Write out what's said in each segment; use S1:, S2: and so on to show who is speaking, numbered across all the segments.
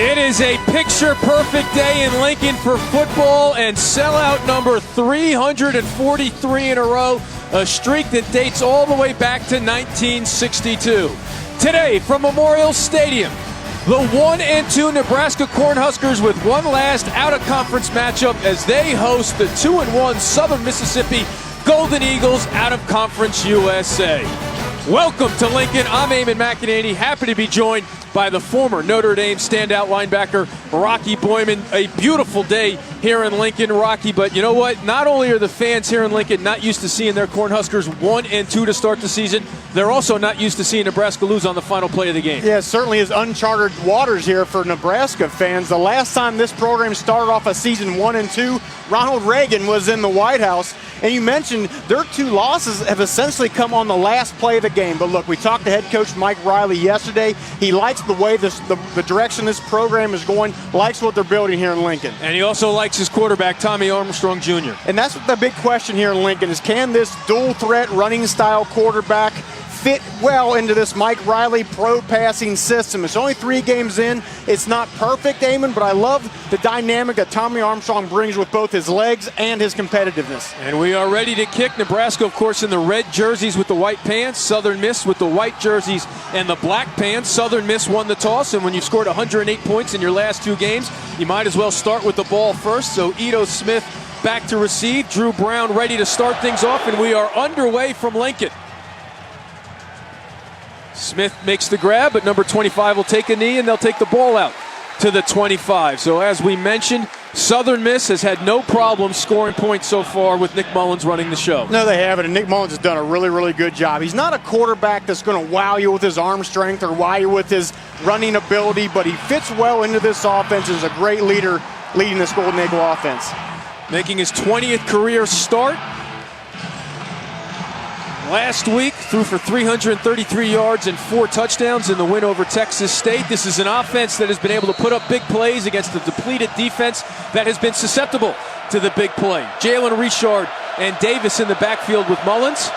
S1: It is a picture-perfect day in Lincoln for football and sellout number 343 in a row, a streak that dates all the way back to 1962. Today from Memorial Stadium, the 1-2 Nebraska Cornhuskers with one last out-of-conference matchup as they host the 2-1 Southern Mississippi Golden Eagles out of Conference USA. Welcome to Lincoln. I'm Eamon McEnany, happy to be joined by the former Notre Dame standout linebacker, Rocky Boyman. A beautiful day here in Lincoln, Rocky, but you know what? Not only are the fans here in Lincoln not used to seeing their Cornhuskers 1-2 to start the season, they're also not used to seeing Nebraska lose on the final play of the game.
S2: Yeah, it certainly is uncharted waters here for Nebraska fans. The last time this program started off a season 1-2, Ronald Reagan was in the White House. And you mentioned their two losses have essentially come on the last play of the game. But look, we talked to head coach Mike Riley yesterday. He likes the way the direction this program is going, likes what they're building here in Lincoln.
S1: And he also likes his quarterback, Tommy Armstrong Jr.
S2: And that's the big question here in Lincoln is, can this dual threat running style quarterback fit well into this Mike Riley pro passing system? It's only 3 games in. It's not perfect, Eamon, but I love the dynamic that Tommy Armstrong brings with both his legs and his competitiveness.
S1: And we are ready to kick. Nebraska, of course, in the red jerseys with the white pants. Southern Miss with the white jerseys and the black pants. Southern Miss won the toss, and when you've scored 108 points in your last 2 games, you might as well start with the ball first. So Ito Smith back to receive. Drew Brown ready to start things off, and we are underway from Lincoln. Smith makes the grab, but number 25 will take a knee, and they'll take the ball out to the 25. So as we mentioned, Southern Miss has had no problem scoring points so far with Nick Mullins running the show.
S2: No, they haven't, and Nick Mullins has done a really, really good job. He's not a quarterback that's going to wow you with his arm strength or wow you with his running ability, but he fits well into this offense and is a great leader leading this Golden Eagle offense.
S1: Making his 20th career start. Last week, threw for 333 yards and 4 touchdowns in the win over Texas State. This is an offense that has been able to put up big plays against a depleted defense that has been susceptible to the big play. Jalen Richard and Davis in the backfield with Mullins.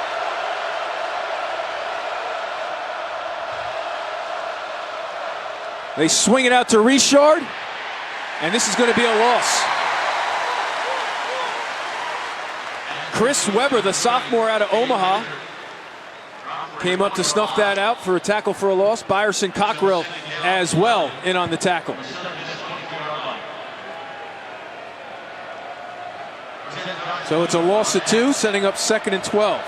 S1: They swing it out to Richard, and this is going to be a loss. Chris Weber, the sophomore out of Omaha, came up to snuff that out for a tackle for a loss. Byerson Cockrell as well in on the tackle. So it's a loss of 2, setting up 2nd and 12.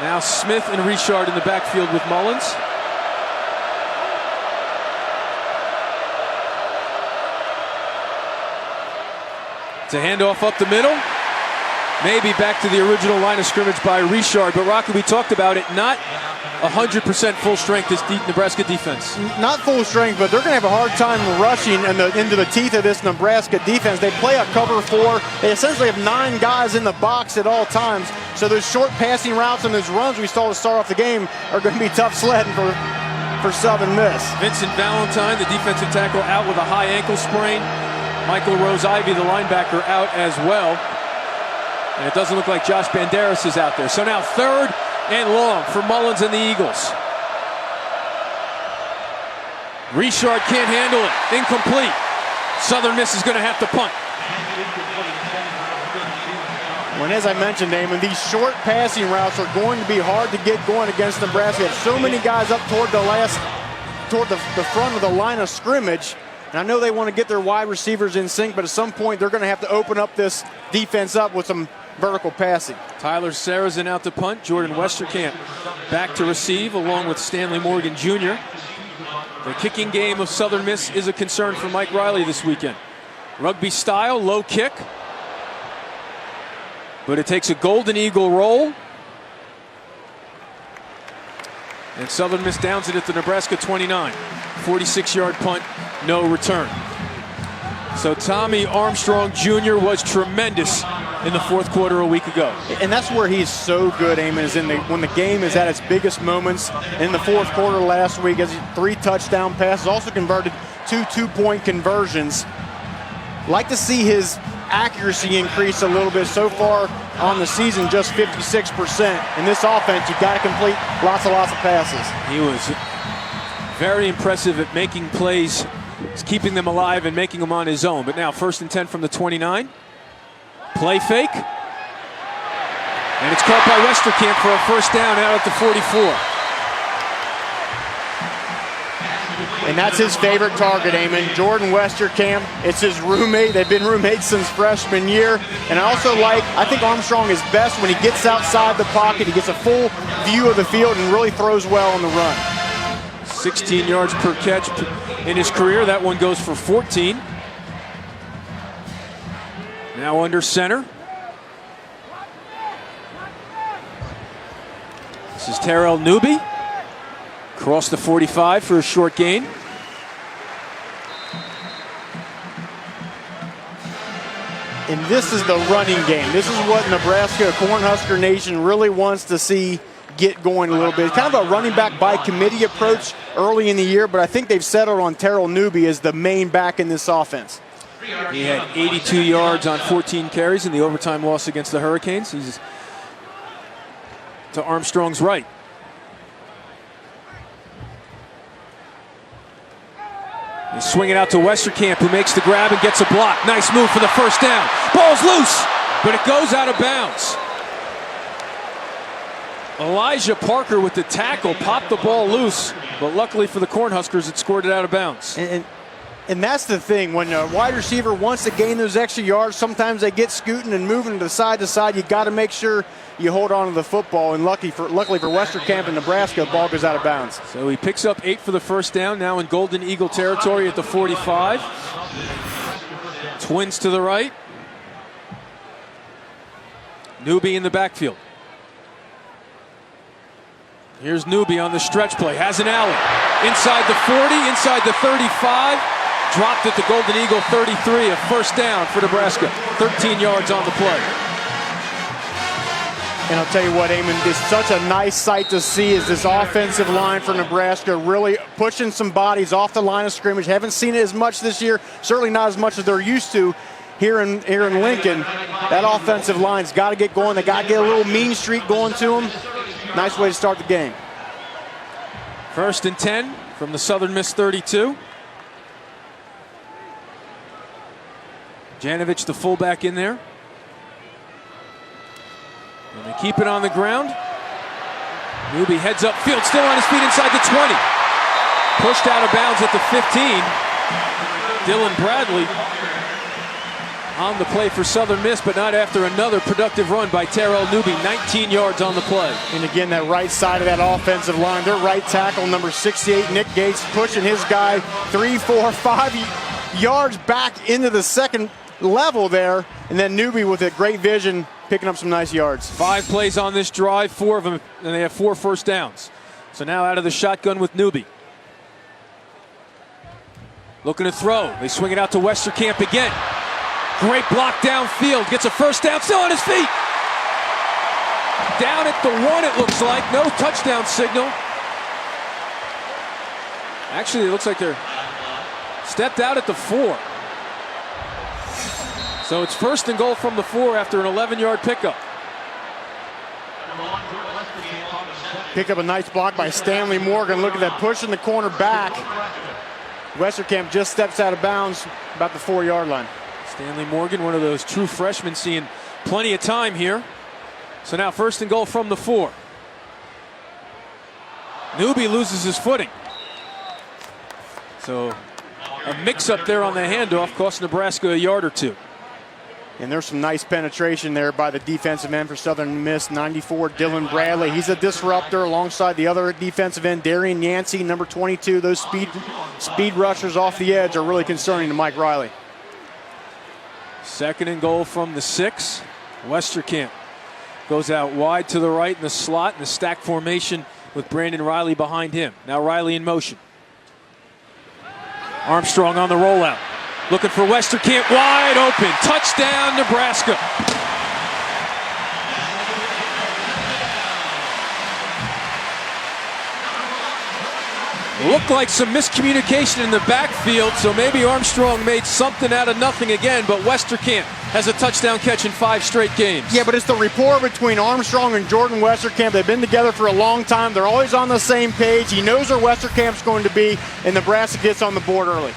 S1: Now Smith and Richard in the backfield with Mullins. It's a handoff up the middle. Maybe back to the original line of scrimmage by Richard. But Rocky, we talked about it, not 100% full strength, this Nebraska defense.
S2: Not full strength, but they're going to have a hard time rushing into the teeth of this Nebraska defense. They play a cover 4. They essentially have 9 guys in the box at all times. So those short passing routes and those runs we saw to start off the game are going to be tough sledding for Southern Miss.
S1: Vincent Valentine, the defensive tackle, out with a high ankle sprain. Michael Rose-Ivy, the linebacker, out as well. And it doesn't look like Josh Banderas is out there. So now 3rd and long for Mullins and the Eagles. Richard can't handle it. Incomplete. Southern Miss is going to have to punt.
S2: When, as I mentioned, Eamon, these short passing routes are going to be hard to get going against Nebraska. You have so many guys up toward the front of the line of scrimmage. And I know they want to get their wide receivers in sync, but at some point they're going to have to open up this defense up with some vertical passing.
S1: Tyler Sarrazin out to punt. Jordan Westerkamp back to receive along with Stanley Morgan Jr. The kicking game of Southern Miss is a concern for Mike Riley this weekend. Rugby style, low kick. But it takes a Golden Eagle roll. And Southern Miss downs it at the Nebraska 29. 46-yard punt, no return. So Tommy Armstrong Jr. was tremendous in the 4th quarter a week ago.
S2: And that's where he's so good, Eamon, is when the game is at its biggest moments. In the 4th quarter last week, as 3 touchdown passes, also converted 2 2-point conversions. Like to see his accuracy increase a little bit. So far on the season, just 56%. In this offense, you've got to complete lots of passes.
S1: He was very impressive at making plays. He's keeping them alive and making them on his own. But now 1st and 10 from the 29. Play fake. And it's caught by Westerkamp for a first down out at the 44.
S2: And that's his favorite target, Eamon. Jordan Westerkamp. It's his roommate. They've been roommates since freshman year. And I think Armstrong is best when he gets outside the pocket. He gets a full view of the field and really throws well on the run.
S1: 16 yards per catch in his career. That one goes for 14. Now under center. This is Terrell Newby. Across the 45 for a short gain.
S2: And this is the running game. This is what Nebraska, Cornhusker Nation, really wants to see get going a little bit. It's kind of a running back by committee approach early in the year, but I think they've settled on Terrell Newby as the main back in this offense.
S1: He had 82 yards on 14 carries in the overtime loss against the Hurricanes. He's to Armstrong's right. They swing it out to Westerkamp, who makes the grab and gets a block. Nice move for the first down. Ball's loose, but it goes out of bounds. Elijah Parker with the tackle popped the ball loose, but luckily for the Cornhuskers, it scored it out of bounds.
S2: And that's the thing. When a wide receiver wants to gain those extra yards, sometimes they get scooting and moving to side. You got to make sure you hold on to the football. And luckily for Westerkamp and Nebraska, the ball goes out of bounds.
S1: So he picks up 8 for the first down, now in Golden Eagle territory at the 45. Twins to the right. Newby in the backfield. Here's Newby on the stretch play. Has an alley. Inside the 40, inside the 35. Dropped at the Golden Eagle 33, a first down for Nebraska. 13 yards on the play.
S2: And I'll tell you what, Eamon, it's such a nice sight to see is this offensive line for Nebraska really pushing some bodies off the line of scrimmage. Haven't seen it as much this year, certainly not as much as they're used to here in Lincoln. That offensive line's got to get going. They got to get a little mean streak going to them. Nice way to start the game.
S1: 1st and 10 from the Southern Miss 32. Janovich, the fullback, in there. And they keep it on the ground. Newby heads up field, still on his feet inside the 20. Pushed out of bounds at the 15. Dylan Bradley on the play for Southern Miss, but not after another productive run by Terrell Newby. 19 yards on the play.
S2: And again, that right side of that offensive line, their right tackle, number 68, Nick Gates, pushing his guy 3, 4, 5 yards back into the second level there. And then Newby with a great vision, picking up some nice yards.
S1: 5 plays on this drive, 4 of them, and they have 4 first downs. So now out of the shotgun with Newby. Looking to throw. They swing it out to Westerkamp again. Great block downfield. Gets a first down, still on his feet. Down at the 1, it looks like. No touchdown signal. Actually, it looks like they're stepped out at the 4. So it's 1st and goal from the 4 after an 11-yard pickup.
S2: Pick up a nice block by Stanley Morgan. Look at that, pushing the corner back. Westerkamp just steps out of bounds about the 4-yard line.
S1: Stanley Morgan, one of those true freshmen, seeing plenty of time here. So now 1st and goal from the 4. Newby loses his footing. So a mix-up there on the handoff cost Nebraska a yard or 2.
S2: And there's some nice penetration there by the defensive end for Southern Miss, 94, Dylan Bradley. He's a disruptor alongside the other defensive end, Darian Yancey, number 22. Those speed rushers off the edge are really concerning to Mike Riley.
S1: 2nd and goal from the 6. Westerkamp goes out wide to the right in the slot in the stack formation with Brandon Riley behind him. Now Riley in motion. Armstrong on the rollout. Looking for Westerkamp, wide open. Touchdown, Nebraska. Looked like some miscommunication in the backfield, so maybe Armstrong made something out of nothing again, but Westerkamp has a touchdown catch in 5 straight games.
S2: Yeah, but it's the rapport between Armstrong and Jordan Westerkamp. They've been together for a long time. They're always on the same page. He knows where Westerkamp's going to be, and Nebraska gets on the board early.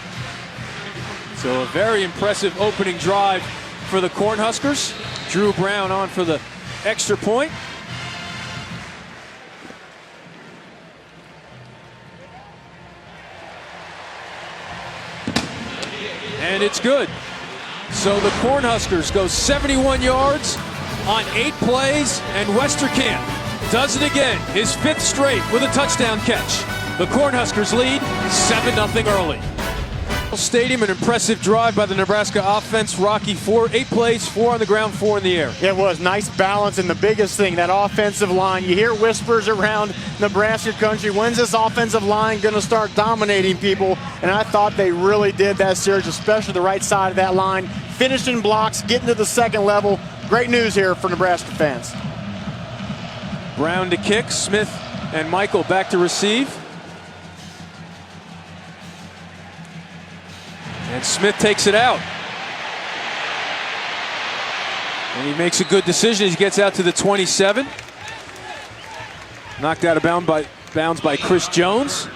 S1: So a very impressive opening drive for the Cornhuskers. Drew Brown on for the extra point. And it's good. So the Cornhuskers go 71 yards on 8 plays, and Westerkamp does it again, his 5th straight with a touchdown catch. The Cornhuskers lead 7-0 early. Stadium, an impressive drive by the Nebraska offense. Rocky, 8 plays, 4 on the ground, 4 in the air.
S2: It was nice balance, and the biggest thing, that offensive line. You hear whispers around Nebraska country, when's this offensive line going to start dominating people? And I thought they really did that series, especially the right side of that line. Finishing blocks, getting to the second level. Great news here for Nebraska fans.
S1: Brown to kick, Smith and Michael back to receive. And Smith takes it out. And he makes a good decision. He gets out to the 27. Knocked out of bounds by Chris Jones.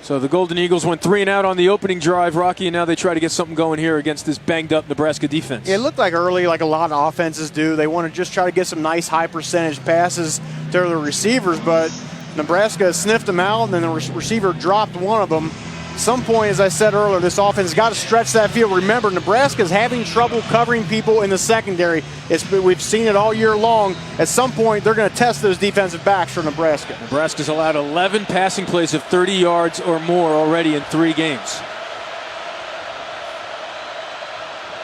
S1: So the Golden Eagles went 3 and out on the opening drive, Rocky, and now they try to get something going here against this banged-up Nebraska defense.
S2: It looked like early, like a lot of offenses do. They want to just try to get some nice high-percentage passes to the receivers, but Nebraska sniffed them out, and then the receiver dropped one of them. At some point, as I said earlier, this offense has got to stretch that field. Remember, Nebraska is having trouble covering people in the secondary. We've seen it all year long. At some point, they're going to test those defensive backs for Nebraska.
S1: Nebraska's allowed 11 passing plays of 30 yards or more already in 3 games.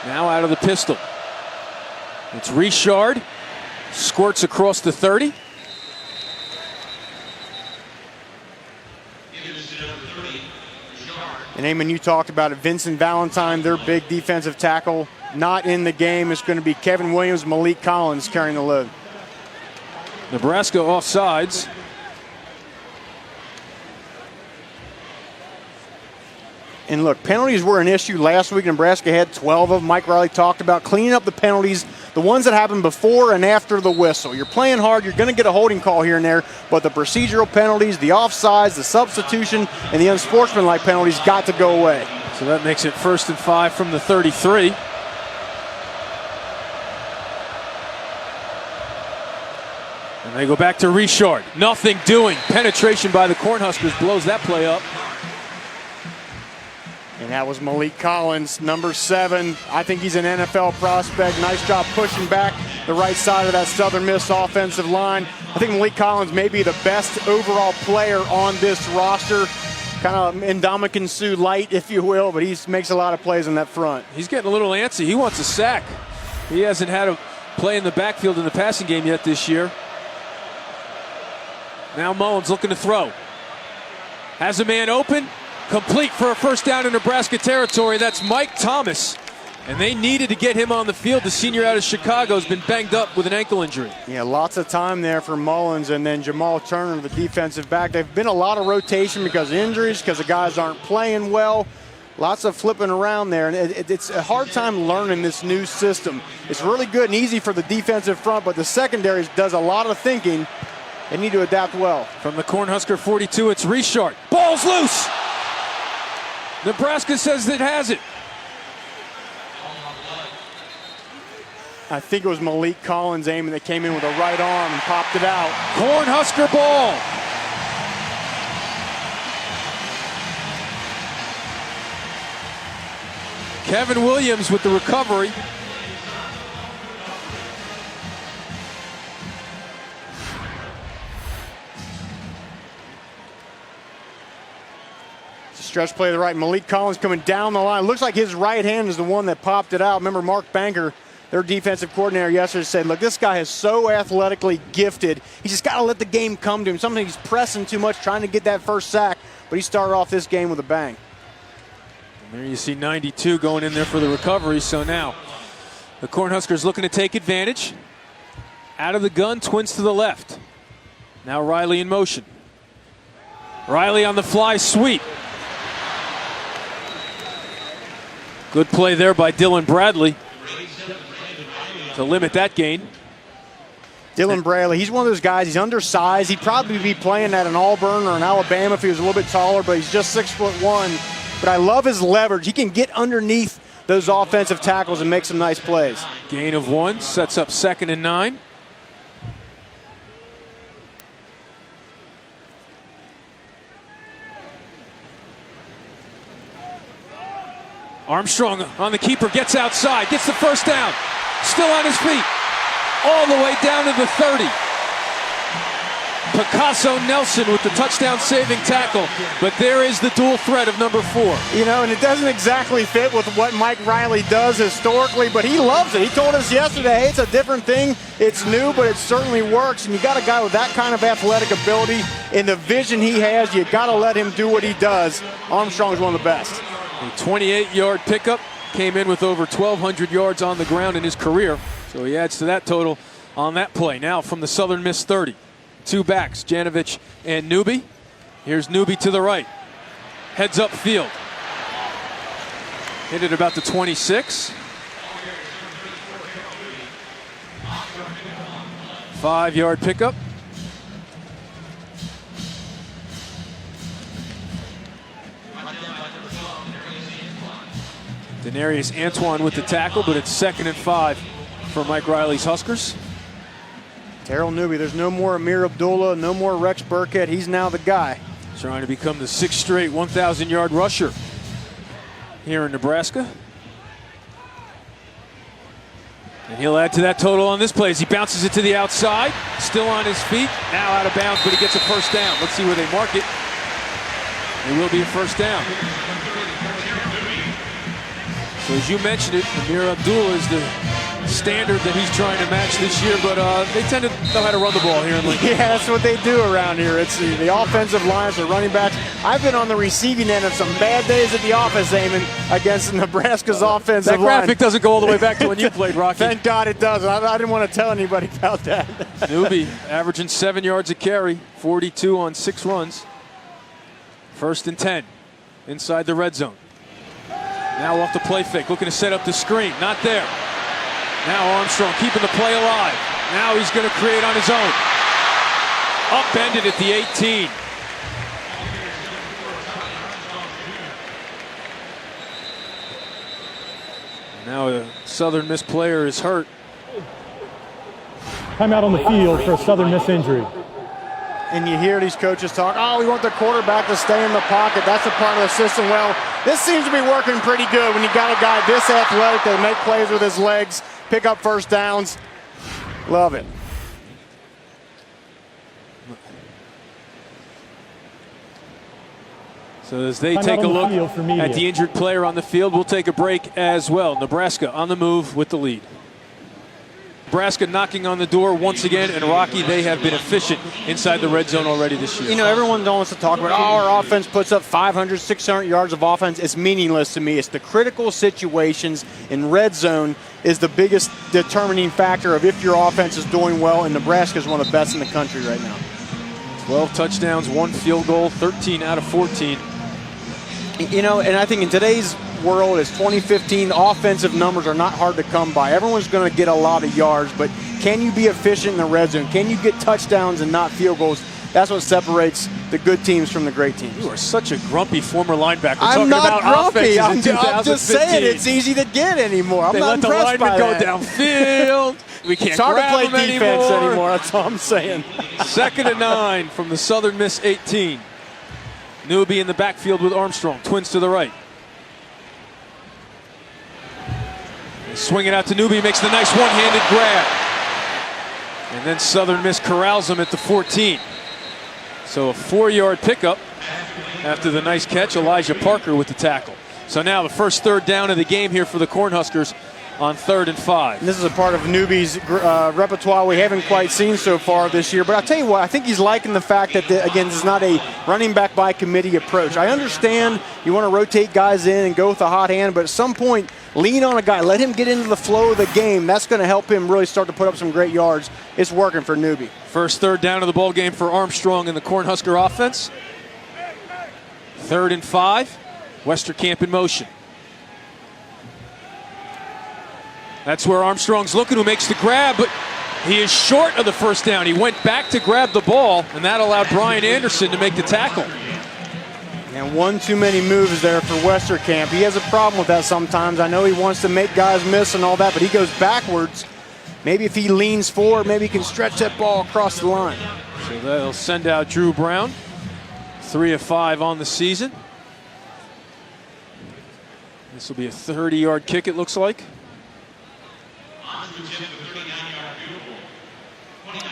S1: Now out of the pistol. It's Richard. Squirts across the 30.
S2: And Eamon, you talked about it. Vincent Valentine, their big defensive tackle, not in the game. It's going to be Kevin Williams, Malik Collins carrying the load.
S1: Nebraska offsides.
S2: And look, penalties were an issue last week. Nebraska had 12 of them. Mike Riley talked about cleaning up the penalties, the ones that happen before and after the whistle. You're playing hard, you're going to get a holding call here and there, but the procedural penalties, the offsides, the substitution, and the unsportsmanlike penalties got to go away.
S1: So that makes it 1st and 5 from the 33. And they go back to Richard. Nothing doing. Penetration by the Cornhuskers blows that play up.
S2: And that was Malik Collins, number 7. I think he's an NFL prospect. Nice job pushing back the right side of that Southern Miss offensive line. I think Malik Collins may be the best overall player on this roster. Kind of Ndamukong Suh light, if you will, but he makes a lot of plays in that front.
S1: He's getting a little antsy. He wants a sack. He hasn't had a play in the backfield in the passing game yet this year. Now Mullins looking to throw. Has a man open. Complete for a 1st down in Nebraska territory. That's Mike Thomas. And they needed to get him on the field. The senior out of Chicago has been banged up with an ankle injury.
S2: Yeah, lots of time there for Mullins, and then Jamal Turner, the defensive back. They've been a lot of rotation because of injuries, because the guys aren't playing well. Lots of flipping around there, and it's a hard time learning this new system. It's really good and easy for the defensive front, but the secondary does a lot of thinking. They need to adapt well.
S1: From the Cornhusker 42, it's Richard. Ball's loose! Nebraska says it has it.
S2: I think it was Malik Collins aiming that came in with a right arm and popped it out.
S1: Cornhusker ball. Kevin Williams with the recovery.
S2: Stretch play to the right. Malik Collins coming down the line. Looks like his right hand is the one that popped it out. Remember Mark Banker, their defensive coordinator yesterday, said, look, this guy is so athletically gifted. He's just got to let the game come to him. Sometimes he's pressing too much, trying to get that first sack, but he started off this game with a bang.
S1: And there you see 92 going in there for the recovery. So now the Cornhuskers looking to take advantage. Out of the gun, twins to the left. Now Riley in motion. Riley on the fly sweep. Good play there by Dylan Bradley to limit that gain.
S2: Dylan Bradley, he's one of those guys, he's undersized. He'd probably be playing at an Auburn or an Alabama if he was a little bit taller, but he's just 6'1". But I love his leverage. He can get underneath those offensive tackles and make some nice plays.
S1: Gain of 1, sets up 2nd and 9. Armstrong on the keeper, gets outside, gets the first down, still on his feet, all the way down to the 30. Picasso Nelson with the touchdown-saving tackle, but there is the dual threat of number 4.
S2: You know, and it doesn't exactly fit with what Mike Riley does historically, but he loves it. He told us yesterday, hey, it's a different thing. It's new, but it certainly works. And you got a guy with that kind of athletic ability and the vision he has, you got to let him do what he does. Armstrong's one of the best.
S1: A 28-yard pickup, came in with over 1,200 yards on the ground in his career, so he adds to that total on that play. Now from the Southern Miss 30, 2 backs, Janovich and Newby. Here's Newby to the right, heads up field, hit it about the 26. 5-yard pickup. Denarius Antoine with the tackle, but it's 2nd and 5 for Mike Riley's Huskers.
S2: Terrell Newby, there's no more Amir Abdullah, no more Rex Burkhead. He's now the guy.
S1: Trying to become the 6th straight 1,000-yard rusher here in Nebraska. And he'll add to that total on this play as he bounces it to the outside. Still on his feet, now out of bounds, but he gets a first down. Let's see where they mark it. It will be a first down. So as you mentioned it, Amir Abdullah is the standard that he's trying to match this year, but they tend to know how to run the ball here in Lincoln.
S2: Yeah, that's what they do around here. It's the offensive lines, the running backs. I've been on the receiving end of some bad days at the office, Eamon, against Nebraska's offensive line.
S1: That graphic doesn't go all the way back to when you played, Rocky.
S2: Thank God it doesn't. I didn't want to tell anybody about that.
S1: Newby averaging 7 yards a carry, 42 on 6 runs. 1st and 10 inside the red zone. Now off the play fake, looking to set up the screen. Not there. Now Armstrong keeping the play alive. Now he's going to create on his own. Upended at the 18. Now a Southern Miss player is hurt.
S3: Timeout on the field for a Southern Miss injury.
S2: And you hear these coaches talk, oh, we want the quarterback to stay in the pocket. That's a part of the system. Well, this seems to be working pretty good when you got a guy this athletic that make plays with his legs, pick up first downs. Love it.
S1: So as they take a look at the injured player on the field, we'll take a break as well. Nebraska on the move with the lead. Nebraska knocking on the door once again, and Rocky, they have been efficient inside the red zone already this year.
S2: You know, everyone wants to talk about, oh, our offense puts up 500, 600 yards of offense. It's meaningless to me. It's the critical situations in red zone is the biggest determining factor of if your offense is doing well, and Nebraska is one of the best in the country right now.
S1: 12 touchdowns, 1 field goal, 13 out of 14.
S2: You know, and I think in today's world, as 2015, offensive numbers are not hard to come by. Everyone's going to get a lot of yards, but can you be efficient in the red zone? Can you get touchdowns and not field goals? That's what separates the good teams from the great teams.
S1: You are such a grumpy former linebacker.
S2: I'm not grumpy. I'm just saying it's easy to get anymore.
S1: They
S2: not
S1: let the linemen go downfield. We can't
S2: it's hard to play
S1: them
S2: defense anymore. That's all I'm saying.
S1: 2nd and 9 from the Southern Miss 18. Newby in the backfield with Armstrong. Twins to the right. Swing it out to Newby, makes the nice one-handed grab. And then Southern Miss corrals him at the 14. So a 4-yard pickup after the nice catch. Elijah Parker with the tackle. So now the first 3rd down of the game here for the Cornhuskers on 3rd and 5.
S2: And this is a part of Newby's repertoire we haven't quite seen so far this year. But I'll tell you what, I think he's liking the fact that, again, this is not a running back by committee approach. I understand you want to rotate guys in and go with a hot hand, but at some point, lean on a guy. Let him get into the flow of the game. That's going to help him really start to put up some great yards. It's working for Newby.
S1: First third down of the ball game for Armstrong in the Cornhusker offense. 3rd and 5. Westerkamp in motion. That's where Armstrong's looking, who makes the grab, but he is short of the first down. He went back to grab the ball, and that allowed Brian Anderson to make the tackle.
S2: And one too many moves there for Westerkamp. He has a problem with that sometimes. I know he wants to make guys miss and all that, but he goes backwards. Maybe if he leans forward, maybe he can stretch that ball across the line.
S1: So they'll send out Drew Brown. 3 of 5 on the season. This will be a 30-yard kick, it looks like.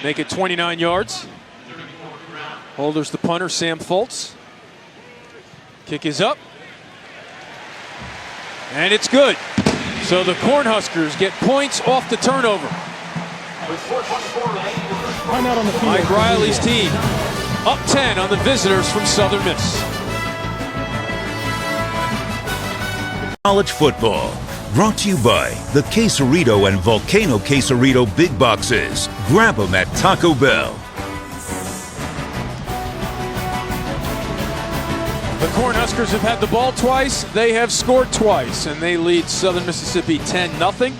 S1: Make it 29 yards. Holder's the punter, Sam Foltz. Kick is up. And it's good. So the Cornhuskers get points off the turnover.
S3: Timeout on the field.
S1: Mike Riley's team up 10 on the visitors from Southern Miss.
S4: College football. Brought to you by the Quesarito and Volcano Quesarito Big Boxes. Grab them at Taco Bell.
S1: The Cornhuskers have had the ball twice. They have scored twice, and they lead Southern Mississippi 10-0.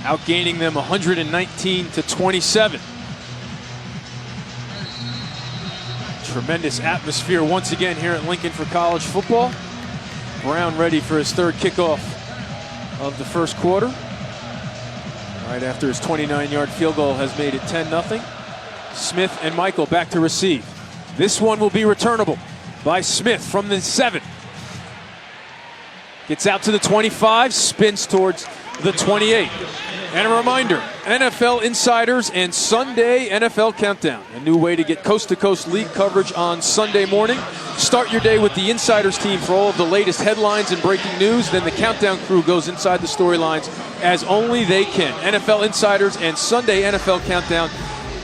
S1: Outgaining them 119-27. Tremendous atmosphere once again here at Lincoln for college football. Brown ready for his 3rd kickoff of the first quarter. Right after his 29-yard field goal has made it 10-0. Smith and Michael back to receive. This one will be returnable by Smith from the 7. Gets out to the 25, spins towards the 28. And a reminder, NFL Insiders and Sunday NFL Countdown. A new way to get coast-to-coast league coverage on Sunday morning. Start your day with the Insiders team for all of the latest headlines and breaking news. Then the Countdown crew goes inside the storylines as only they can. NFL Insiders and Sunday NFL Countdown.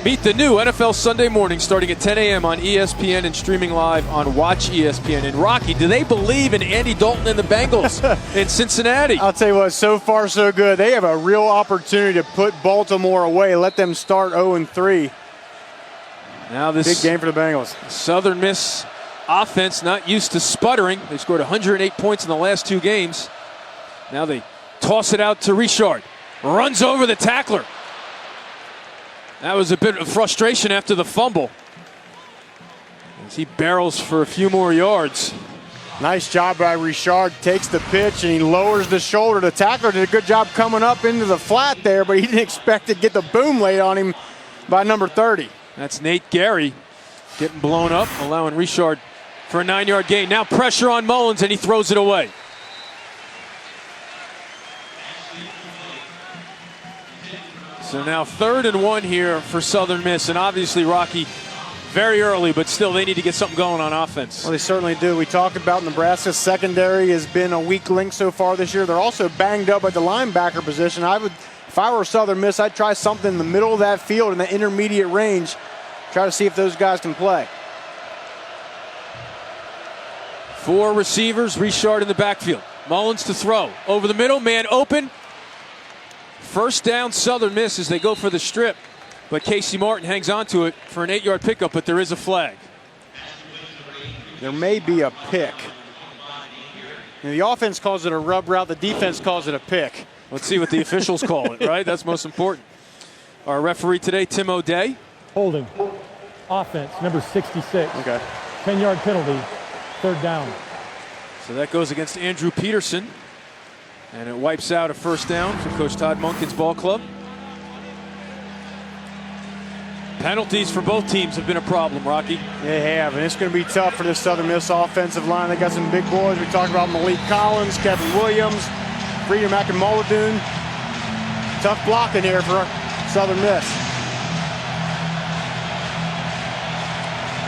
S1: Meet the new NFL Sunday morning starting at 10 a.m. on ESPN and streaming live on Watch ESPN. And Rocky, do they believe in Andy Dalton and the Bengals in Cincinnati?
S2: I'll tell you what, so far so good. They have a real opportunity to put Baltimore away. Let them start 0-3.
S1: Now this
S2: big game for the Bengals.
S1: Southern Miss offense not used to sputtering. They scored 108 points in the last 2 games. Now they toss it out to Richard. Runs over the tackler. That was a bit of frustration after the fumble, as he barrels for a few more yards.
S2: Nice job by Richard. Takes the pitch and he lowers the shoulder. The tackler did a good job coming up into the flat there, but he didn't expect to get the boom laid on him by number 30.
S1: That's Nate Gary getting blown up, allowing Richard for a 9-yard gain. Now pressure on Mullins, and he throws it away. So now 3rd and 1 here for Southern Miss. And obviously, Rocky, very early, but still they need to get something going on offense.
S2: Well, they certainly do. We talked about Nebraska's secondary has been a weak link so far this year. They're also banged up at the linebacker position. If I were Southern Miss, I'd try something in the middle of that field in the intermediate range. Try to see if those guys can play.
S1: 4 receivers, Richard in the backfield. Mullins to throw. Over the middle, man open. First down, Southern Miss as they go for the strip. But Casey Martin hangs on to it for an 8-yard pickup, but there is a flag.
S2: There may be a pick. The offense calls it a rub route. The defense calls it a pick.
S1: Let's see what the officials call it, right? That's most important. Our referee today, Tim O'Day.
S3: Holding. Offense, number 66.
S2: Okay.
S3: 10-yard penalty, 3rd down.
S1: So that goes against Andrew Peterson. And it wipes out a first down for Coach Todd Monken's ball club. Penalties for both teams have been a problem, Rocky.
S2: They have, and it's going to be tough for this Southern Miss offensive line. They got some big boys. We talked about Malik Collins, Kevin Williams, Freedom Akinmoladoon. Tough blocking here for Southern Miss.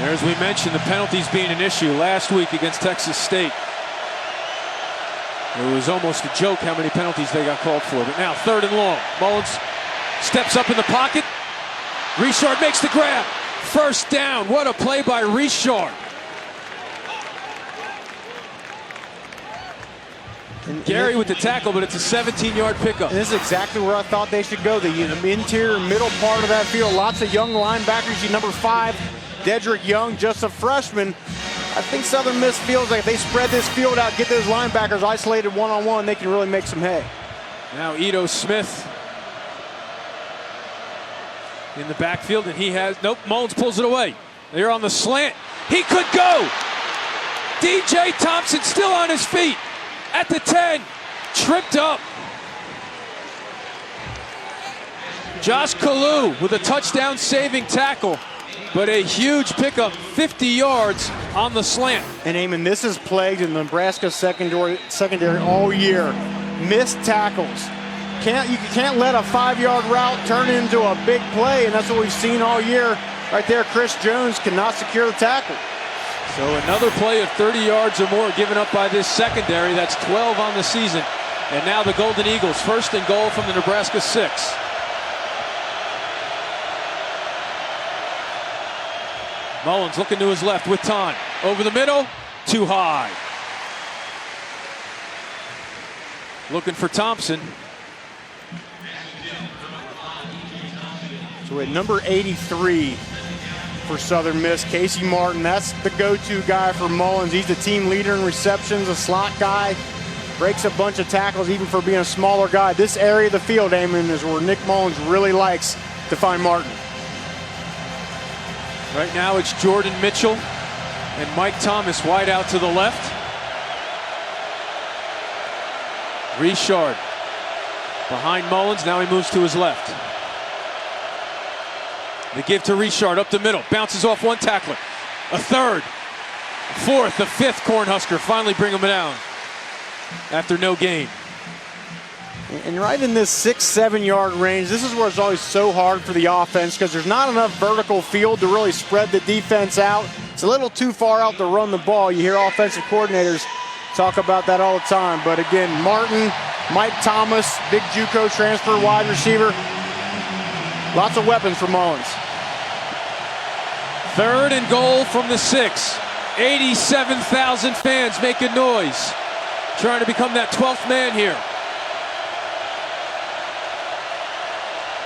S1: As we mentioned, the penalties being an issue last week against Texas State. It was almost a joke how many penalties they got called for. But now 3rd and long. Mullins steps up in the pocket. Richard makes the grab. 1st down. What a play by Richard. Gary with the tackle, but it's a 17-yard pickup.
S2: And this is exactly where I thought they should go. The interior, middle part of that field. Lots of young linebackers. You number 5, Dedrick Young, just a freshman. I think Southern Miss feels like if they spread this field out, get those linebackers isolated one-on-one, they can really make some hay.
S1: Now Ito Smith in the backfield, and he has, nope, Mullins pulls it away. They're on the slant. He could go. DJ Thompson still on his feet at the 10, tripped up. Josh Kalu with a touchdown saving tackle, but a huge pickup, 50 yards on the slant.
S2: And Eamon, this has plagued the Nebraska secondary all year. Missed tackles. You can't let a 5-yard route turn into a big play, and that's what we've seen all year. Right there, Chris Jones cannot secure the tackle.
S1: So another play of 30 yards or more given up by this secondary. That's 12 on the season. And now the Golden Eagles, 1st and goal from the Nebraska 6. Mullins looking to his left with time. Over the middle, too high. Looking for Thompson.
S2: So at number 83 for Southern Miss, Casey Martin, that's the go-to guy for Mullins. He's the team leader in receptions, a slot guy, breaks a bunch of tackles even for being a smaller guy. This area of the field, Eamon, is where Nick Mullins really likes to find Martin.
S1: Right now it's Jordan Mitchell and Mike Thomas wide out to the left. Richard behind Mullins, now he moves to his left. The give to Richard up the middle, bounces off one tackler. A 3rd, 4th, the 5th Cornhusker finally bring him down after no gain.
S2: And right in this 6-7 yard range, this is where it's always so hard for the offense because there's not enough vertical field to really spread the defense out. It's a little too far out to run the ball. You hear offensive coordinators talk about that all the time. But again, Martin, Mike Thomas, big JUCO transfer wide receiver. Lots of weapons for Mullins.
S1: 3rd and goal from the 6. 87,000 fans making noise, trying to become that 12th man here.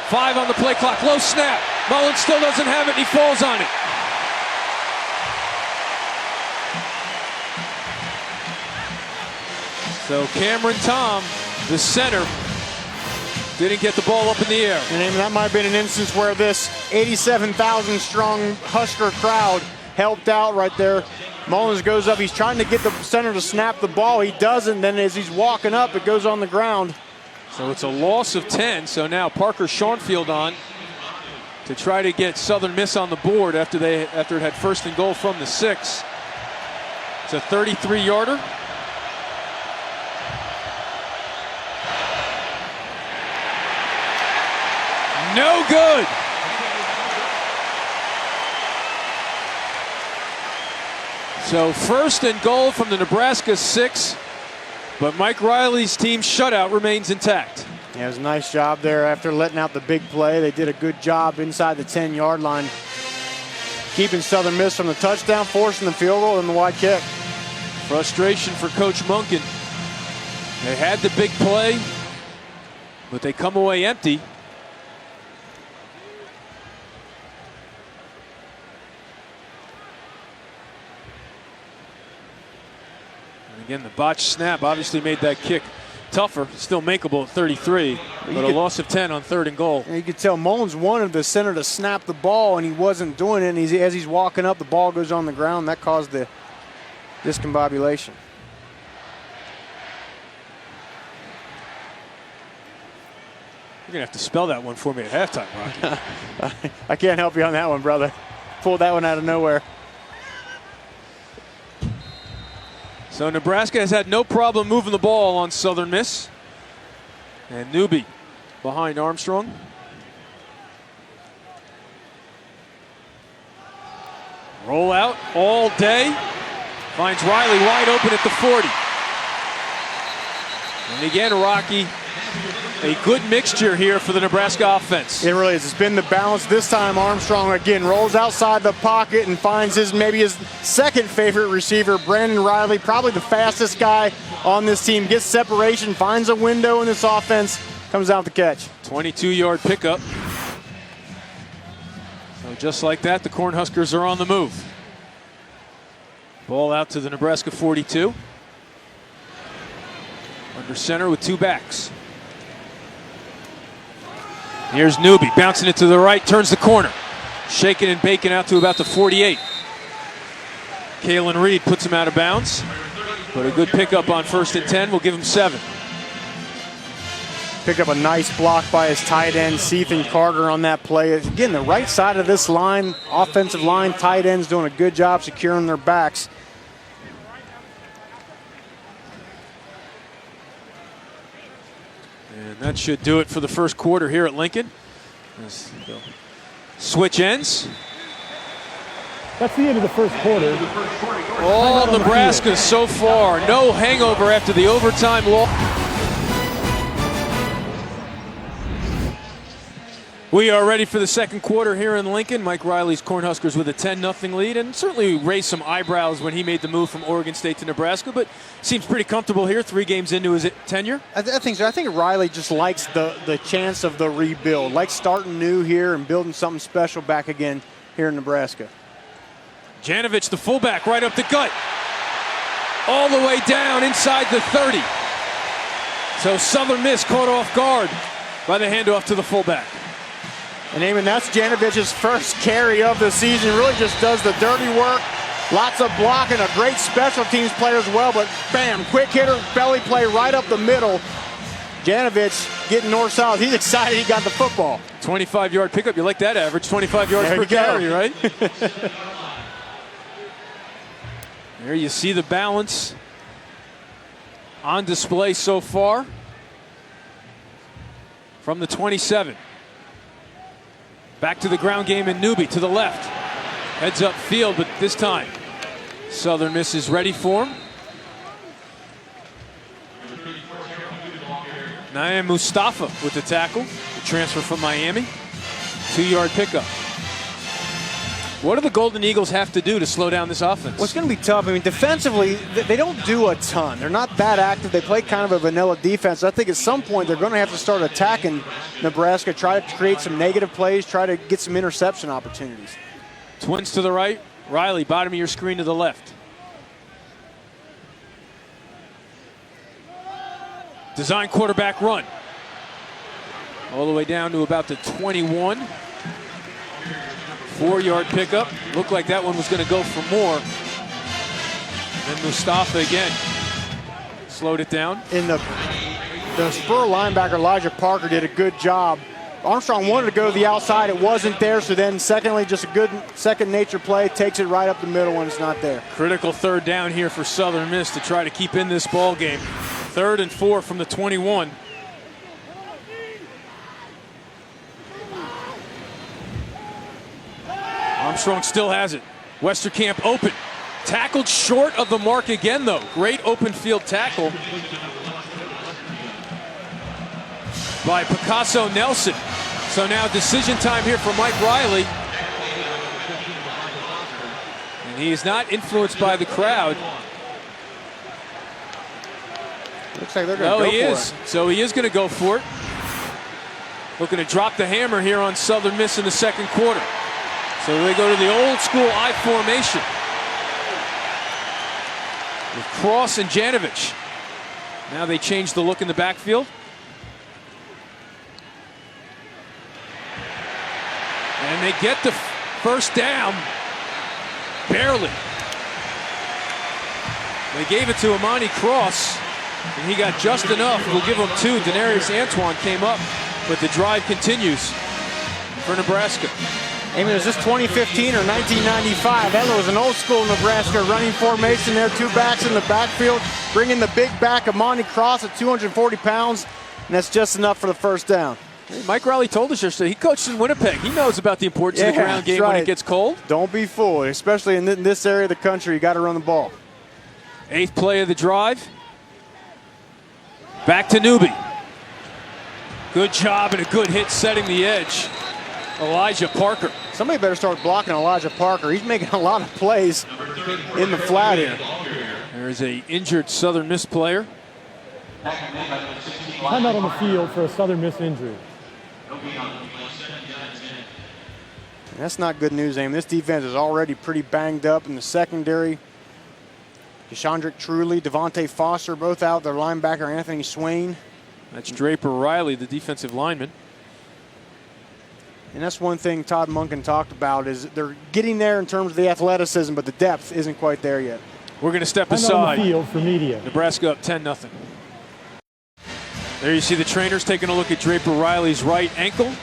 S1: 5 on the play clock, low snap. Mullins still doesn't have it, and he falls on it. So Cameron Tom, the center, didn't get the ball up in the air.
S2: And that might have been an instance where this 87,000 strong Husker crowd helped out right there. Mullins goes up, he's trying to get the center to snap the ball. He doesn't, then as he's walking up, it goes on the ground.
S1: So it's a loss of 10. So now Parker Schoenfield on to try to get Southern Miss on the board after it had 1st and goal from the 6. It's a 33-yarder. No good. So 1st and goal from the Nebraska 6. But Mike Riley's team shutout remains intact.
S2: Yeah, it was a nice job there after letting out the big play. They did a good job inside the 10-yard line, keeping Southern Miss from the touchdown, forcing the field goal and the wide kick.
S1: Frustration for Coach Munkin. They had the big play, but they come away empty. Again, the botched snap obviously made that kick tougher. Still makeable at 33, but a loss of 10 on 3rd and goal.
S2: And you could tell Mullins wanted the center to snap the ball, and he wasn't doing it. And as he's walking up, the ball goes on the ground. That caused the discombobulation.
S1: You're going to have to spell that one for me at halftime, Rocky.
S2: I can't help you on that one, brother. Pulled that one out of nowhere.
S1: So Nebraska has had no problem moving the ball on Southern Miss. And Newby behind Armstrong. Roll out all day. Finds Riley wide open at the 40. And again, Rocky, a good mixture here for the Nebraska offense.
S2: It really is. It's been the balance. This time Armstrong again rolls outside the pocket and finds maybe his second favorite receiver, Brandon Riley, probably the fastest guy on this team. Gets separation, finds a window in this offense, comes out the catch.
S1: 22-yard pickup. So just like that, the Cornhuskers are on the move. Ball out to the Nebraska 42. Under center with two backs. Here's Newby, bouncing it to the right, turns the corner. Shaking and baking out to about the 48. Kalen Reed puts him out of bounds. But a good pickup on 1st and 10 will give him 7.
S2: Picked up a nice block by his tight end, Ethan Carter, on that play. Again, the right side of this line, offensive line, tight ends doing a good job securing their backs.
S1: And that should do it for the first quarter here at Lincoln. Switch ends.
S3: That's the end of the first quarter.
S1: All Nebraska so far. No hangover after the overtime loss. We are ready for the second quarter here in Lincoln. Mike Riley's Cornhuskers with a 10-0 lead, and certainly raised some eyebrows when he made the move from Oregon State to Nebraska, but seems pretty comfortable here 3 games into his tenure.
S2: I think so. I think Riley just likes the chance of the rebuild, likes starting new here and building something special back again here in Nebraska.
S1: Janovich, the fullback, right up the gut. All the way down inside the 30. So Southern Miss caught off guard by the handoff to the fullback.
S2: And Eamon, that's Janovich's first carry of the season. Really just does the dirty work. Lots of blocking, a great special teams player as well, but bam, quick hitter, belly play right up the middle. Janovich getting north-south. He's excited he got the football.
S1: 25-yard pickup. You like that average, 25 yards per carry, right? There you see the balance on display so far from the 27. Back to the ground game in Newby to the left. Heads up field, but this time Southern Miss is ready for him. Naeem Mustafa with the tackle. The transfer from Miami. 2-yard pickup. What do the Golden Eagles have to do to slow down this offense?
S2: Well, it's going to be tough. I mean, defensively, they don't do a ton. They're not that active. They play kind of a vanilla defense. I think at some point they're going to have to start attacking Nebraska, try to create some negative plays, try to get some interception opportunities.
S1: Twins to the right. Riley, bottom of your screen to the left. Design quarterback run. All the way down to about the 21. 4-yard pickup. Looked like that one was going to go for more. Then Mustafa again slowed it down.
S2: In the spur linebacker, Elijah Parker, did a good job. Armstrong wanted to go to the outside. It wasn't there. So then secondly, just a good second nature play. Takes it right up the middle when it's not there.
S1: Critical 3rd down here for Southern Miss to try to keep in this ball game. 3rd and 4 from the 21. Armstrong still has it. Westerkamp open. Tackled short of the mark again, though. Great open field tackle by Picasso Nelson. So now decision time here for Mike Riley. And he is not influenced by the crowd.
S2: Looks like they're going to go for it.
S1: No, he is. So he is going to go for it. Looking to drop the hammer here on Southern Miss in the second quarter. So they go to the old school I formation with Cross and Janovich. Now they change the look in the backfield. And they get the first down. Barely. They gave it to Amani Cross, and he got just enough. We'll give him 2. Denarius Antoine came up, but the drive continues for Nebraska.
S2: Amy, was this 2015 or 1995? That was an old school Nebraska running formation there. 2 backs in the backfield, bringing the big back of Monty Cross at 240 pounds, and that's just enough for the first down.
S1: Mike Riley told us yesterday he coached in Winnipeg. He knows about the importance of the ground game when it gets cold.
S2: Don't be fooled, especially in this area of the country. You got to run the ball.
S1: 8th play of the drive. Back to Newby. Good job and a good hit setting the edge. Elijah Parker.
S2: Somebody better start blocking Elijah Parker. He's making a lot of plays in the flat here.
S1: There's an injured Southern Miss player.
S3: Timeout on the field for a Southern Miss injury.
S2: That's not good news, Aim. This defense is already pretty banged up in the secondary. Deshaundrick Truly, Devontae Foster, both out. Their linebacker, Anthony Swain.
S1: That's Draper Riley, the defensive lineman.
S2: And that's one thing Todd Monken talked about is they're getting there in terms of the athleticism, but the depth isn't quite there yet.
S1: We're going to step
S3: Timeout
S1: aside.
S3: on the field for media.
S1: Nebraska up 10-0. There you see the trainers taking a look at Draper Riley's right ankle.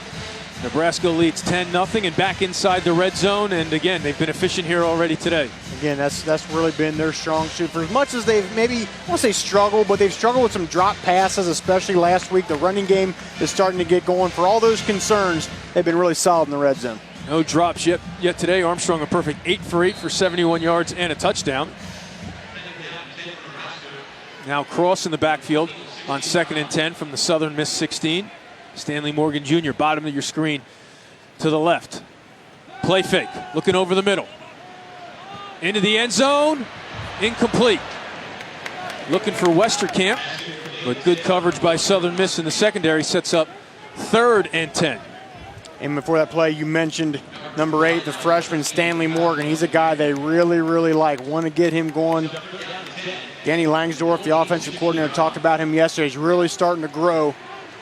S1: Nebraska leads 10-0 and back inside the red zone. And again, they've been efficient here already today.
S2: Again, that's really been their strong suit. For as much as they've maybe, I won't say struggled, but they've struggled with some drop passes, especially last week. The running game is starting to get going. For all those concerns, they've been really solid in the red zone.
S1: No drops yet today. Armstrong a perfect 8 for 8 for 71 yards and a touchdown. Now Cross in the backfield on 2nd and 10 from the Southern Miss 16. Stanley Morgan Jr., bottom of your screen to the left. Play fake, looking over the middle. Into the end zone, incomplete. Looking for Westerkamp, but good coverage by Southern Miss in the secondary sets up 3rd and 10.
S2: And before that play, you mentioned number 8, the freshman Stanley Morgan. He's a guy they really, really like. Want to get him going. Danny Langsdorff, the offensive coordinator, talked about him yesterday. He's really starting to grow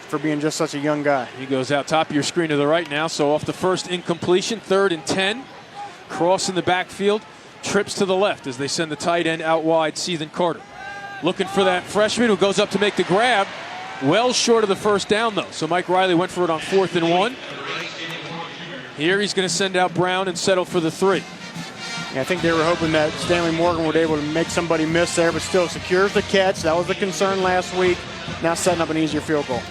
S2: for being just such a young guy.
S1: He goes out top of your screen to the right now, so off the first incompletion, 3rd and 10. Cross in the backfield, trips to the left as they send the tight end out wide, Seethan Carter. Looking for that freshman who goes up to make the grab. Well short of the first down, though. So Mike Riley went for it on 4th and 1. Here he's going to send out Brown and settle for the 3.
S2: Yeah, I think they were hoping that Stanley Morgan would be able to make somebody miss there, but still secures the catch. That was the concern last week. Now setting up an easier field goal.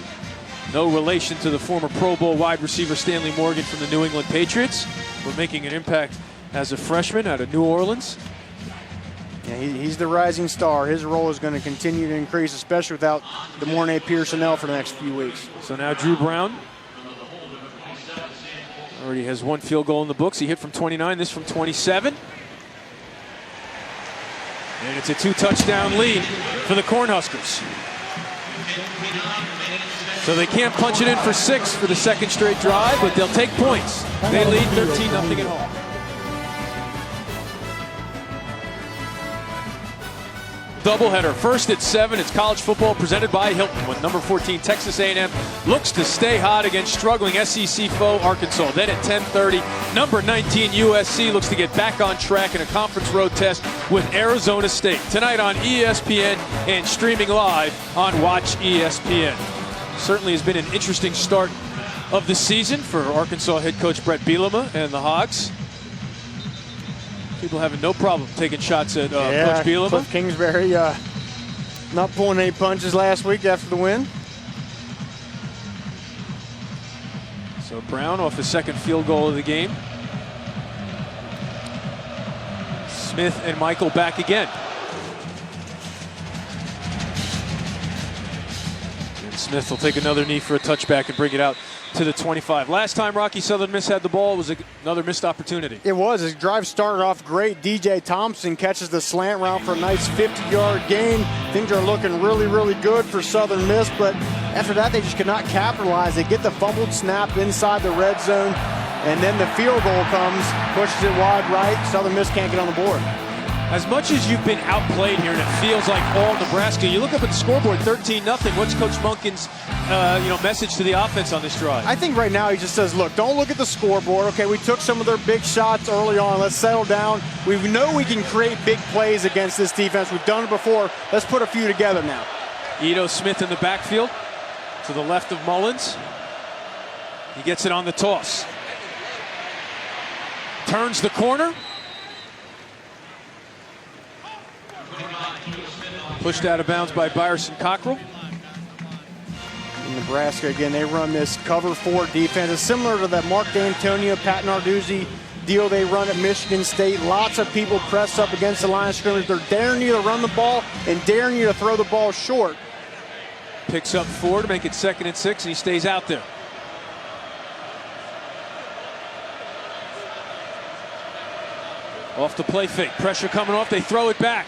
S1: No relation to the former Pro Bowl wide receiver Stanley Morgan from the New England Patriots, but making an impact as a freshman out of New Orleans.
S2: Yeah, he's the rising star. His role is going to continue to increase, especially without DeMornay Pearsonell for the next few weeks.
S1: So now Drew Brown already has 1 field goal in the books. He hit from 29, this from 27. And it's a 2-touchdown lead for the Cornhuskers. So they can't punch it in for 6 for the 2nd straight drive, but they'll take points. They lead 13-0 at home. Doubleheader. First at 7, it's college football presented by Hilton when number 14 Texas A&M looks to stay hot against struggling SEC foe Arkansas. Then at 10:30, number 19 USC looks to get back on track in a conference road test with Arizona State. Tonight on ESPN and streaming live on Watch ESPN. Certainly has been an interesting start of the season for Arkansas head coach Brett Bielema and the Hogs. People having no problem taking shots at Coach Bielema.
S2: Cliff Kingsbury not pulling any punches last week after the win.
S1: So Brown off his 2nd field goal of the game. Smith and Michael back again. And Smith will take another knee for a touchback and bring it out to the 25. Last time Rocky Southern Miss had the ball was another missed opportunity.
S2: It was. His drive started off great. DJ Thompson catches the slant route for a nice 50-yard gain. Things are looking really, really good for Southern Miss, but after that they just could not capitalize. They get the fumbled snap inside the red zone, and then the field goal comes, pushes it wide right. Southern Miss can't get on the board.
S1: As much as you've been outplayed here, and it feels like all Nebraska, you look up at the scoreboard, 13-0. What's Coach Monken's message to the offense on this drive?
S2: I think right now he just says, look, don't look at the scoreboard. Okay, we took some of their big shots early on. Let's settle down. We know we can create big plays against this defense. We've done it before. Let's put a few together now.
S1: Ito Smith in the backfield to the left of Mullins. He gets it on the toss. Turns the corner. Pushed out of bounds by Byerson Cockrell.
S2: In Nebraska, again, they run this cover 4 defense. It's similar to that Mark D'Antonio, Pat Narduzzi deal they run at Michigan State. Lots of people press up against the line of scrimmage. They're daring you to run the ball and daring you to throw the ball short.
S1: Picks up 4 to make it 2nd and 6, and he stays out there. Off the play fake. Pressure coming off. They throw it back.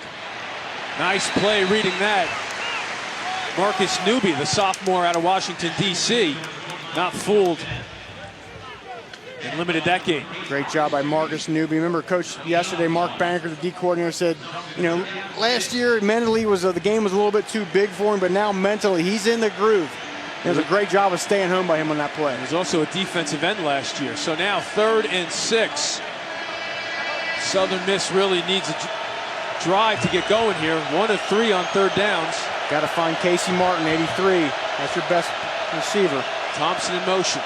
S1: Nice play reading that. Marcus Newby, the sophomore out of Washington, D.C., not fooled and limited that game.
S2: Great job by Marcus Newby. Remember, Coach, yesterday, Mark Banker, the D coordinator, said, last year mentally the game was a little bit too big for him, but now mentally he's in the groove. It was a great job of staying home by him on that play.
S1: He was also a defensive end last year. So now 3rd and 6. Southern Miss really needs a drive to get going here. 1 of 3 on 3rd downs.
S2: Got to find Casey Martin, 83. That's your best receiver.
S1: Thompson in motion.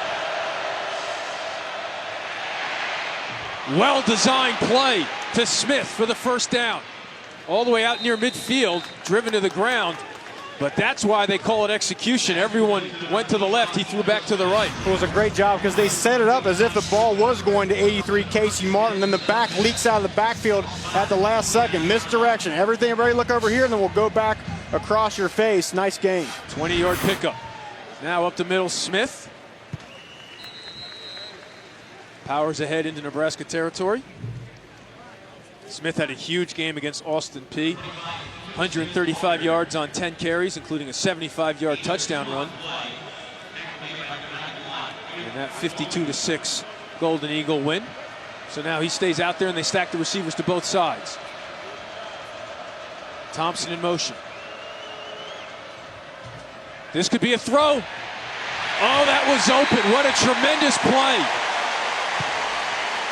S1: Well-designed play to Smith for the 1st down. All the way out near midfield, driven to the ground. But that's why they call it execution. Everyone went to the left. He threw back to the right.
S2: It was a great job because they set it up as if the ball was going to 83 Casey Martin. Then the back leaks out of the backfield at the last second. Misdirection. Everybody look over here, and then we'll go back across your face. Nice game.
S1: 20-yard pickup. Now up the middle, Smith. Powers ahead into Nebraska territory. Smith had a huge game against Austin Peay. 135 yards on 10 carries, including a 75-yard touchdown run. And that 52-6 Golden Eagle win. So now he stays out there and they stack the receivers to both sides. Thompson in motion. This could be a throw. Oh, that was open. What a tremendous play.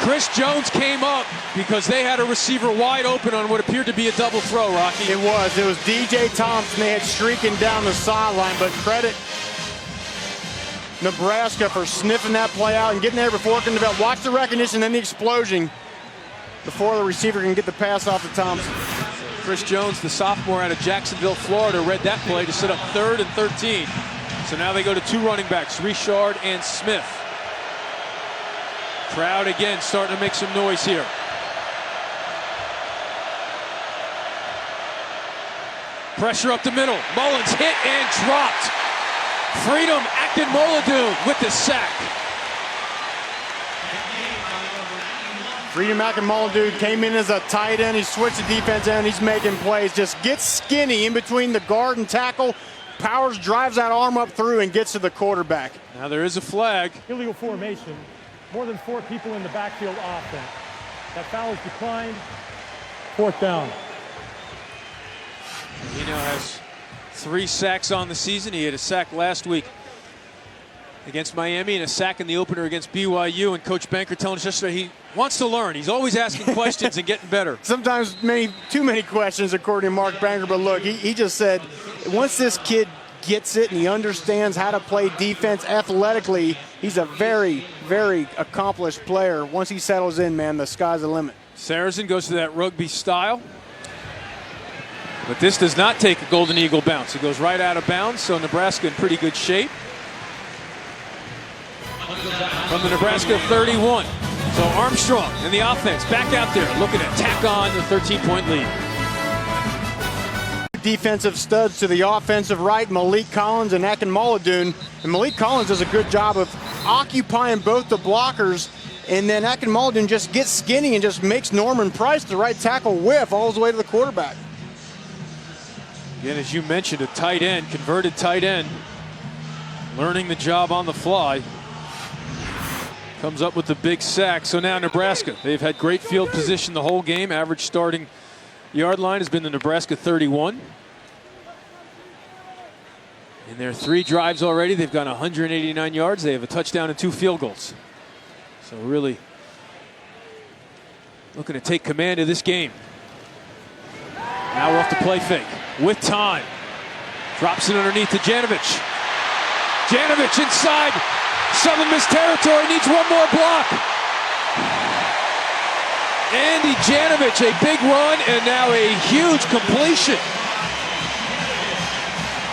S1: Chris Jones came up because they had a receiver wide open on what appeared to be a double throw, Rocky.
S2: It was DJ Thompson they had streaking down the sideline, but credit Nebraska for sniffing that play out and getting there before it can develop. Watch the recognition, then the explosion before the receiver can get the pass off to Thompson.
S1: Chris Jones, the sophomore out of Jacksonville, Florida, read that play to set up 3rd and 13. So now they go to 2 running backs, Richard and Smith. Crowd again starting to make some noise here. Pressure up the middle. Mullins hit and dropped. Freedom Akinmoladun with the sack.
S2: Freedom Akinmoladun came in as a tight end. He switched to defense end. He's making plays. Just gets skinny in between the guard and tackle. Powers drives that arm up through and gets to the quarterback.
S1: Now there is a flag.
S3: Illegal formation. More than 4 people in the backfield offense. That foul is declined. 4th down.
S1: He now has 3 sacks on the season. He had a sack last week against Miami and a sack in the opener against BYU. And Coach Banker telling us yesterday he wants to learn. He's always asking questions and getting better.
S2: Sometimes too many questions, according to Mark Banker. But look, he just said once this kid gets it and he understands how to play defense athletically, he's a very, very accomplished player. Once he settles in, man, the sky's the limit.
S1: Saracen goes to that rugby style. But this does not take a Golden Eagle bounce. It goes right out of bounds, so Nebraska in pretty good shape. From the Nebraska 31. So Armstrong and the offense back out there looking to tack on the 13-point lead.
S2: Defensive studs to the offensive right, Malik Collins and Akinmoladun. And Malik Collins does a good job of occupying both the blockers, and then Akinmoladun just gets skinny and just makes Norman Price, the right tackle, whiff all the way to the quarterback.
S1: Again, as you mentioned, a tight end, converted tight end, learning the job on the fly. Comes up with the big sack. So now Nebraska, they've had great field position the whole game. Average starting yard line has been the Nebraska 31. In their 3 drives already, they've gone 189 yards. They have a touchdown and 2 field goals. So really looking to take command of this game. Now we're off the play fake with time. Drops it underneath to Janovich. Janovich inside Southern Miss territory, needs one more block. Andy Janovich, a big run and now a huge completion.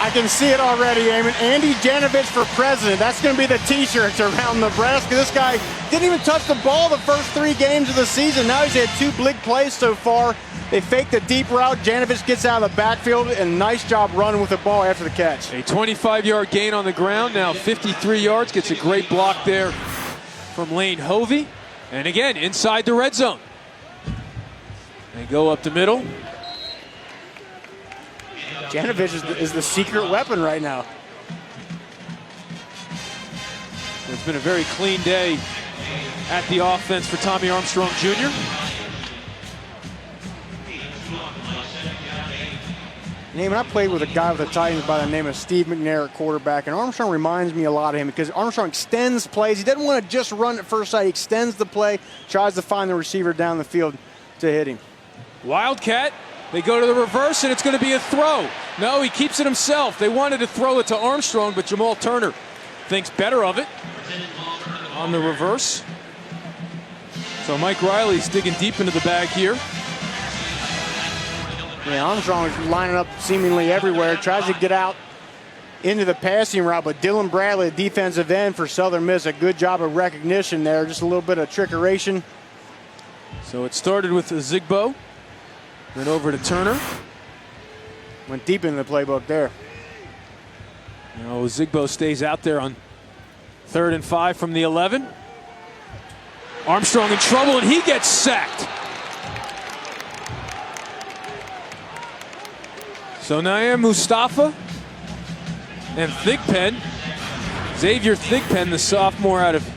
S2: I can see it already, Eamon. Andy Janovich for president. That's going to be the t-shirts around Nebraska. This guy didn't even touch the ball the first 3 games of the season. Now he's had 2 big plays so far. They fake the deep route. Janovich gets out of the backfield, and nice job running with the ball after the catch.
S1: A 25-yard gain on the ground, now 53 yards. Gets a great block there from Lane Hovey. And again, inside the red zone. They go up the middle.
S2: Janovich is the secret weapon right now.
S1: It's been a very clean day at the offense for Tommy Armstrong Jr.
S2: When I played with a guy with the Titans by the name of Steve McNair at quarterback, and Armstrong reminds me a lot of him because Armstrong extends plays. He doesn't want to just run at first sight. He extends the play, tries to find the receiver down the field to hit him.
S1: Wildcat, they go to the reverse, and it's going to be a throw. No, he keeps it himself. They wanted to throw it to Armstrong, but Jamal Turner thinks better of it on the reverse. So Mike Riley's digging deep into the bag here.
S2: Yeah, Armstrong is lining up seemingly everywhere, tries to get out into the passing route, but Dylan Bradley, the defensive end for Southern Miss, a good job of recognition there, just a little bit of trickeration.
S1: So it started with Zigbo, then over to Turner.
S2: Went deep into the playbook there.
S1: Now Zigbo stays out there on 3rd and 5 from the 11. Armstrong in trouble, and he gets sacked. So Naeem Mustafa and Thigpen, Xavier Thigpen, the sophomore out of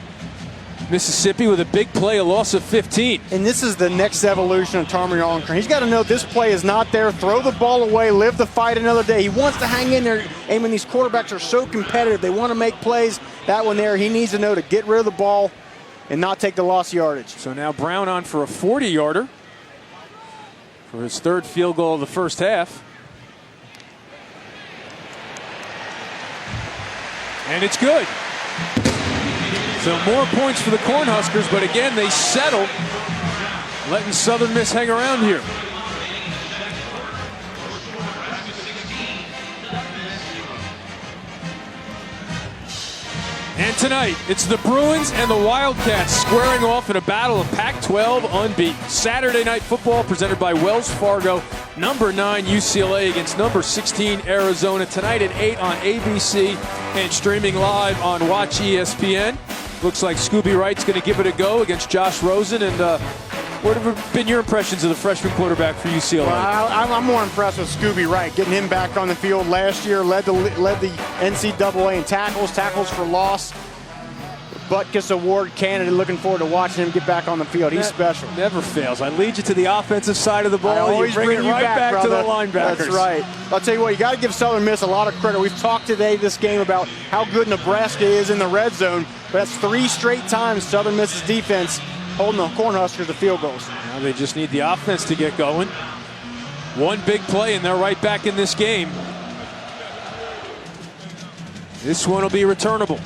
S1: Mississippi, with a big play, a loss of 15.
S2: And this is the next evolution of Tommy Armstrong. He's got to know this play is not there. Throw the ball away, live the fight another day. He wants to hang in there. And when these quarterbacks are so competitive, they want to make plays. That one there, he needs to know to get rid of the ball and not take the lost yardage.
S1: So now Brown on for a 40-yarder for his 3rd field goal of the first half. And it's good. So more points for the Cornhuskers, but again, they settle, letting Southern Miss hang around here. And tonight, it's the Bruins and the Wildcats squaring off in a battle of Pac-12 unbeaten. Saturday Night Football presented by Wells Fargo. Number 9 UCLA against number 16 Arizona. Tonight at 8 on ABC and streaming live on Watch ESPN. Looks like Scooby Wright's going to give it a go against Josh Rosen. And what have been your impressions of the freshman quarterback for UCLA?
S2: Well, I'm more impressed with Scooby Wright. Getting him back on the field last year, led the NCAA in tackles for loss. Butkus Award candidate. Looking forward to watching him get back on the field. He's special.
S1: Never fails. I lead you to the offensive side of the ball.
S2: I always
S1: you bring it right back to the
S2: brother.
S1: linebackers.
S2: That's right. I'll tell you what, you got to give Southern Miss a lot of credit. We've talked today this game about how good Nebraska is in the red zone, but that's 3 straight times Southern Miss's defense holding the Cornhuskers to field goals.
S1: Now they just need the offense to get going. One big play, and they're right back in this game. This one will be returnable.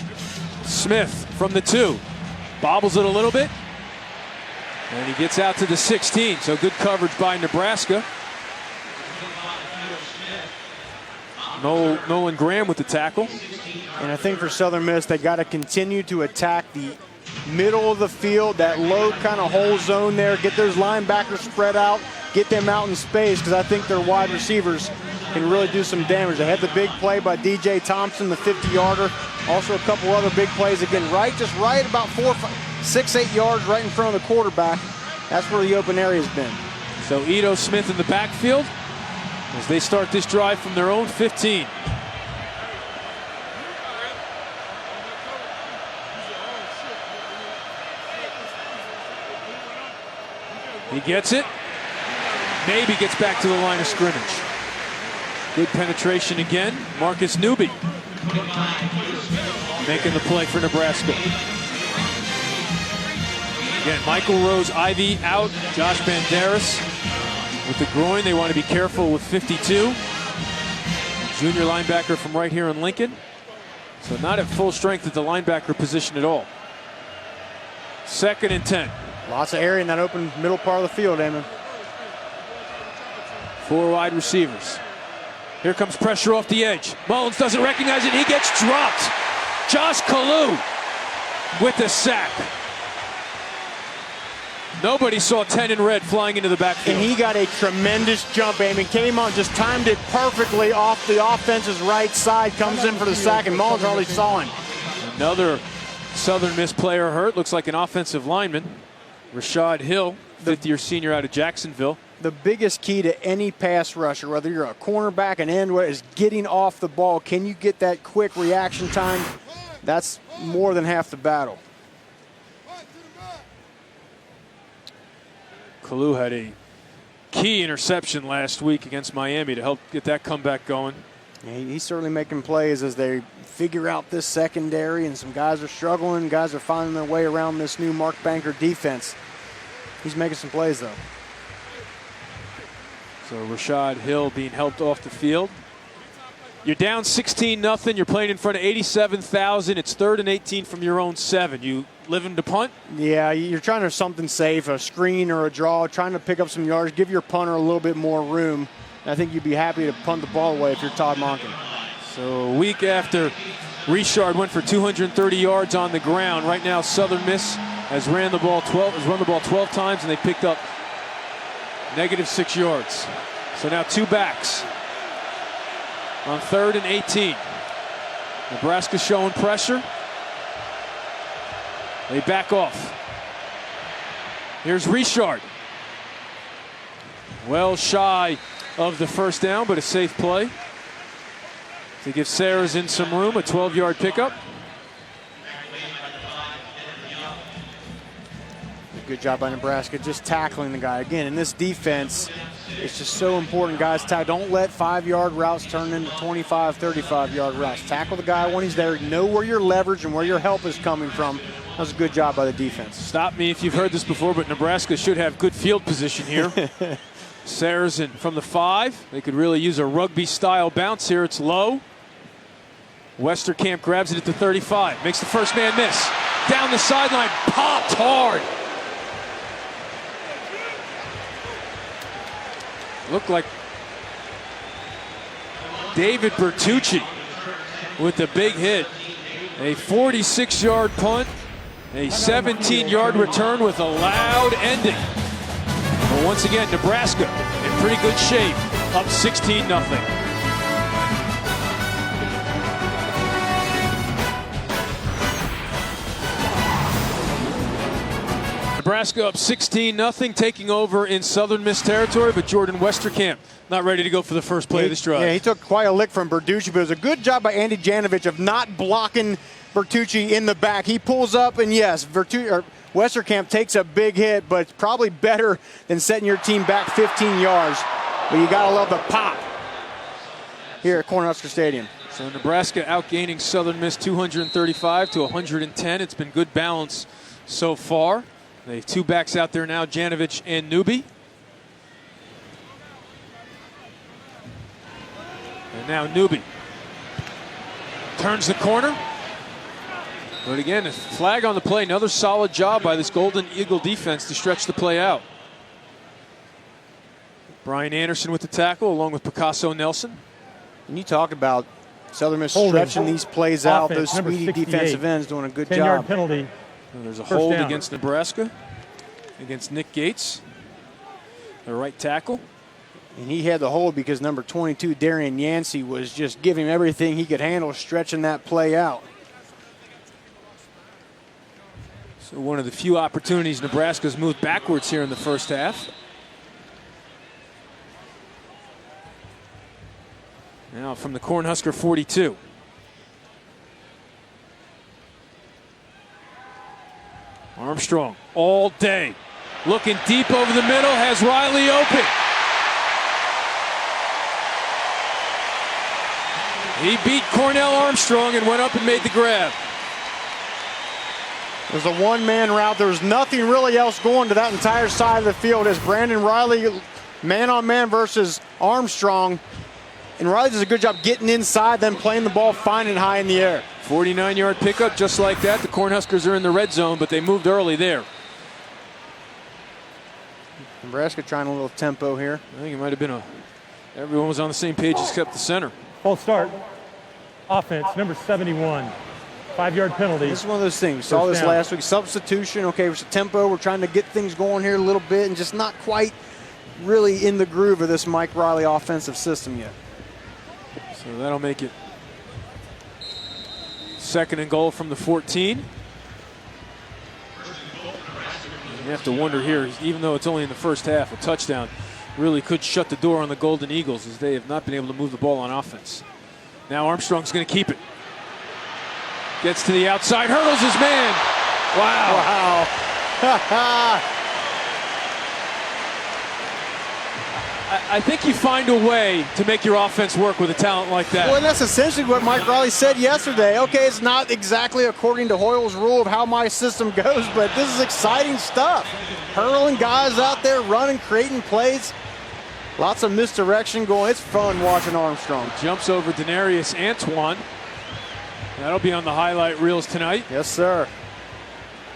S1: Smith from the 2. Bobbles it a little bit. And he gets out to the 16. So good coverage by Nebraska. Nolan Graham with the tackle.
S2: And I think for Southern Miss, they got to continue to attack the middle of the field, that low kind of hole zone there. Get those linebackers spread out. Get them out in space, because I think their wide receivers can really do some damage. They had the big play by DJ Thompson, the 50-yarder. Also a couple other big plays. Again, just right about 4, 5, 6, 8 yards right in front of the quarterback. That's where the open area has been.
S1: So Ito Smith in the backfield as they start this drive from their own 15. He gets it. Maybe gets back to the line of scrimmage. Good penetration again. Marcus Newby making the play for Nebraska. Again, Michael Rose-Ivy out. Josh Banderas with the groin. They want to be careful with 52. Junior linebacker from right here in Lincoln. So not at full strength at the linebacker position at all. 2nd and 10.
S2: Lots of area in that open middle part of the field, Eamon.
S1: 4 wide receivers. Here comes pressure off the edge. Mullins doesn't recognize it. He gets dropped. Josh Kalu with the sack. Nobody saw 10 in red flying into the backfield.
S2: And he got a tremendous jump, Amy. Came on, just timed it perfectly off the offense's right side. Comes in for the sack, and Mullins hardly saw him.
S1: Another Southern Miss player hurt. Looks like an offensive lineman. Rashad Hill, fifth-year senior out of Jacksonville.
S2: The biggest key to any pass rusher, whether you're a cornerback, an end, is getting off the ball. Can you get that quick reaction time? That's more than half the battle.
S1: Kalu had a key interception last week against Miami to help get that comeback going.
S2: Yeah, he's certainly making plays as they figure out this secondary, and some guys are struggling. Guys are finding their way around this new Mark Banker defense. He's making some plays, though.
S1: So Rashad Hill being helped off the field. You're down 16-0. You're playing in front of 87,000. It's 3rd and 18 from your own 7. You living to punt?
S2: Yeah, you're trying to something safe, a screen or a draw, trying to pick up some yards, give your punter a little bit more room. I think you'd be happy to punt the ball away if you're Todd Monken.
S1: So a week after Richard went for 230 yards on the ground, right now Southern Miss has run the ball 12 times, and they picked up -6 yards. So now 2 backs on 3rd and 18. Nebraska showing pressure. They back off. Here's Richard. Well shy of the first down, but a safe play to give Saracen some room, a 12-yard pickup.
S2: Good job by Nebraska just tackling the guy. Again, in this defense, it's just so important, guys. Don't let 5-yard routes turn into 25, 35-yard routes. Tackle the guy when he's there. Know where your leverage and where your help is coming from. That was a good job by the defense.
S1: Stop me if you've heard this before, but Nebraska should have good field position here. Saracen from the 5. They could really use a rugby-style bounce here. It's low. Westerkamp grabs it at the 35. Makes the first man miss. Down the sideline. Popped hard. Looked like David Bertucci with the big hit. A 46-yard punt. A 17-yard return with a loud ending. But once again, Nebraska in pretty good shape, up 16-0. Nebraska up 16-0, taking over in Southern Miss territory, but Jordan Westerkamp not ready to go for the first play of this drive.
S2: Yeah, he took quite a lick from Bertucci, but it was a good job by Andy Janovich of not blocking Bertucci in the back. He pulls up, and yes, Westerkamp takes a big hit, but it's probably better than setting your team back 15 yards. But you got to love the pop here at Cornhusker Stadium.
S1: So Nebraska outgaining Southern Miss 235 to 110. It's been good balance so far. They have 2 backs out there now, Janovich and Newby. And now Newby turns the corner. But again, a flag on the play. Another solid job by this Golden Eagle defense to stretch the play out. Brian Anderson with the tackle, along with Picasso Nelson.
S2: And you talk about Southern Miss stretching these plays out. Those
S3: Offense, number
S2: speedy defensive ends doing a good
S3: 10-yard
S2: job.
S3: penalty.
S1: And there's a
S3: First
S1: hold
S3: down.
S1: against Nebraska, against Nick Gates, the right tackle.
S2: And he had the hold because number 22, Darian Yancey, was just giving him everything he could handle, stretching that play out.
S1: So one of the few opportunities Nebraska's moved backwards here in the first half. Now from the Cornhusker 42. Armstrong all day. Looking deep over the middle, has Riley open. He beat Cornell Armstrong and went up and made the grab.
S2: There's a one-man route. There's nothing really else going to that entire side of the field as Brandon Riley man-on-man versus Armstrong. And Riley does a good job getting inside, then playing the ball fine and high in the air.
S1: 49-yard pickup just like that. The Cornhuskers are in the red zone, but they moved early there.
S2: Nebraska trying a little tempo here.
S1: I think it might have been a Everyone was on the same page except the center.
S3: False start. Offense, number 71. 5-yard penalty.
S2: This is one of those things. We saw this last week. Substitution. Okay, there's a tempo. We're trying to get things going here a little bit and just not quite really in the groove of this Mike Riley offensive system yet.
S1: So that'll make it 2nd and goal from the 14. You have to wonder here, even though it's only in the first half, a touchdown really could shut the door on the Golden Eagles as they have not been able to move the ball on offense. Now Armstrong's going to keep it. Gets to the outside, hurdles his man. Wow. I think you find a way to make your offense work with a talent like that.
S2: Well, and that's essentially what Mike Riley said yesterday. Okay, it's not exactly according to Hoyle's rule of how my system goes, but this is exciting stuff. Hurling guys out there, running, creating plays. Lots of misdirection going. It's fun watching Armstrong.
S1: Jumps over Denarius Antoine. That'll be on the highlight reels tonight.
S2: Yes, sir.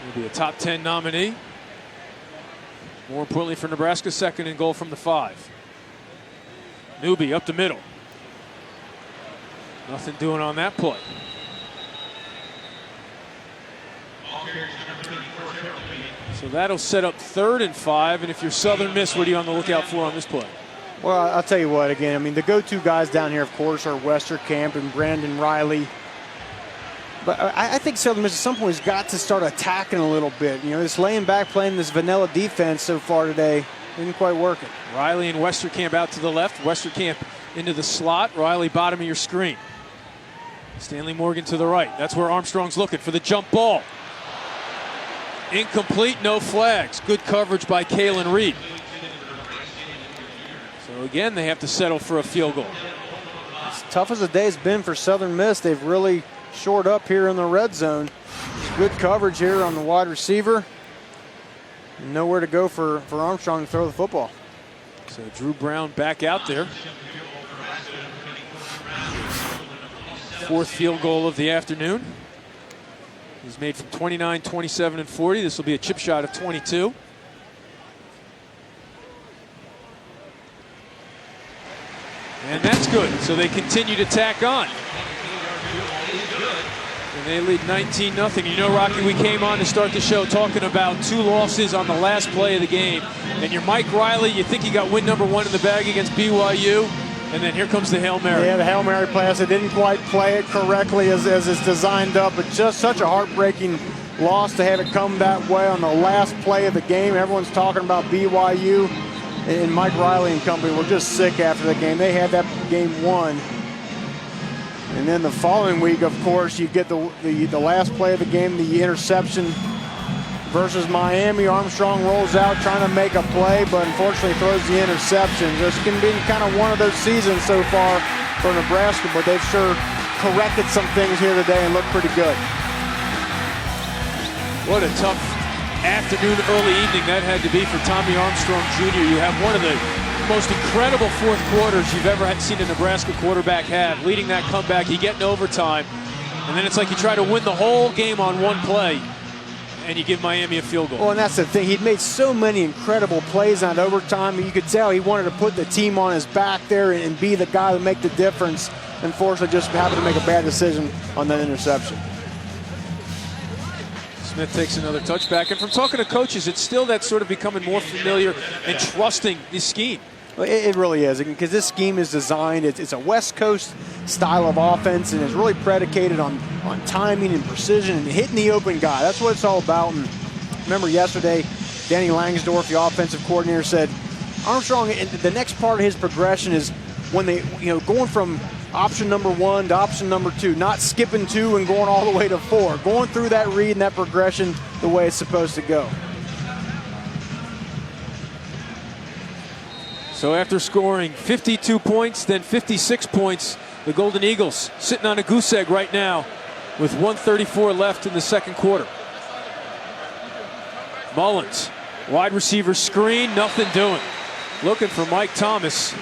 S1: He'll be a top 10 nominee. More importantly for Nebraska, 2nd and goal from the 5. Newby up the middle. Nothing doing on that play. So that'll set up 3rd and 5. And if you're Southern Miss, what are you on the lookout for on this play?
S2: Well, I'll tell you what, again, I mean, the go-to guys down here, of course, are Westerkamp and Brandon Riley. But I think Southern Miss at some point has got to start attacking a little bit. You know, this laying back, playing this vanilla defense so far today didn't quite work it.
S1: Riley and Westerkamp out to the left. Westerkamp into the slot. Riley bottom of your screen. Stanley Morgan to the right. That's where Armstrong's looking for the jump ball. Incomplete, no flags. Good coverage by Kalen Reed. So again, they have to settle for a field goal.
S2: As tough as the day's been for Southern Miss, they've really shored up here in the red zone. Good coverage here on the wide receiver. Nowhere to go for Armstrong to throw the football.
S1: So Drew Brown back out there. 4th field goal of the afternoon. He's made from 29, 27, and 40. This will be a chip shot of 22. And that's good. So they continue to tack on. And they lead 19-0. You know, Rocky, we came on to start the show talking about 2 losses on the last play of the game. And you're Mike Riley, you think you got win number 1 in the bag against BYU. And then here comes the Hail Mary.
S2: Yeah, the Hail Mary pass. They didn't quite play it correctly as it's designed up. But just such a heartbreaking loss to have it come that way on the last play of the game. Everyone's talking about BYU. And Mike Riley and company were just sick after the game. They had that game won. And then the following week, of course, you get the last play of the game, the interception versus Miami. Armstrong rolls out trying to make a play, but unfortunately throws the interception. This can be kind of one of those seasons so far for Nebraska, but they've sure corrected some things here today and look pretty good.
S1: What a tough afternoon, early evening that had to be for Tommy Armstrong Jr. You have one of the most incredible 4th quarters you've ever seen a Nebraska quarterback have. Leading that comeback, you get in overtime, and then it's like you try to win the whole game on one play, and you give Miami a field goal.
S2: Well, and that's the thing. He'd made so many incredible plays on overtime. You could tell he wanted to put the team on his back there and be the guy to make the difference. Unfortunately, just happened to make a bad decision on that interception.
S1: Smith takes another touchback, and from talking to coaches, it's still that sort of becoming more familiar and trusting the scheme.
S2: It really is, because this scheme is designed, it's a West Coast style of offense, and it's really predicated on timing and precision and hitting the open guy. That's what it's all about. And remember yesterday, Danny Langsdorff, the offensive coordinator, said Armstrong, the next part of his progression is when they, going from option number 1 to option number 2, not skipping 2 and going all the way to 4, going through that read and that progression the way it's supposed to go.
S1: So after scoring 52 points, then 56 points, the Golden Eagles sitting on a goose egg right now with 1:34 left in the 2nd quarter. Mullins, wide receiver screen, nothing doing. Looking for Mike Thomas.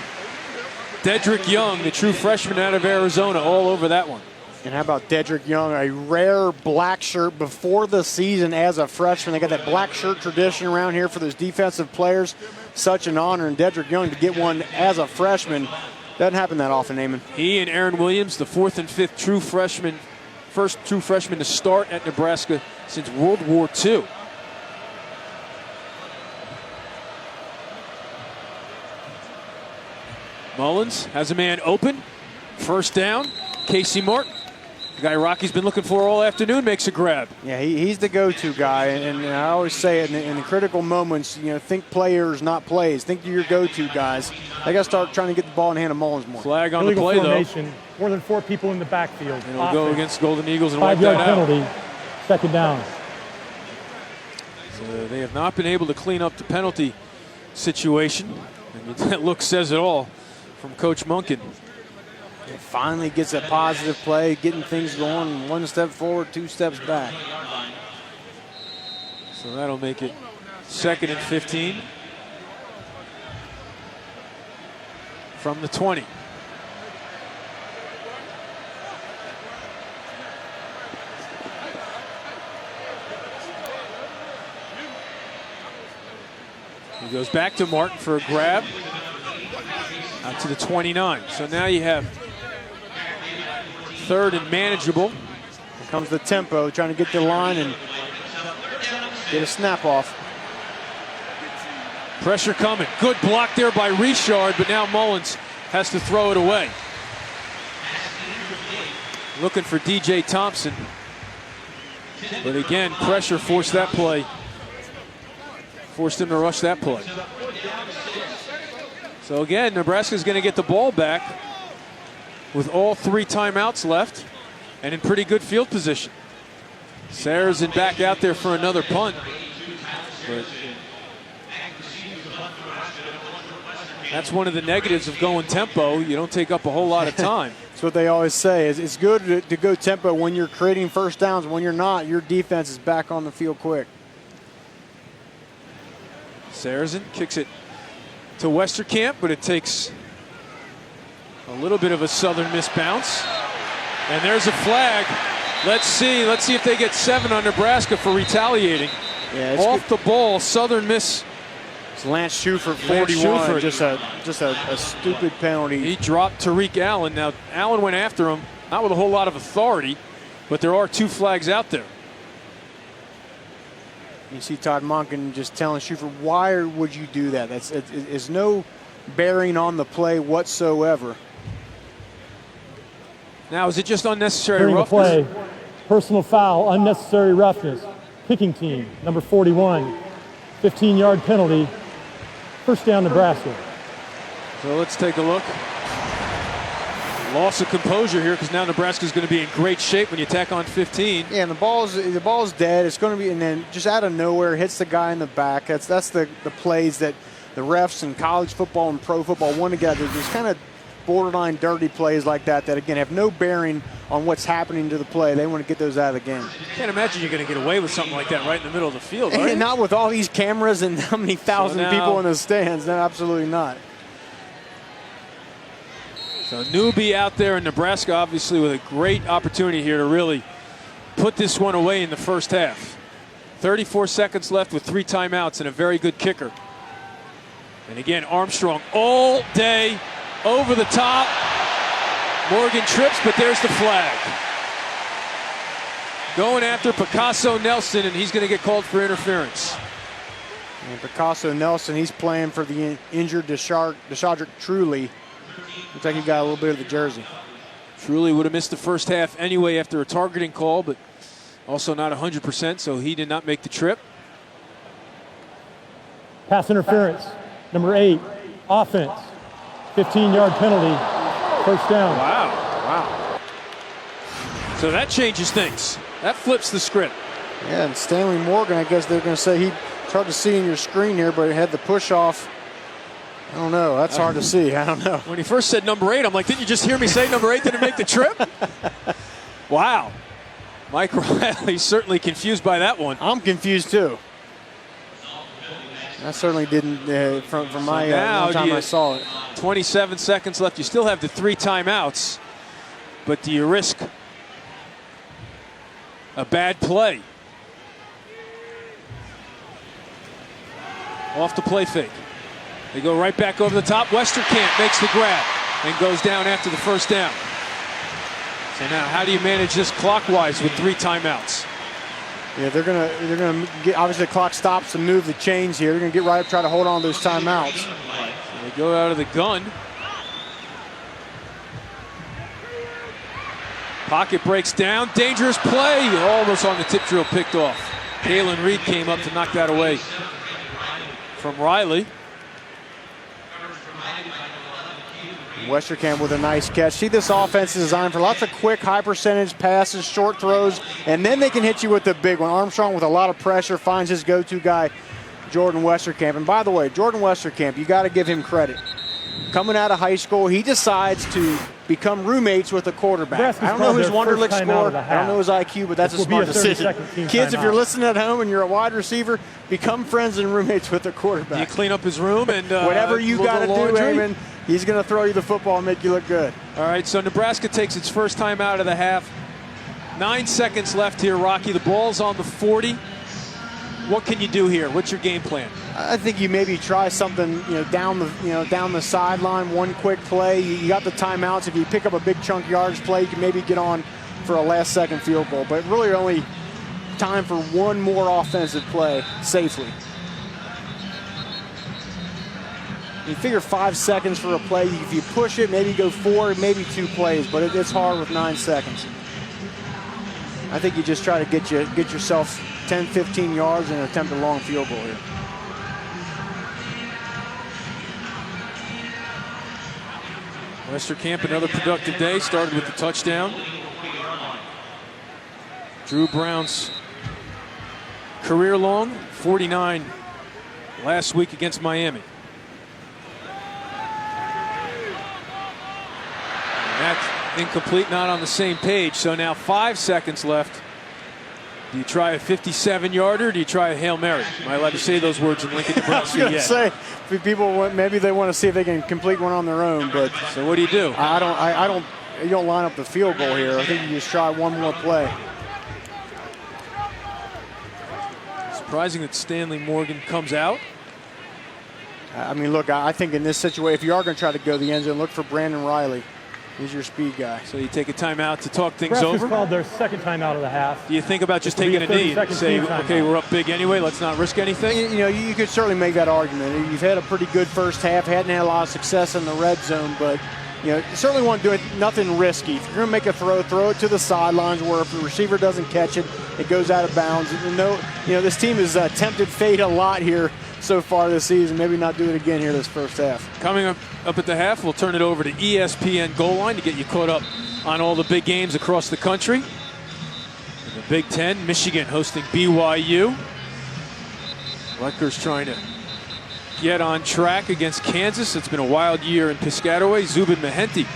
S1: Dedrick Young, the true freshman out of Arizona, all over that one.
S2: And how about Dedrick Young, a rare black shirt before the season as a freshman. They got that black shirt tradition around here for those defensive players. Such an honor. And Dedrick Young to get one as a freshman, doesn't happen that often, Eamon.
S1: He and Aaron Williams, the fourth and fifth true freshmen, first true freshmen to start at Nebraska since World War II. Mullins has a man open. First down. Casey Martin, the guy Rocky's been looking for all afternoon, makes a grab.
S2: Yeah, he's the go-to guy, and I always say it in the critical moments, think players, not plays. Think your go-to guys. They got to start trying to get the ball in the hand of Mullins more.
S1: Flag on
S3: Illegal
S1: the play,
S3: formation, though. More than 4 people in the backfield.
S1: And it'll go against Golden Eagles and wipe that
S3: 5-yard
S1: out.
S3: penalty, second down.
S1: So they have not been able to clean up the penalty situation. And that look says it all from Coach Munkin.
S2: It finally gets a positive play, getting things going, 1 step forward, 2 steps back.
S1: So that'll make it 2nd and 15 from the 20. He goes back to Martin for a grab out to the 29. So now you have 3rd and manageable.
S2: Here comes the tempo, trying to get the line and get a snap off.
S1: Pressure coming. Good block there by Richard, but now Mullins has to throw it away. Looking for DJ Thompson. But again, pressure forced that play. Forced him to rush that play. So again, Nebraska's going to get the ball back with all 3 timeouts left and in pretty good field position. Saracen back out there for another punt. But that's one of the negatives of going tempo. You don't take up a whole lot of time.
S2: That's what they always say. It's good to go tempo when you're creating first downs. When you're not, your defense is back on the field quick.
S1: Saracen kicks it to Westerkamp, but it takes a little bit of a Southern Miss bounce. And there's a flag. Let's see if they get 7 on Nebraska for retaliating.
S2: Yeah,
S1: off the ball, Southern Miss.
S2: It's Lance Schufert, 41.
S1: Schufert.
S2: Just a stupid penalty.
S1: He dropped Tariq Allen. Now, Allen went after him, not with a whole lot of authority, but there are 2 flags out there.
S2: You see Todd Monken just telling Schufert, why would you do that? It's no bearing on the play whatsoever.
S1: Now, is it just unnecessary
S3: During the
S1: roughness?
S3: play, personal foul, unnecessary roughness. Kicking team, number 41, 15-yard penalty. First down, Nebraska.
S1: So let's take a look. Loss of composure here because now Nebraska's going to be in great shape when you tack on 15.
S2: Yeah, and the ball's dead. It's going to be, and then just out of nowhere hits the guy in the back. That's the plays that the refs in college football and pro football want to get. There's kind of borderline dirty plays like that again have no bearing on what's happening to the play. They want to get those out of the game.
S1: Can't imagine you're going to get away with something like that right in the middle of the field, right?
S2: And not with all these cameras and how many thousand people in the stands. No, absolutely not.
S1: So Newby out there in Nebraska, obviously with a great opportunity here to really put this one away in the first half. 34 seconds left with 3 timeouts and a very good kicker. And again, Armstrong all day, over the top. Morgan trips, but there's the flag. Going after Picasso Nelson, and he's going to get called for interference.
S2: And Picasso Nelson, he's playing for the injured Deshadrick Truly. Looks like he got a little bit of the jersey.
S1: Truly would have missed the first half anyway after a targeting call, but also not 100%, so he did not make the trip.
S3: Pass interference, number 8, offense. 15-yard penalty, first down.
S1: Wow. So that changes things. That flips the script.
S2: Yeah, and Stanley Morgan, I guess they're going to say it's hard to see in your screen here, but it had the push off. I don't know. That's hard to see. I don't know.
S1: When he first said number 8, I'm like, didn't you just hear me say number 8 didn't make the trip? Wow. Mike Riley's certainly confused by that one.
S2: I'm confused too. I certainly didn't from my time I saw it.
S1: 27 seconds left. You still have the 3 timeouts, but do you risk A bad play. Off the play fake. They go right back over the top. Westerkamp makes the grab and goes down after the first down. So now, how do you manage this clockwise with 3 timeouts?
S2: Yeah, they're gonna get, obviously the clock stops to move the chains here. They're gonna get right up, try to hold on to those timeouts.
S1: So they go out of the gun. Pocket breaks down. Dangerous play. Almost on the tip drill, picked off. Kalen Reed came up to knock that away from Riley.
S2: Westerkamp with a nice catch. See, this offense is designed for lots of quick, high percentage passes, short throws, and then they can hit you with the big one. Armstrong with a lot of pressure finds his go-to guy, Jordan Westerkamp. And by the way, Jordan Westerkamp, you got to give him credit. Coming out of high school, he decides to become roommates with a quarterback. I don't know his Wonderlic score, I don't know his IQ, but that's a smart decision. Kids, if you're listening at home and you're a wide receiver, become friends and roommates with a quarterback.
S1: You clean up his room and
S2: whatever you got to do, Eamon, he's going to throw you the football and make you look good.
S1: All right, so Nebraska takes its first time out of the half. 9 seconds left here, Rocky. The ball's on the 40. What can you do here? What's your game plan?
S2: I think you maybe try something, down the sideline, one quick play. You got the timeouts. If you pick up a big chunk yardage play, you can maybe get on for a last-second field goal. But really only time for one more offensive play safely. You figure 5 seconds for a play. If you push it, maybe go 4, maybe 2 plays. But it's hard with 9 seconds. I think you just try to get yourself 10, 15 yards and attempt a long field goal here.
S1: Westerkamp, another productive day, started with the touchdown. Drew Brown's career long, 49 last week against Miami. And that's incomplete, not on the same page. So now 5 seconds left. Do you try a 57-yarder or do you try a Hail Mary? Am I allowed to say those words in Lincoln, Nebraska yet?
S2: I was going to say, people maybe they want to see if they can complete one on their own, but
S1: so what do?
S2: You don't line up the field goal here. I think you just try one more play.
S1: Surprising that Stanley Morgan comes out.
S2: I mean, look, I think in this situation, if you are going to try to go the end zone, look for Brandon Riley. He's your speed guy.
S1: So you take a timeout to talk things
S3: Nebraska's
S1: over?
S3: Called their second timeout of the half.
S1: Do you think about just taking a knee and say, okay, we're up big anyway, let's not risk anything?
S2: You could certainly make that argument. You've had a pretty good first half, hadn't had a lot of success in the red zone, but you certainly want to do nothing risky. If you're going to make a throw it to the sidelines where if the receiver doesn't catch it, it goes out of bounds. This team has tempted fate a lot here so far this season. Maybe not do it again here this first half.
S1: Coming up at the half, we'll turn it over to ESPN Goal Line to get you caught up on all the big games across the country. In the Big Ten, Michigan hosting BYU. Rutgers trying to get on track against Kansas. It's been a wild year in Piscataway. Zubin Mehenti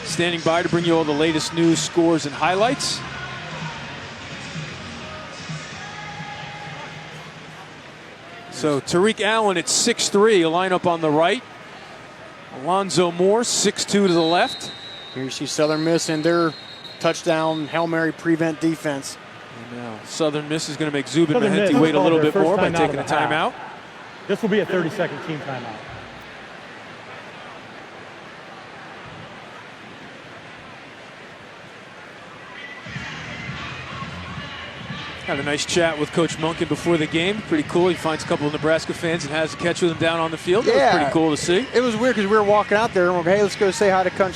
S1: standing by to bring you all the latest news, scores, and highlights. So Tariq Allen at 6'3", a lineup on the right. Alonzo Moore, 6'2" to the left.
S2: Here you see Southern Miss in their touchdown Hail Mary prevent defense.
S1: And now Southern Miss is going to make Zubin Mehenti wait a little bit more by taking a timeout.
S3: This will be a 30-second team timeout.
S1: Had a nice chat with Coach Monken before the game. Pretty cool. He finds a couple of Nebraska fans and has a catch with them down on the field. That was pretty cool to see.
S2: It was weird because we were walking out there and we're like, hey, let's go say hi to Coach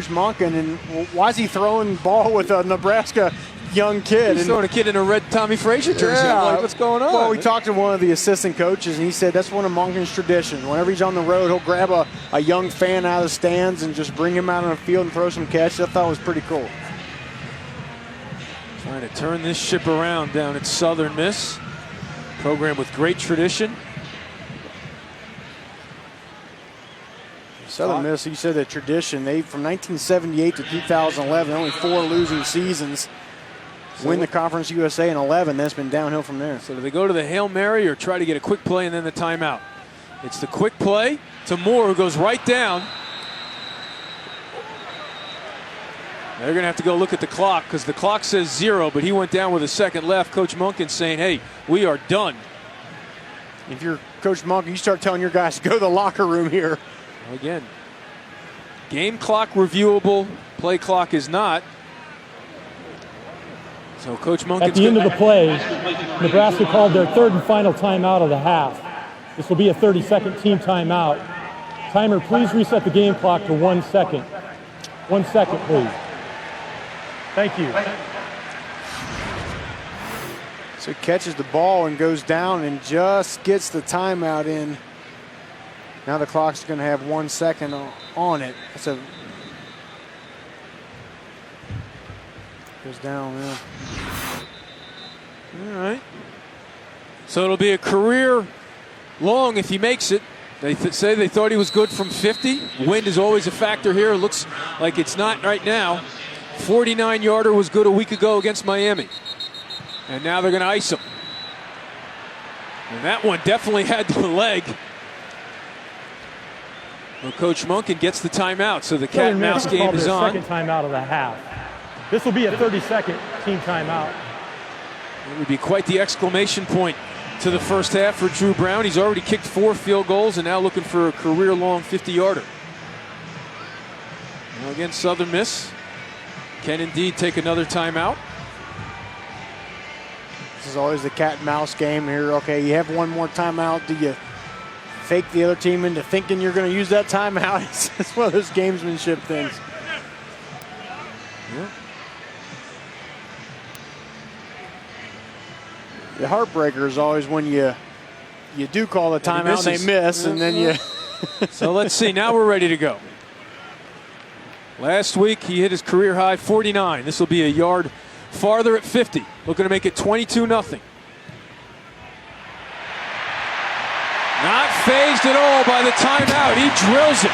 S2: Monken. And why is he throwing ball with a Nebraska young kid?
S1: He's throwing a kid in a red Tommy Frazier jersey.
S2: Yeah.
S1: I'm like, what's going on?
S2: Well, we talked to one of the assistant coaches, and he said that's one of Monken's traditions. Whenever he's on the road, he'll grab a young fan out of the stands and just bring him out on the field and throw some catch. I thought it was pretty cool.
S1: Trying to turn this ship around down at Southern Miss. Program with great tradition.
S2: Southern Miss, you said the tradition. They from 1978 to 2011, only 4 losing seasons. Win the Conference USA in 11. That's been downhill from there.
S1: So do they go to the Hail Mary or try to get a quick play and then the timeout? It's the quick play to Moore, who goes right down. They're going to have to go look at the clock because the clock says 0, but he went down with a second left. Coach Monken saying, hey, we are done.
S2: If you're Coach Monken, you start telling your guys to go to the locker room here.
S1: Again, game clock reviewable, play clock is not. So Coach Monken's
S3: at the end of the play, Nebraska called their third and final timeout of the half. This will be a 30-second team timeout. Timer, please reset the game clock to 1 second. 1 second, please. Thank you.
S2: So he catches the ball and goes down and just gets the timeout in. Now the clock's going to have 1 second on it. That's goes down, yeah.
S1: All right. So it'll be a career long if he makes it. They say they thought he was good from 50. Wind is always a factor here. It looks like it's not right now. 49-yarder was good a week ago against Miami. And now they're going to ice him. And that one definitely had the leg. Well, Coach Monken gets the timeout, so the cat and mouse game is on.
S3: Second timeout of the half. This will be a 30-second team timeout.
S1: It would be quite the exclamation point to the first half for Drew Brown. He's already kicked 4 field goals and now looking for a career-long 50-yarder. Now again, Southern Miss can indeed take another timeout.
S2: This is always the cat and mouse game here. Okay, you have one more timeout. Do you fake the other team into thinking you're going to use that timeout? It's one of those gamesmanship things.
S1: Yeah.
S2: The heartbreaker is always when you do call the timeout and they miss, and then you.
S1: So let's see. Now we're ready to go. Last week he hit his career high 49. This will be a yard farther at 50. Looking to make it 22-0. Not phased at all by the timeout. He drills it.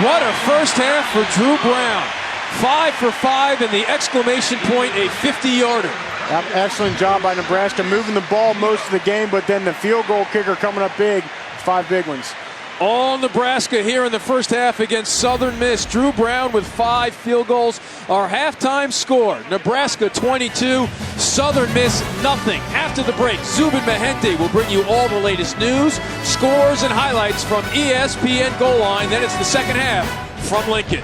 S1: What a first half for Drew Brown. 5 for 5 and the exclamation point, a 50-yarder.
S2: Excellent job by Nebraska moving the ball most of the game, but then the field goal kicker coming up big. 5 big ones.
S1: All Nebraska here in the first half against Southern Miss. Drew Brown with 5 field goals. Our halftime score, Nebraska 22, Southern Miss nothing. After the break, Zubin Mehenti will bring you all the latest news, scores, and highlights from ESPN Goal Line. Then it's the second half from Lincoln.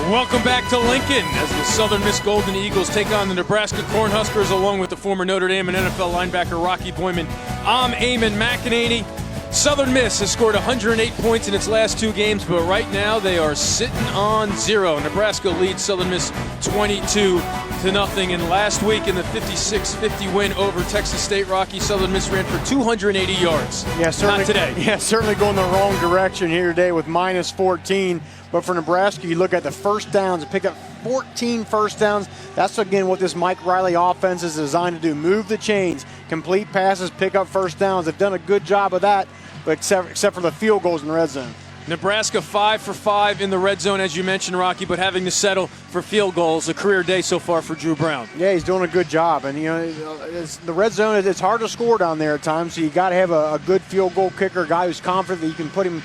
S1: Welcome back to Lincoln as the Southern Miss Golden Eagles take on the Nebraska Cornhuskers along with the former Notre Dame and NFL linebacker Rocky Boyman. I'm Eamon McEnany. Southern Miss has scored 108 points in its last 2 games, but right now they are sitting on 0. Nebraska leads Southern Miss 22-0. And last week in the 56-50 win over Texas State, Rocky, Southern Miss ran for 280 yards.
S2: Yeah, certainly,
S1: not today.
S2: Yeah, certainly going the wrong direction here today with minus 14. But for Nebraska, you look at the first downs and pick up 14 first downs. That's, again, what this Mike Riley offense is designed to do. Move the chains, complete passes, pick up first downs. They've done a good job of that, but except for the field goals in the red zone.
S1: Nebraska 5 for 5 in the red zone, as you mentioned, Rocky, but having to settle for field goals. A career day so far for Drew Brown.
S2: Yeah, he's doing a good job. And, you know, the red zone, it's hard to score down there at times, so you got to have a good field goal kicker, a guy who's confident that you can put him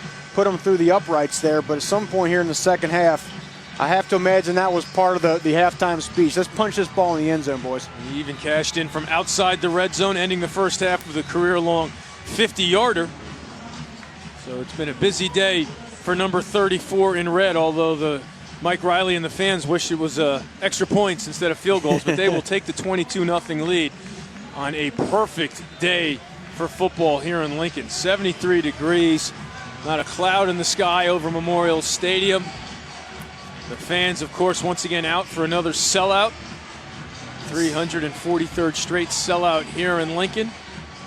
S2: through the uprights there. But at some point here in the second half, I have to imagine that was part of the halftime speech. Let's punch this ball in the end zone, boys.
S1: He even cashed in from outside the red zone, ending the first half with a career-long 50-yarder. So it's been a busy day for number 34 in red, although the Mike Riley and the fans wish it was extra points instead of field goals, but they will take the 22-0 lead on a perfect day for football here in Lincoln. 73 degrees, not a cloud in the sky over Memorial Stadium. The fans, of course, once again out for another sellout. 343rd straight sellout here in Lincoln.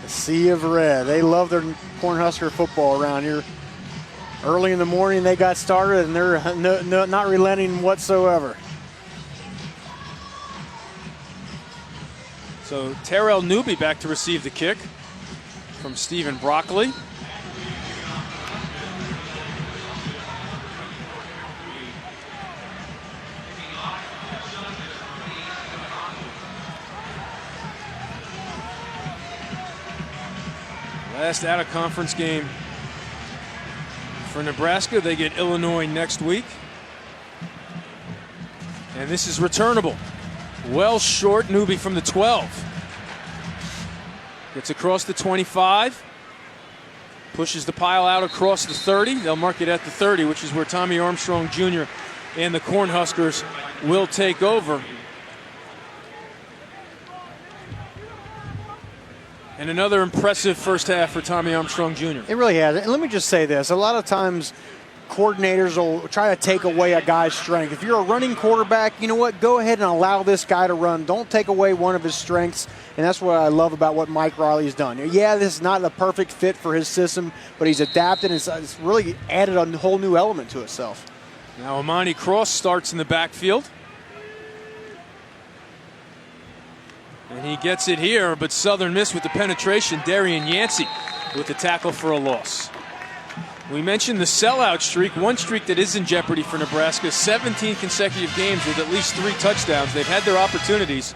S2: A sea of red. They love their Cornhusker football around here. Early in the morning they got started, and they're not relenting whatsoever.
S1: So Terrell Newby back to receive the kick from Stephen Broccoli. Last out-of-conference game for Nebraska. They get Illinois next week. And this is returnable. Well short, Newby from the 12. Gets across the 25. Pushes the pile out across the 30. They'll mark it at the 30, which is where Tommy Armstrong Jr. and the Cornhuskers will take over. And another impressive first half for Tommy Armstrong Jr.
S2: It really has. And let me just say this. A lot of times coordinators will try to take away a guy's strength. If you're a running quarterback, you know what? Go ahead and allow this guy to run. Don't take away one of his strengths. And that's what I love about what Mike Riley's done. Yeah, this is not the perfect fit for his system, but he's adapted and it's really added a whole new element to itself.
S1: Now Amani Cross starts in the backfield. And he gets it here, but Southern Miss with the penetration. Darian Yancey with the tackle for a loss. We mentioned the sellout streak, one streak that is in jeopardy for Nebraska. 17 consecutive games with at least 3 touchdowns. They've had their opportunities,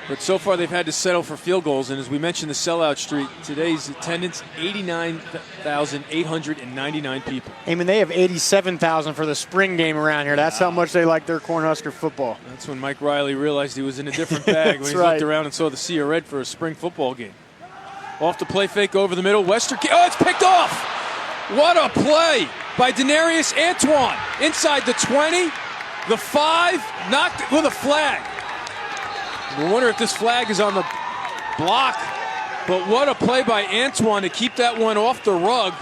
S1: but so far they've had to settle for field goals. And as we mentioned, the sellout streak, today's attendance, 89,899 people.
S2: I mean, they have 87,000 for the spring game around here. That's how much they like their Cornhusker football.
S1: That's when Mike Riley realized he was in a different bag when he looked around and saw the sea of red for a spring football game. Off the play fake over the middle. Wester, oh, it's picked off. What a play by Denarius Antoine. Inside the 20, the 5, knocked with a flag. We wonder if this flag is on the block, but what a play by Antoine to keep that one off the rug.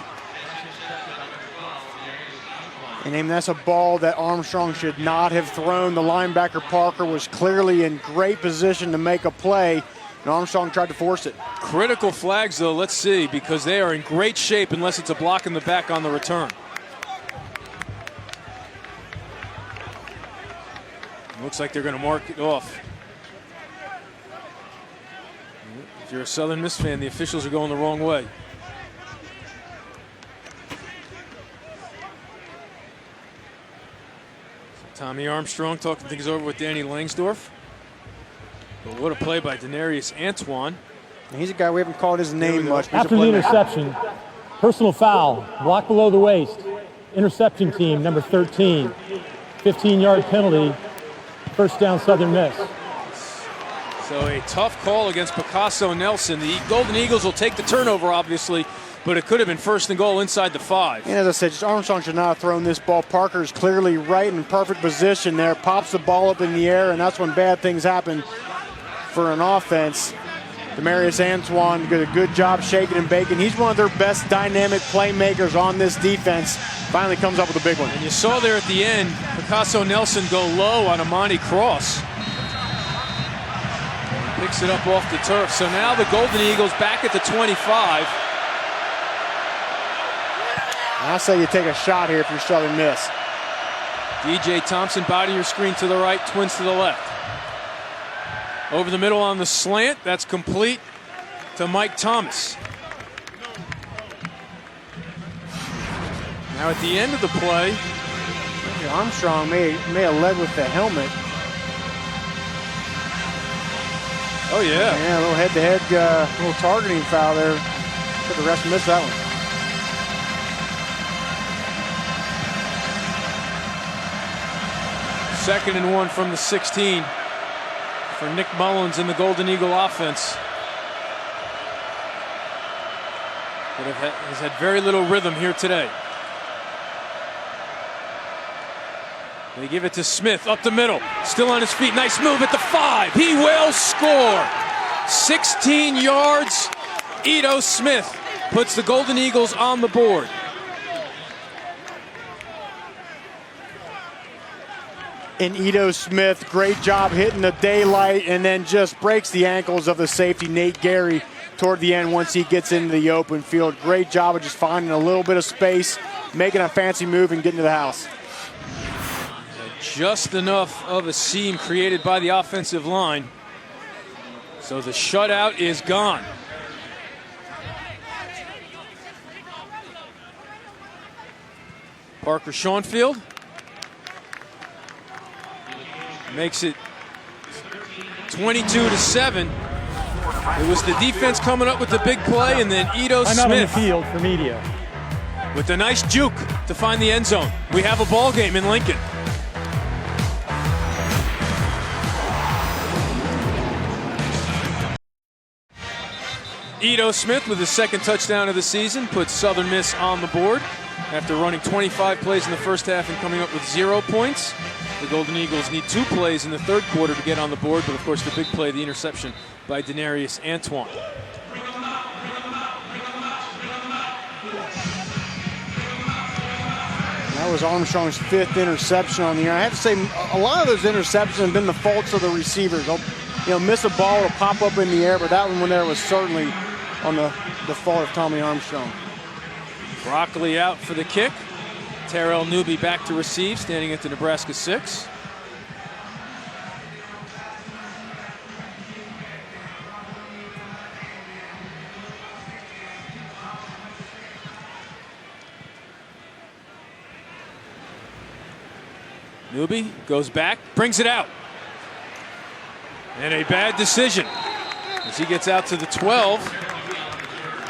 S2: And that's a ball that Armstrong should not have thrown. The linebacker Parker was clearly in great position to make a play, and Armstrong tried to force it.
S1: Critical flags, though, let's see, because they are in great shape unless it's a block in the back on the return. Looks like they're going to mark it off. If you're a Southern Miss fan, the officials are going the wrong way. So Tommy Armstrong talking things over with Danny Langsdorff. But what a play by Denarius Antoine.
S2: He's a guy we haven't called his name much.
S3: After the interception, personal foul, block below the waist. Interception team, number 13. 15-yard penalty, first down Southern Miss.
S1: So a tough call against Picasso Nelson. The Golden Eagles will take the turnover, obviously, but it could have been first and goal inside the 5.
S2: And as I said, Armstrong should not have thrown this ball. Parker is clearly right in perfect position there, pops the ball up in the air, and that's when bad things happen for an offense. Demarius Antoine did a good job shaking and baking. He's one of their best dynamic playmakers on this defense. Finally comes up with a big one.
S1: And you saw there at the end, Picasso Nelson go low on Amani Cross. Picks it up off the turf. So now the Golden Eagles back at the 25.
S2: I say you take a shot here if you're Southern Miss.
S1: DJ Thompson, body your screen to the right, twins to the left. Over the middle on the slant, that's complete to Mike Thomas. Now at the end of the play,
S2: Armstrong may have led with the helmet.
S1: Oh, yeah.
S2: Yeah, a little head-to-head, little targeting foul there. But the rest missed that one.
S1: Second and 1 from the 16 for Nick Mullins in the Golden Eagle offense. But has had very little rhythm here today. They give it to Smith up the middle, still on his feet. Nice move at the 5. He will score. 16 yards. Ito Smith puts the Golden Eagles on the board.
S2: And Ito Smith, great job hitting the daylight and then just breaks the ankles of the safety, Nate Gary, toward the end once he gets into the open field. Great job of just finding a little bit of space, making a fancy move and getting to the house.
S1: Just enough of a seam created by the offensive line. So the shutout is gone. Parker Schoenfield makes it 22-7. It was the defense coming up with the big play, and then Ito
S3: I'm out on the
S1: Smith
S3: field for media.
S1: with a nice juke to find the end zone. We have a ball game in Lincoln. Ito Smith with his second touchdown of the season puts Southern Miss on the board after running 25 plays in the first half and coming up with 0 points. The Golden Eagles need 2 plays in the third quarter to get on the board, but of course the big play, the interception by Denarius Antoine.
S2: That was Armstrong's 5th interception on the year. I have to say, a lot of those interceptions have been the faults of the receivers. They'll miss a ball to pop up in the air, but that one there was certainly on the fault of Tommy Armstrong.
S1: Broccoli out for the kick. Terrell Newby back to receive, standing at the Nebraska 6. Newby goes back, brings it out. And a bad decision as he gets out to the 12.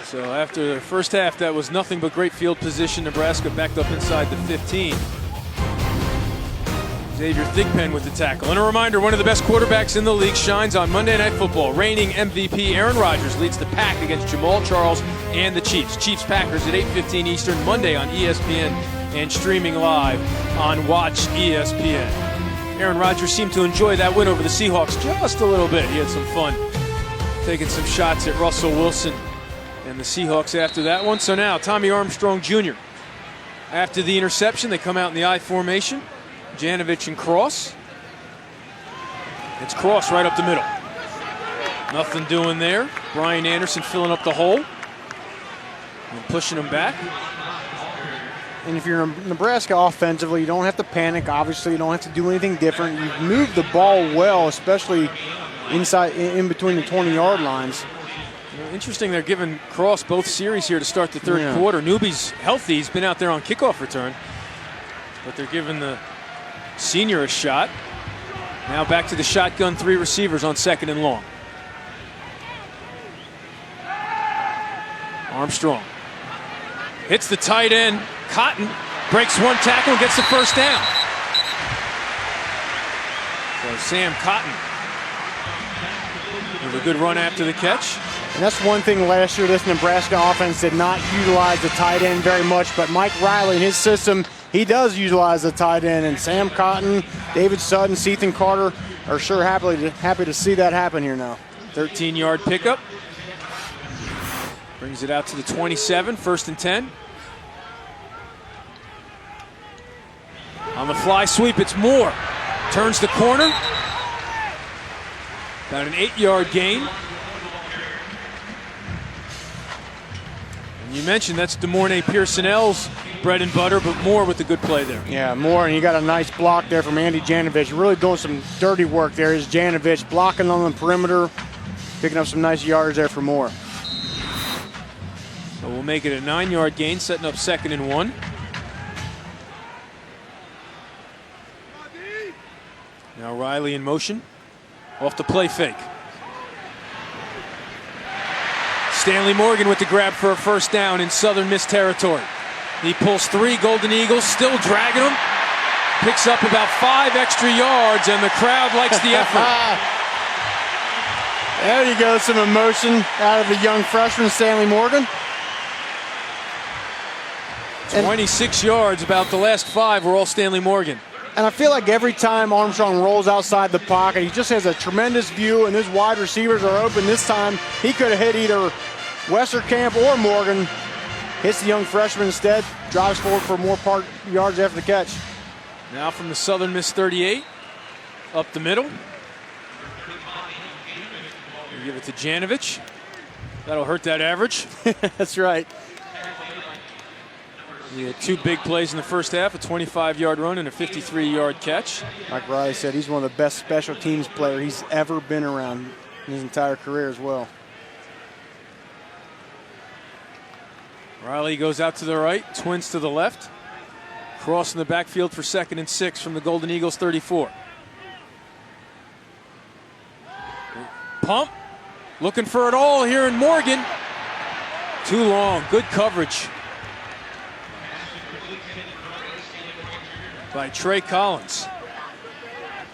S1: So after the first half, that was nothing but great field position. Nebraska backed up inside the 15. Xavier Thigpen with the tackle. And a reminder, one of the best quarterbacks in the league shines on Monday Night Football. Reigning MVP Aaron Rodgers leads the pack against Jamal Charles and the Chiefs. Chiefs-Packers at 8:15 Eastern, Monday on ESPN and streaming live on Watch ESPN. Aaron Rodgers seemed to enjoy that win over the Seahawks just a little bit. He had some fun taking some shots at Russell Wilson and the Seahawks after that one. So now Tommy Armstrong Jr. After the interception, they come out in the I formation. Janovich and Cross. It's Cross right up the middle. Nothing doing there. Brian Anderson filling up the hole and pushing him back.
S2: And if you're Nebraska offensively, you don't have to panic. Obviously, you don't have to do anything different. You've moved the ball well, especially inside, in between the 20-yard lines.
S1: Interesting, they're giving Cross both series here to start the third quarter. Newby's healthy. He's been out there on kickoff return. But they're giving the senior a shot. Now back to the shotgun, 3 receivers on 2nd and long. Armstrong hits the tight end. Cotton breaks one tackle and gets the first down. So Sam Cotton with a good run after the catch.
S2: And that's one thing last year, this Nebraska offense did not utilize the tight end very much, but Mike Riley in his system, he does utilize the tight end, and Sam Cotton, David Sutton, Sethan Carter are sure happy to see that happen here now.
S1: 13-yard pickup. Brings it out to the 27, 1st and 10. On the fly sweep, it's Moore. Turns the corner. About an 8-yard gain. And you mentioned that's DeMornay Pearsonell's bread and butter, but Moore with the good play there.
S2: Yeah, Moore, and you got a nice block there from Andy Janovich. Really doing some dirty work there is Janovich, blocking on the perimeter, picking up some nice yards there for Moore.
S1: So we'll make it a 9-yard gain, setting up 2nd and 1. Now Riley in motion, off the play fake. Stanley Morgan with the grab for a first down in Southern Miss territory. He pulls 3 Golden Eagles, still dragging them. Picks up about 5 extra yards, and the crowd likes the effort.
S2: There you go, some emotion out of the young freshman, Stanley Morgan.
S1: 26 yards, about the last 5 were all Stanley Morgan.
S2: And I feel like every time Armstrong rolls outside the pocket, he just has a tremendous view, and his wide receivers are open. This time, he could have hit either Westerkamp or Morgan. Hits the young freshman instead, drives forward for more yards after the catch.
S1: Now from the Southern Miss 38, up the middle. We give it to Janovich. That'll hurt that average.
S2: That's right.
S1: He had 2 big plays in the first half, a 25-yard run and a 53-yard catch.
S2: Like Riley said, he's one of the best special teams player he's ever been around in his entire career as well.
S1: Riley goes out to the right, twins to the left. Cross in the backfield for 2nd and 6 from the Golden Eagles 34. Pump, Looking for it all here in Morgan. Too long. Good coverage by Trey Collins.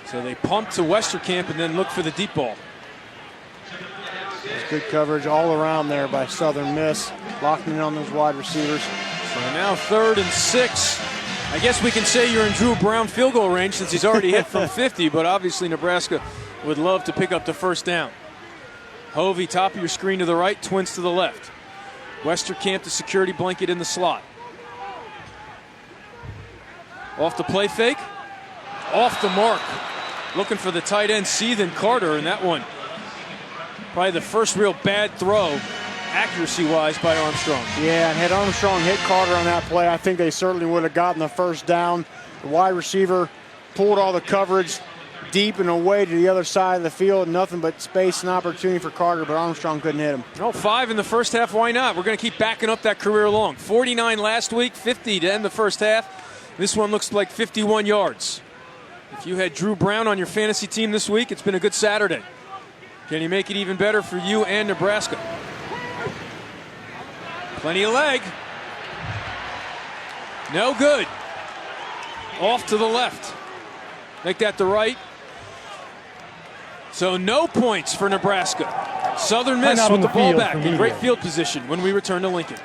S1: So they pump to Westerkamp and then look for the deep ball.
S2: There's good coverage all around there by Southern Miss, locking in on those wide receivers.
S1: So now 3rd and 6. I guess we can say you're in Drew Brown field goal range since he's already hit from 50, but obviously Nebraska would love to pick up the first down. Hovey, top of your screen to the right, twins to the left. Westerkamp, the security blanket in the slot. Off the play fake. Off the mark. Looking for the tight end, Seethan Carter, and that one probably the first real bad throw, accuracy-wise, by Armstrong.
S2: Yeah, and had Armstrong hit Carter on that play, I think they certainly would have gotten the first down. The wide receiver pulled all the coverage deep and away to the other side of the field. Nothing but space and opportunity for Carter, but Armstrong couldn't hit him.
S1: Oh, 5 in the first half, why not? We're going to keep backing up that career long. 49 last week, 50 to end the first half. This one looks like 51 yards. If you had Drew Brown on your fantasy team this week, it's been a good Saturday. Can he make it even better for you and Nebraska? Plenty of leg. No good. Off to the left. Make that the right. So no points for Nebraska. Southern Miss with the ball back in great field position when we return to Lincoln.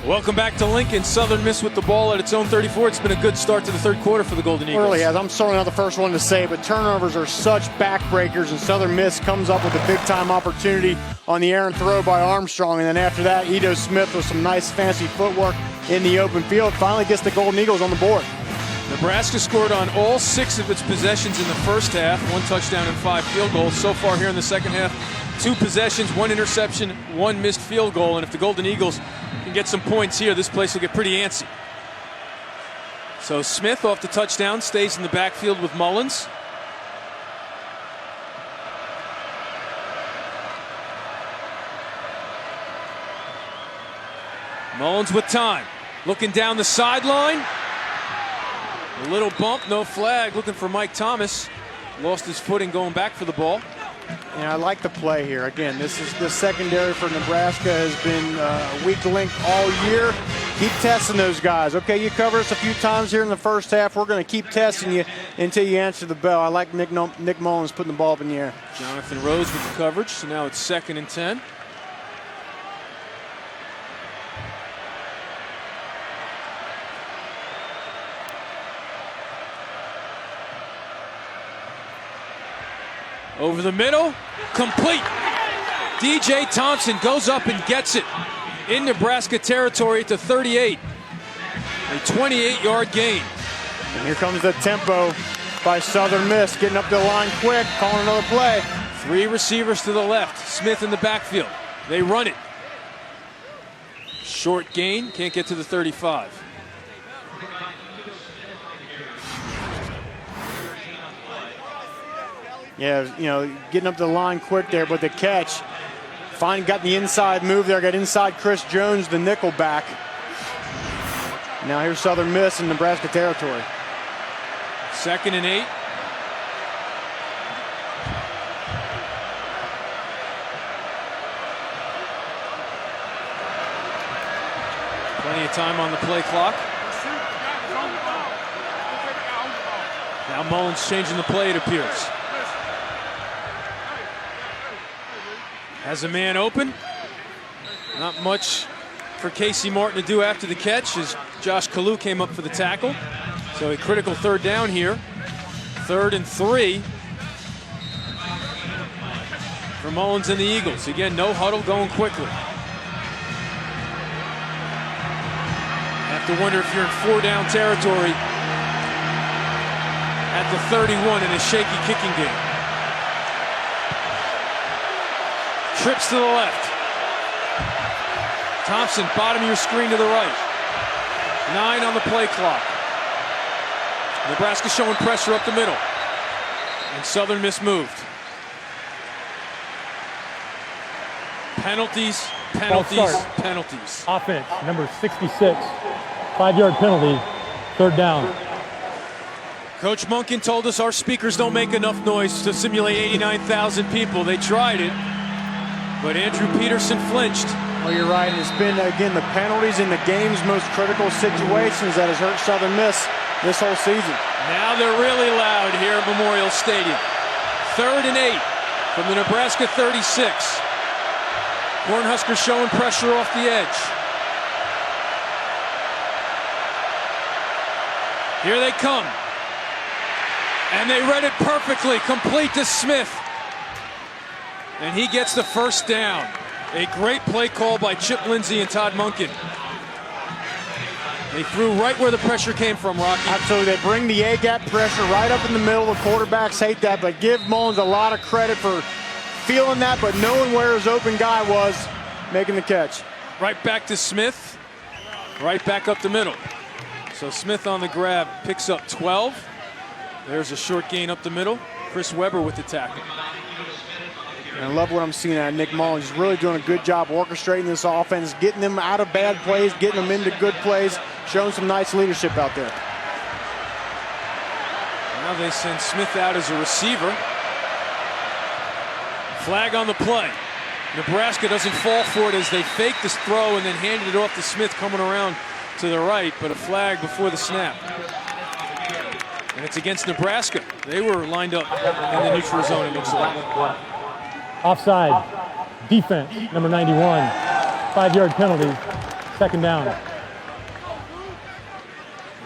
S1: Welcome back to Lincoln. Southern Miss with the ball at its own 34. It's been a good start to the third quarter for the Golden Eagles.
S2: Really has. I'm certainly not the first one to say, but turnovers are such backbreakers, and Southern Miss comes up with a big-time opportunity on the errant throw by Armstrong, and then after that, Edo Smith with some nice fancy footwork in the open field finally gets the Golden Eagles on the board.
S1: Nebraska scored on all 6 of its possessions in the first half. 1 touchdown and 5 field goals. So far here in the second half, 2 possessions, 1 interception, 1 missed field goal. And if the Golden Eagles can get some points here, this place will get pretty antsy. So Smith off the touchdown, stays in the backfield with Mullins. Mullins with time. Looking down the sideline. A little bump, no flag. Looking for Mike Thomas. Lost his footing going back for the ball.
S2: And I like the play here. Again, this is the secondary for Nebraska has been a weak link all year. Keep testing those guys. Okay, you covered us a few times here in the first half. We're going to keep testing you until you answer the bell. I like Nick Mullins putting the ball up in the air.
S1: Jonathan Rose with the coverage. So now it's 2nd and 10. Over the middle, complete. DJ Thompson goes up and gets it in Nebraska territory at the 38. A 28-yard gain.
S2: And here comes the tempo by Southern Miss, getting up the line quick, calling another play.
S1: 3 receivers to the left, Smith in the backfield. They run it. Short gain, can't get to the 35.
S2: Yeah, you know, getting up the line quick there, but the catch. Got the inside move there, got inside Chris Jones, the nickel back. Now here's Southern Miss in Nebraska territory.
S1: 2nd and 8. Plenty of time on the play clock. Now Mullins changing the play, it appears. Has a man open. Not much for Casey Martin to do after the catch as Josh Kalu came up for the tackle. So a critical 3rd down here. 3rd and 3 for Mullins and the Eagles. Again, no huddle, going quickly. Have to wonder if you're in 4-down territory at the 31 in a shaky kicking game. Trips to the left. Thompson, bottom of your screen to the right. 9 on the play clock. Nebraska showing pressure up the middle. And Southern Miss moved. Penalties, penalties, penalties.
S3: Offense, number 66. 5-yard penalty, 3rd down.
S1: Coach Monken told us our speakers don't make enough noise to simulate 89,000 people. They tried it, but Andrew Peterson flinched.
S2: Well, you're right. It's been, again, the penalties in the game's most critical situations that has hurt Southern Miss this whole season.
S1: Now they're really loud here at Memorial Stadium. 3rd and 8 from the Nebraska 36. Cornhuskers showing pressure off the edge. Here they come. And they read it perfectly, complete to Smith. And he gets the first down. A great play call by Chip Lindsey and Todd Monken. They threw right where the pressure came from, Rocky.
S2: Absolutely. They bring the A-gap pressure right up in the middle. The quarterbacks hate that, but give Mullins a lot of credit for feeling that, but knowing where his open guy was, making the catch.
S1: Right back to Smith. Right back up the middle. So Smith on the grab picks up 12. There's a short gain up the middle. Chris Webber with the tackle.
S2: And I love what I'm seeing out of Nick Mullins. He's really doing a good job orchestrating this offense, getting them out of bad plays, getting them into good plays, showing some nice leadership out there.
S1: Now they send Smith out as a receiver. Flag on the play. Nebraska doesn't fall for it as they fake this throw and then handed it off to Smith coming around to the right, but a flag before the snap. And it's against Nebraska. They were lined up in the neutral zone, it looks like.
S3: Offside. Defense, number 91. 5-yard penalty. 2nd down.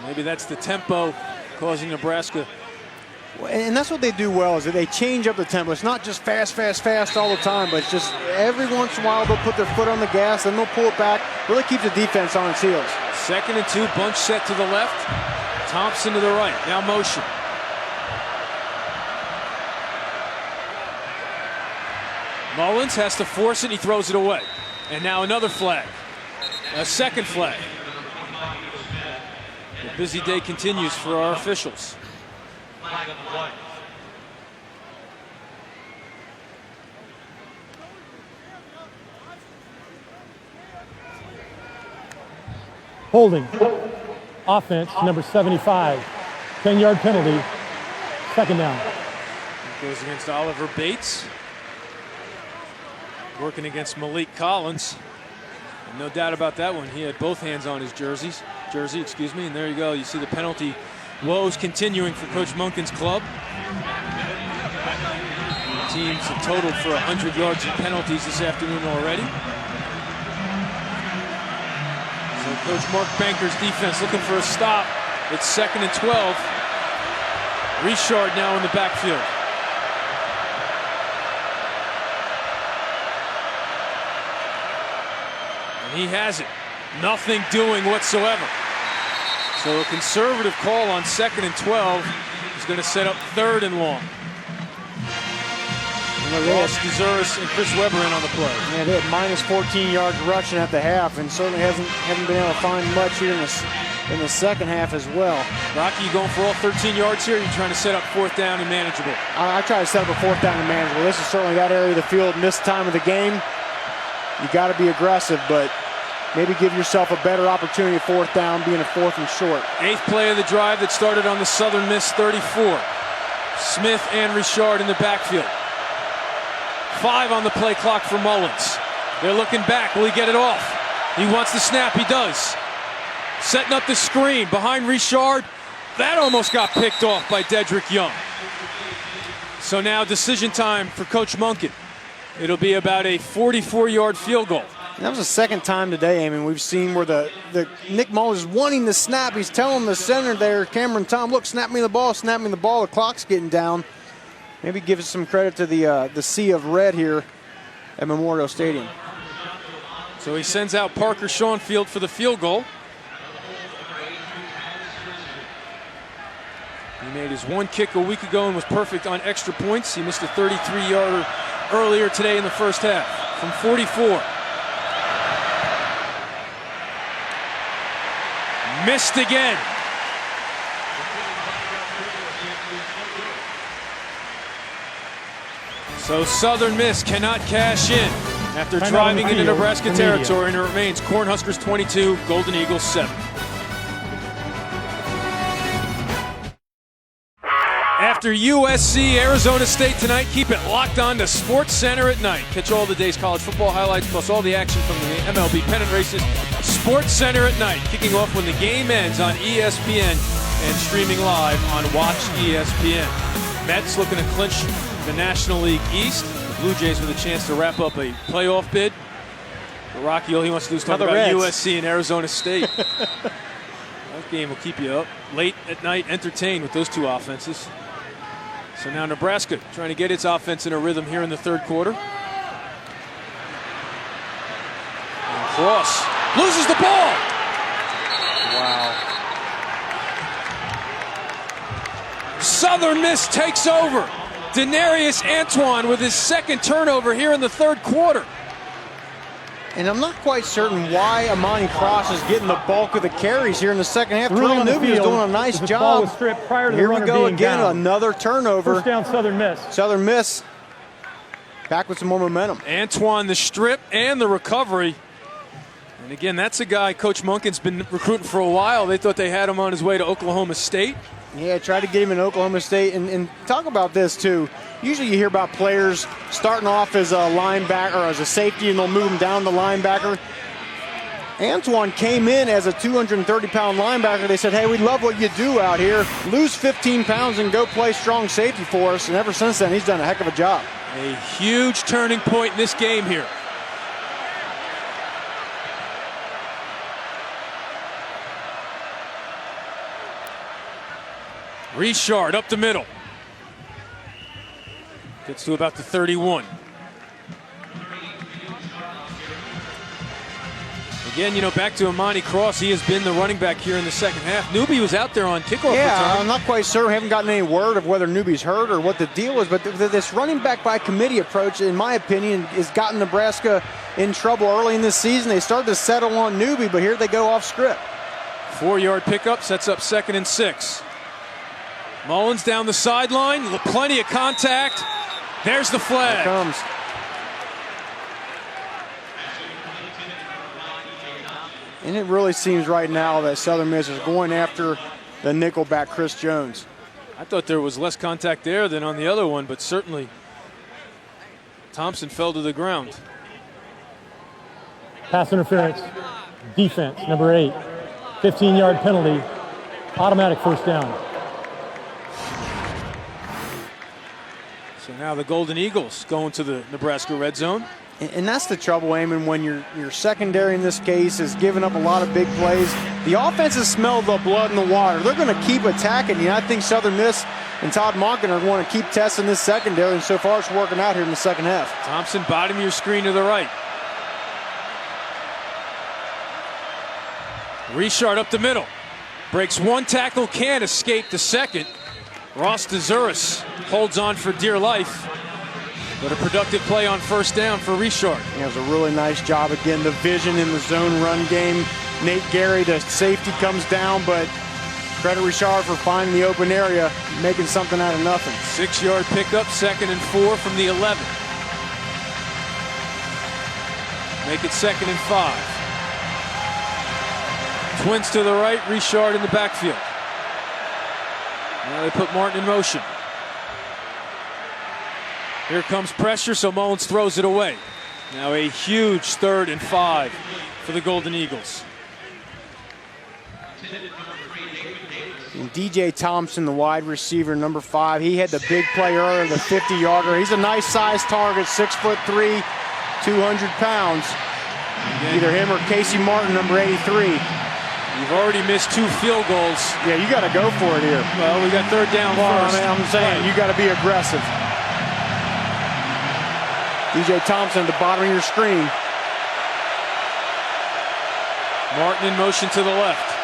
S1: Maybe that's the tempo causing Nebraska.
S2: And that's what they do well, is that they change up the tempo. It's not just fast, fast, fast all the time, but it's just every once in a while they'll put their foot on the gas, then they'll pull it back. Really keeps the defense on its heels.
S1: 2nd and 2, bunch set to the left. Thompson to the right, now motion. Mullins has to force it, and he throws it away. And now another flag, a second flag. The busy day continues for our officials.
S3: Holding. Offense, number 75. 10-yard penalty. 2nd down.
S1: It goes against Oliver Bates. Working against Malik Collins. And no doubt about that one. He had both hands on his jersey, and there you go. You see the penalty woes continuing for Coach Monken's club. The teams have totaled for 100 yards in penalties this afternoon already. So Coach Mark Banker's defense looking for a stop. It's 2nd and 12. Richard now in the backfield. And he has it. Nothing doing whatsoever. So a conservative call on 2nd and 12 is going to set up 3rd and long. Ross DeZuris and Chris Webber in on the play.
S2: Yeah, they had minus 14 yards rushing at the half, and certainly haven't been able to find much here in the second half as well.
S1: Rocky, you going for all 13 yards here? Or you trying to set up 4th down and manageable?
S2: I try to set up a 4th down and manageable. This is certainly that area of the field in this time of the game. You got to be aggressive, but maybe give yourself a better opportunity at 4th down, being a 4th and short.
S1: 8th play of the drive that started on the Southern Miss 34. Smith and Richard in the backfield. 5 on the play clock for Mullins. They're looking back. Will he get it off? He wants the snap. He does. Setting up the screen behind Richard. That almost got picked off by Dedrick Young. So now decision time for Coach Monken. It'll be about a 44-yard field goal.
S2: And that was the second time today, I mean, we've seen where the Nick Mullins is wanting the snap. He's telling the center there, Cameron Tom, look, snap me the ball, snap me the ball. The clock's getting down. Maybe give us some credit to the sea of red here at Memorial Stadium.
S1: So he sends out Parker Schoenfield for the field goal. He made his one kick a week ago and was perfect on extra points. He missed a 33-yarder earlier today in the first half from 44. Missed again. So Southern Miss cannot cash in after driving into Nebraska territory, and it remains Cornhuskers 22, Golden Eagles 7. after USC, Arizona State tonight. Keep it locked on to Sports Center at night. Catch all the day's college football highlights plus all the action from the MLB pennant races. Sports Center at night, kicking off when the game ends on ESPN and streaming live on Watch ESPN. Mets looking to clinch the National League East. The Blue Jays with a chance to wrap up a playoff bid. But Rocky, all he wants to do is talk about USC and Arizona State. That game will keep you up late at night, entertained with those two offenses. So now Nebraska trying to get its offense in a rhythm here in the third quarter. And Cross loses the ball.
S2: Wow.
S1: Southern Miss takes over. Denarius Antoine with his second turnover here in the third quarter.
S2: And I'm not quite certain why Amani Cross is getting the bulk of the carries here in the second half. Terrell Newby is doing a nice job.
S3: Ball was stripped prior to
S2: Here
S3: the
S2: we
S3: runner
S2: go
S3: being
S2: again,
S3: down.
S2: another turnover.
S3: First down, Southern Miss.
S2: Southern Miss back with some more momentum.
S1: Antoine, the strip and the recovery. And again, that's a guy Coach Monken's been recruiting for a while. They thought they had him on his way to Oklahoma State.
S2: Yeah, tried to get him in Oklahoma State. And talk about this, too. Usually you hear about players starting off as a linebacker or as a safety, and they'll move him down to linebacker. Antoine came in as a 230-pound linebacker. They said, hey, we love what you do out here. Lose 15 pounds and go play strong safety for us. And ever since then, he's done a heck of a job.
S1: A huge turning point in this game here. Richard up the middle. Gets to about the 31. Again, you know, back to Amani Cross. He has been the running back here in the second half. Newby was out there on kickoff return.
S2: I'm not quite sure. We haven't gotten any word of whether Newby's hurt or what the deal is. But this running back by committee approach, in my opinion, has gotten Nebraska in trouble early in this season. They started to settle on Newby, but here they go off script.
S1: 4-yard pickup sets up 2nd and 6. Mullins down the sideline. Plenty of contact. There's the flag.
S2: Here it comes. And it really seems right now that Southern Miss is going after the nickelback, Chris Jones.
S1: I thought there was less contact there than on the other one, but certainly Thompson fell to the ground.
S3: Pass interference. Defense, number 8. 15-yard penalty. Automatic first down.
S1: So now the Golden Eagles going to the Nebraska red zone.
S2: And that's the trouble, Eamon, when your secondary in this case is giving up a lot of big plays. The offense has smelled the blood in the water. They're going to keep attacking you. I think Southern Miss and Todd Monken are going to keep testing this secondary, and so far it's working out here in the second half.
S1: Thompson, bottom of your screen to the right. Richard up the middle. Breaks one tackle, can't escape the second. Ross DeZuris holds on for dear life. But a productive play on first down for Richard.
S2: He has a really nice job again. The vision in the zone run game. Nate Gary, the safety, comes down, but credit Richard for finding the open area, making something out of nothing.
S1: 6-yard pickup, 2nd and 4 from the 11. Make it 2nd and 5. Twins to the right, Richard in the backfield. Now they put Martin in motion. Here comes pressure, so Mullins throws it away. Now a huge 3rd and 5 for the Golden Eagles.
S2: And DJ Thompson, the wide receiver, number 5, he had the big play earlier, the 50-yarder. He's a nice size target, 6'3", 200 pounds. Either him or Casey Martin, number 83.
S1: You've already missed 2 field goals.
S2: Yeah, you got to go for it here.
S1: Well, we got 3rd down first.
S2: I'm saying, you got to be aggressive. DJ Thompson at the bottom of your screen.
S1: Martin in motion to the left.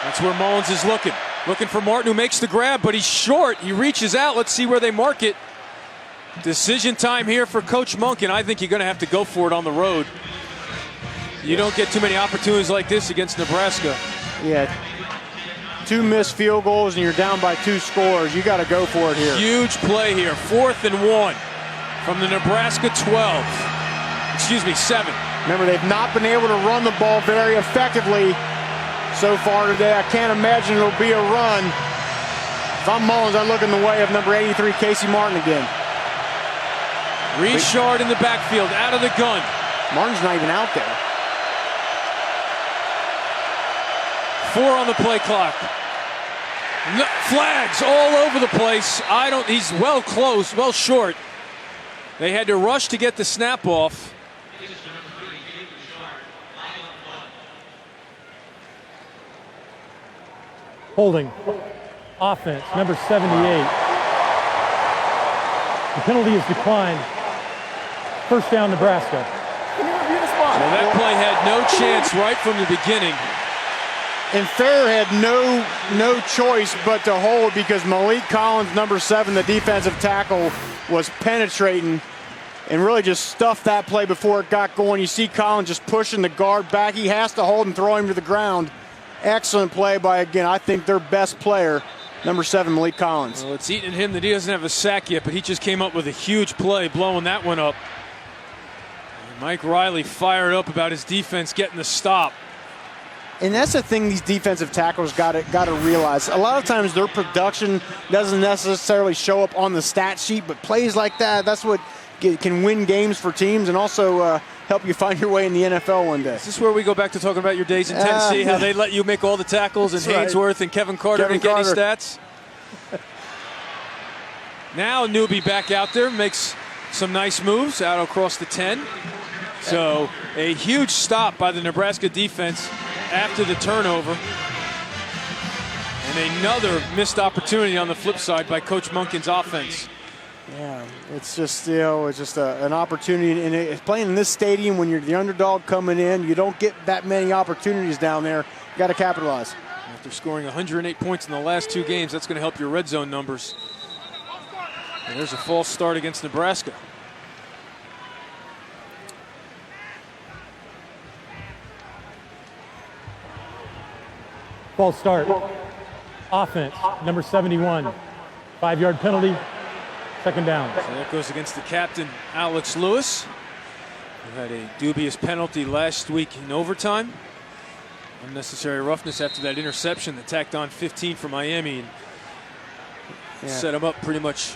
S1: That's where Mullins is looking. Looking for Martin, who makes the grab, but he's short. He reaches out. Let's see where they mark it. Decision time here for Coach Monken. I think you're going to have to go for it on the road. You don't get too many opportunities like this against Nebraska.
S2: Yeah. 2 missed field goals, and you're down by 2 scores. You got to go for it here.
S1: Huge play here. 4th and 1. From the Nebraska 12. Excuse me, 7.
S2: Remember, they've not been able to run the ball very effectively so far today. I can't imagine it'll be a run If I'm Mullins, I look in the way of number 83, Casey Martin again.
S1: Richard in the backfield, out of the gun.
S2: Martin's not even out there.
S1: 4 on the play clock. No, flags all over the place. He's well close, well short. They had to rush to get the snap off.
S3: Holding. Offense, number 78. The penalty is declined. First down, Nebraska.
S1: Well, that play had no chance right from the beginning.
S2: And Fair had no choice but to hold because Malik Collins, number 7, the defensive tackle, was penetrating and really just stuffed that play before it got going. You see Collins just pushing the guard back. He has to hold and throw him to the ground. Excellent play by, again, I think their best player, number 7, Malik Collins.
S1: Well, it's eating him that he doesn't have a sack yet, but he just came up with a huge play, blowing that one up. And Mike Riley fired up about his defense getting the stop.
S2: And that's the thing these defensive tackles got to realize. A lot of times their production doesn't necessarily show up on the stat sheet, but plays like that, that's what can win games for teams and also help you find your way in the NFL one day.
S1: Is this where we go back to talking about your days in Tennessee, how they let you make all the tackles and Haynesworth and Kevin Carter didn't get any stats? Now Newby back out there, makes some nice moves out across the 10. So a huge stop by the Nebraska defense after the turnover. And another missed opportunity on the flip side by Coach Monken's offense.
S2: Yeah, it's just, an opportunity. And it's playing in this stadium when you're the underdog coming in, you don't get that many opportunities down there. You got to capitalize.
S1: After scoring 108 points in the last 2 games, that's going to help your red zone numbers. And there's a false start against Nebraska.
S3: False start. Offense, number 71. 5-yard penalty. Second down.
S1: So that goes against the captain, Alex Lewis, who had a dubious penalty last week in overtime. Unnecessary roughness after that interception that tacked on 15 for Miami and set him up pretty much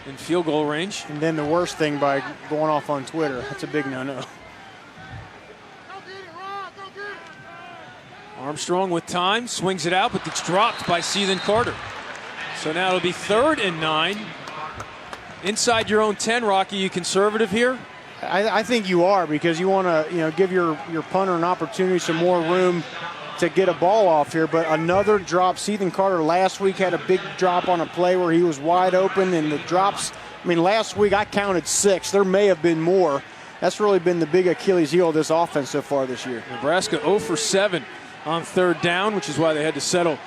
S1: in field goal range.
S2: And then the worst thing by going off on Twitter. That's a big no-no.
S1: Armstrong with time, swings it out, but it's dropped by Seathan Carter. So now it'll be 3rd and 9. Inside your own 10, Rocky, you conservative here?
S2: I think you are, because you want to give your punter an opportunity, some more room to get a ball off here. But another drop. Seathan Carter last week had a big drop on a play where he was wide open, and the drops, last week I counted 6. There may have been more. That's really been the big Achilles heel of this offense so far this year.
S1: Nebraska 0 for 7 on 3rd down, which is why they had to settle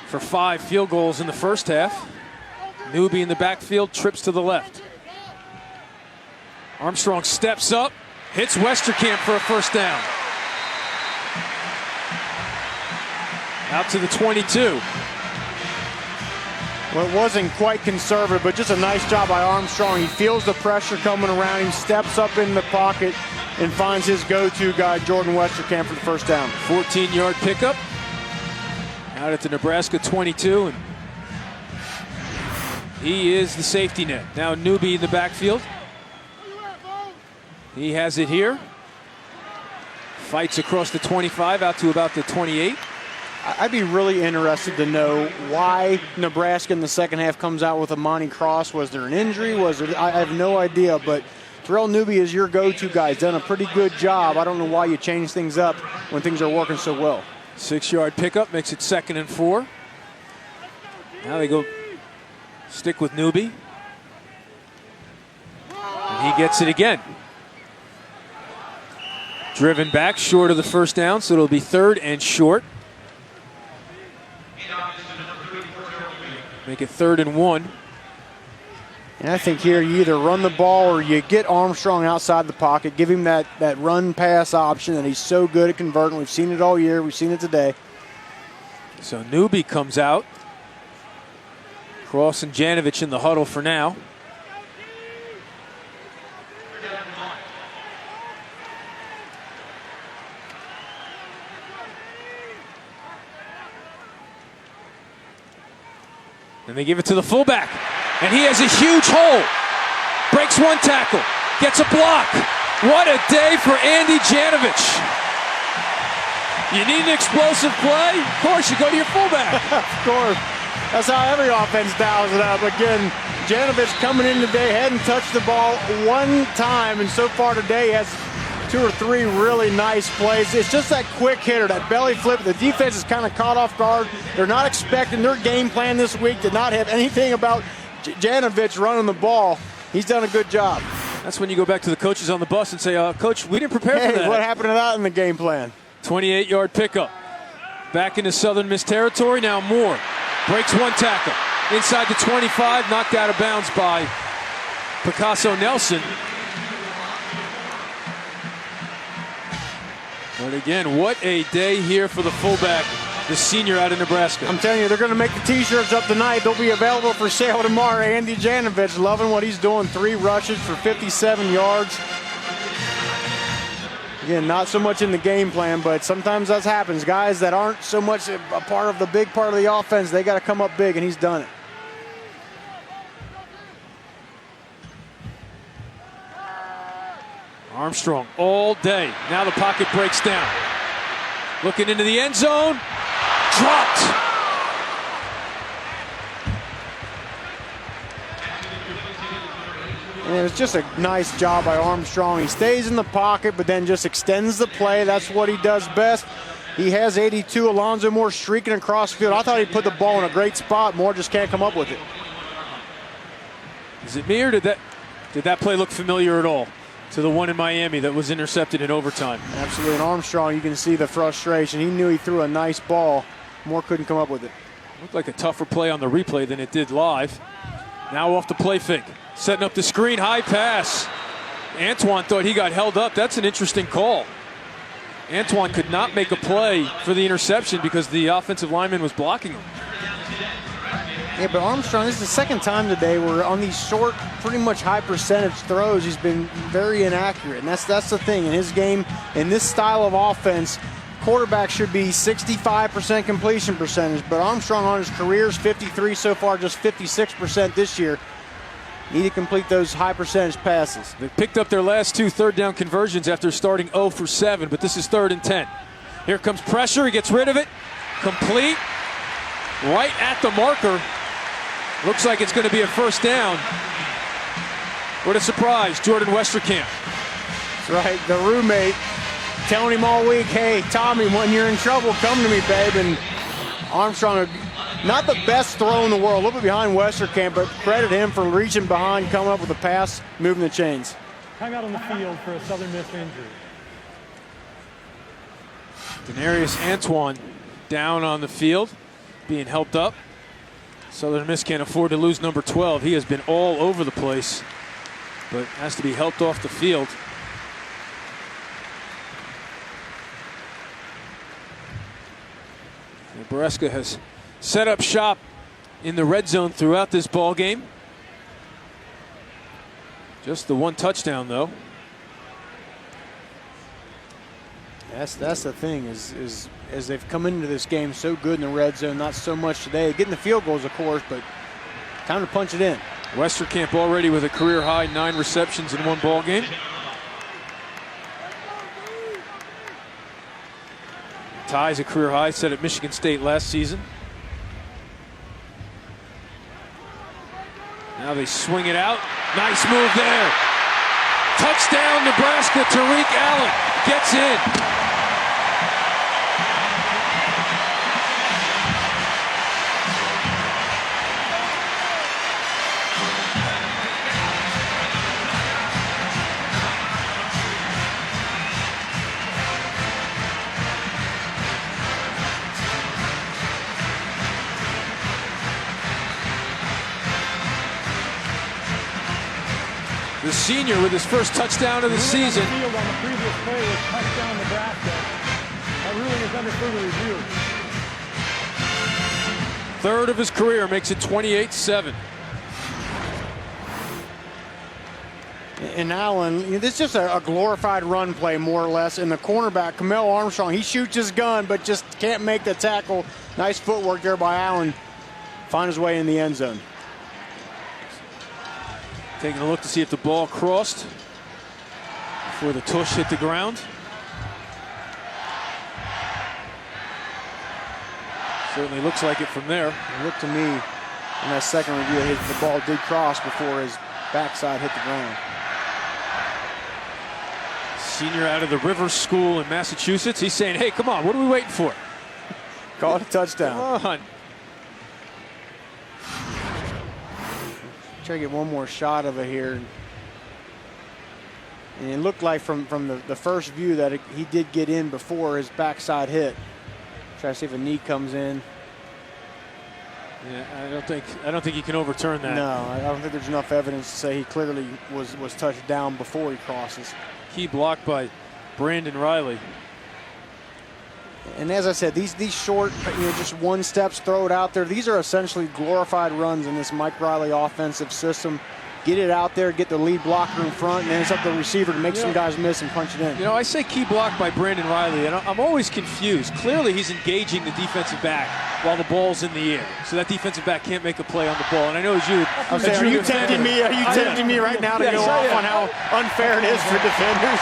S1: for 5 field goals in the first half. Newby in the backfield, trips to the left. Armstrong steps up, hits Westerkamp for a first down. Out to the 22.
S2: Well, it wasn't quite conservative, but just a nice job by Armstrong. He feels the pressure coming around him, steps up in the pocket, and finds his go-to guy, Jordan Westerkamp, for the first down.
S1: 14-yard pickup. Out at the Nebraska 22. And he is the safety net. Now Newby in the backfield. He has it here. Fights across the 25 out to about the 28.
S2: I'd be really interested to know why Nebraska in the second half comes out with Amani Cross. Was there an injury? I have no idea, but Terrell Newby is your go-to guy. He's done a pretty good job. I don't know why you change things up when things are working so well.
S1: 6-yard pickup makes it 2nd and 4. Now they go stick with Newby. And he gets it again. Driven back short of the first down, so it'll be 3rd and short. Make it 3rd and 1.
S2: And I think here you either run the ball or you get Armstrong outside the pocket, give him that run-pass option that he's so good at converting. We've seen it all year. We've seen it today.
S1: So Newby comes out. Cross and Janovich in the huddle for now. And they give it to the fullback. And he has a huge hole. Breaks one tackle. Gets a block. What a day for Andy Janovich. You need an explosive play? Of course, you go to your fullback.
S2: Of course. That's how every offense dials it up. Again, Janovich coming in today, hadn't touched the ball one time, and so far today has 2 or 3 really nice plays. It's just that quick hitter, that belly flip. The defense is kind of caught off guard. They're not expecting their game plan this week to not have anything about Janovich running the ball. He's done a good job.
S1: That's when you go back to the coaches on the bus and say, Coach, we didn't prepare for that.
S2: What happened to that in the game plan?
S1: 28-yard pickup. Back into Southern Miss territory. Now Moore breaks one tackle. Inside the 25, knocked out of bounds by Picasso Nelson. But again, what a day here for the fullback, the senior out of Nebraska.
S2: I'm telling you, they're going to make the T-shirts up tonight. They'll be available for sale tomorrow. Andy Janovich, loving what he's doing. 3 rushes for 57 yards. Again, not so much in the game plan, but sometimes that happens. Guys that aren't so much a part of the big part of the offense, they got to come up big, and he's done it.
S1: Armstrong all day. Now the pocket breaks down. Looking into the end zone. Dropped.
S2: And it was just a nice job by Armstrong. He stays in the pocket, but then just extends the play. That's what he does best. He has 82. Alonzo Moore streaking across the field. I thought he put the ball in a great spot. Moore just can't come up with it.
S1: Is it me, or did that play look familiar at all to the one in Miami that was intercepted in overtime?
S2: Absolutely. And Armstrong, you can see the frustration. He knew he threw a nice ball. Moore couldn't come up with it.
S1: Looked like a tougher play on the replay than it did live. Now off the play fake. Setting up the screen, high pass. Antoine thought he got held up. That's an interesting call. Antoine could not make a play for the interception because the offensive lineman was blocking him.
S2: Yeah, but Armstrong, this is the second time today where on these short, pretty much high percentage throws, he's been very inaccurate. And that's the thing in his game. In this style of offense, quarterback should be 65% completion percentage, but Armstrong on his career is 53 so far, just 56% this year. Need to complete those high percentage passes.
S1: They picked up their last 2 third-down conversions after starting 0 for 7, but this is 3rd and 10. Here comes pressure. He gets rid of it. Complete. Right at the marker. Looks like it's going to be a first down. What a surprise, Jordan Westerkamp.
S2: That's right, the roommate telling him all week, hey, Tommy, when you're in trouble, come to me, babe. And Armstrong, not the best throw in the world, a little bit behind Westerkamp, but credit him for reaching behind, coming up with a pass, moving the chains.
S3: Timeout on the field for a Southern Miss injury.
S1: Denarius Antoine down on the field, being helped up. Southern Miss can't afford to lose number 12. He has been all over the place, but has to be helped off the field. Nebraska has set up shop in the red zone throughout this ball game. Just the 1 touchdown, though.
S2: That's the thing is as they've come into this game so good in the red zone, not so much today. Getting the field goals, of course, but time to punch it in.
S1: Westerkamp already with a career high 9 receptions in 1 ball game. Ties a career high set at Michigan State last season. Now they swing it out. Nice move there. Touchdown, Nebraska. Tariq Allen gets in. The senior with his first touchdown of the season.
S3: The field on the previous play was touchdown Nebraska. That ruling is under further review.
S1: 3rd of his career, makes it 28-7.
S2: And Allen, this is just a glorified run play, more or less. And the cornerback, Kamel Armstrong, he shoots his gun, but just can't make the tackle. Nice footwork there by Allen. find his way in the end zone.
S1: Taking a look to see if the ball crossed before the tush hit the ground. Certainly looks like it from there.
S2: It looked to me in that second review the ball did cross before his backside hit the ground.
S1: Senior out of the Rivers School in Massachusetts. He's saying, hey, come on, what are we waiting for?
S2: Call it a touchdown.
S1: Come on.
S2: Try to get one more shot of it here. And it looked like from the first view that he did get in before his backside hit. Try to see if a knee comes in.
S1: Yeah, I don't think you can overturn that.
S2: No, I don't think there's enough evidence to say he clearly was touched down before he crosses.
S1: Key block by Brandon Riley.
S2: And as I said, these short, just one steps, throw it out there. These are essentially glorified runs in this Mike Riley offensive system. Get it out there, get the lead blocker in front, and then it's up to the receiver to make some guys miss and punch it in.
S1: I say key block by Brandon Riley, and I'm always confused. Clearly, he's engaging the defensive back while the ball's in the air, so that defensive back can't make a play on the ball. And I know as you,
S2: are you tempting me? Are you tempting me right now to go off on how unfair it is for defenders?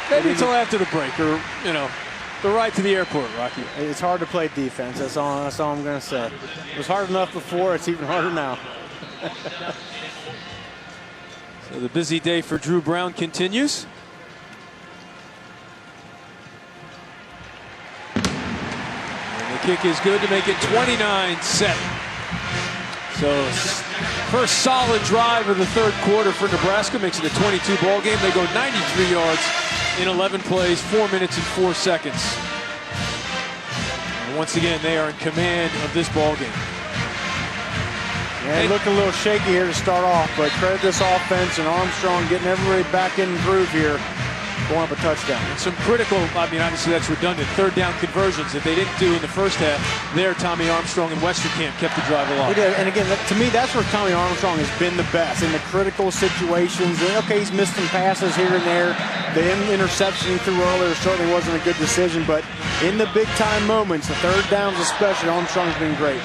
S1: Maybe until after the break, or the ride to the airport, Rocky.
S2: It's hard to play defense. That's all I'm going to say. It was hard enough before. It's even harder now.
S1: So the busy day for Drew Brown continues. And the kick is good to make it 29-7. So first solid drive of the third quarter for Nebraska makes it a 22 ball game. They go 93 yards in 11 plays, 4 minutes and 4 seconds. And once again, they are in command of this ball game.
S2: Yeah, it looked a little shaky here to start off, but credit this offense and Armstrong getting everybody back in groove here, going up a touchdown.
S1: And some critical, obviously that's redundant, third down conversions that they didn't do in the first half. There, Tommy Armstrong and Westerkamp kept the drive alive.
S2: He did. And again, to me, that's where Tommy Armstrong has been the best, in the critical situations. And okay, he's missed some passes here and there. The interception he threw earlier certainly wasn't a good decision, but in the big-time moments, the third downs especially, Armstrong's been great.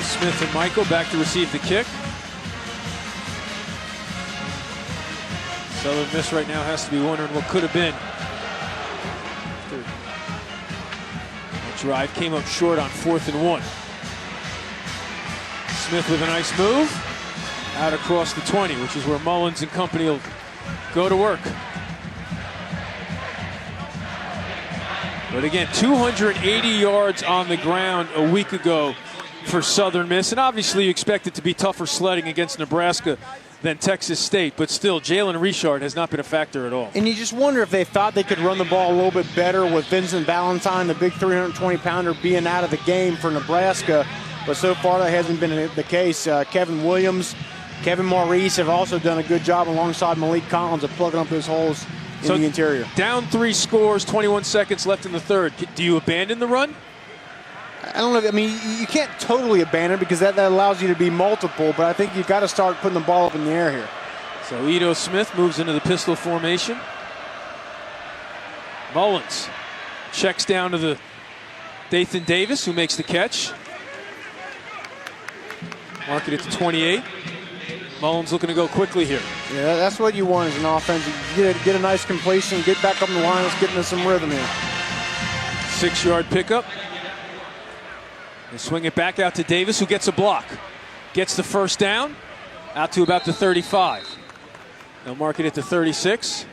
S1: Smith and Michael back to receive the kick. Southern Miss right now has to be wondering what could have been. The drive came up short on 4th and 1. Smith with a nice move out across the 20, which is where Mullins and company will go to work. But again, 280 yards on the ground a week ago for Southern Miss, and obviously you expect it to be tougher sledding against Nebraska than Texas State, but still, Jalen Richard has not been a factor at all.
S2: And you just wonder if they thought they could run the ball a little bit better with Vincent Valentine, the big 320-pounder, being out of the game for Nebraska, but so far that hasn't been the case. Kevin Williams, Kevin Maurice have also done a good job alongside Malik Collins of plugging up those holes in the interior.
S1: Down 3 scores, 21 seconds left in the third. Do you abandon the run?
S2: I don't know. I mean, you can't totally abandon because that allows you to be multiple, but I think you've got to start putting the ball up in the air here.
S1: So Ito Smith moves into the pistol formation. Mullins checks down to the Dathan Davis, who makes the catch. Mark it at the 28. Mullins looking to go quickly here.
S2: Yeah, that's what you want as an offense. You get a nice completion, get back up in the line, let's get into some rhythm here.
S1: 6-yard pickup. They swing it back out to Davis, who gets a block. Gets the first down, out to about the 35. They'll mark it at the 36.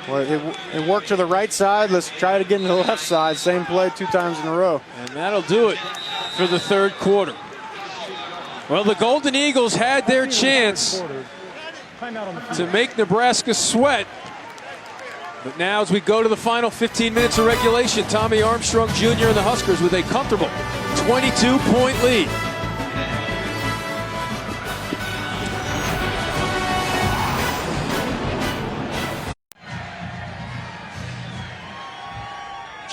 S2: Well, it worked to the right side. Let's try it again to the left side. Same play 2 times in a row.
S1: And that'll do it for the third quarter. Well, the Golden Eagles had their chance to make Nebraska sweat. But now as we go to the final 15 minutes of regulation, Tommy Armstrong Jr. and the Huskers with a comfortable 22-point lead.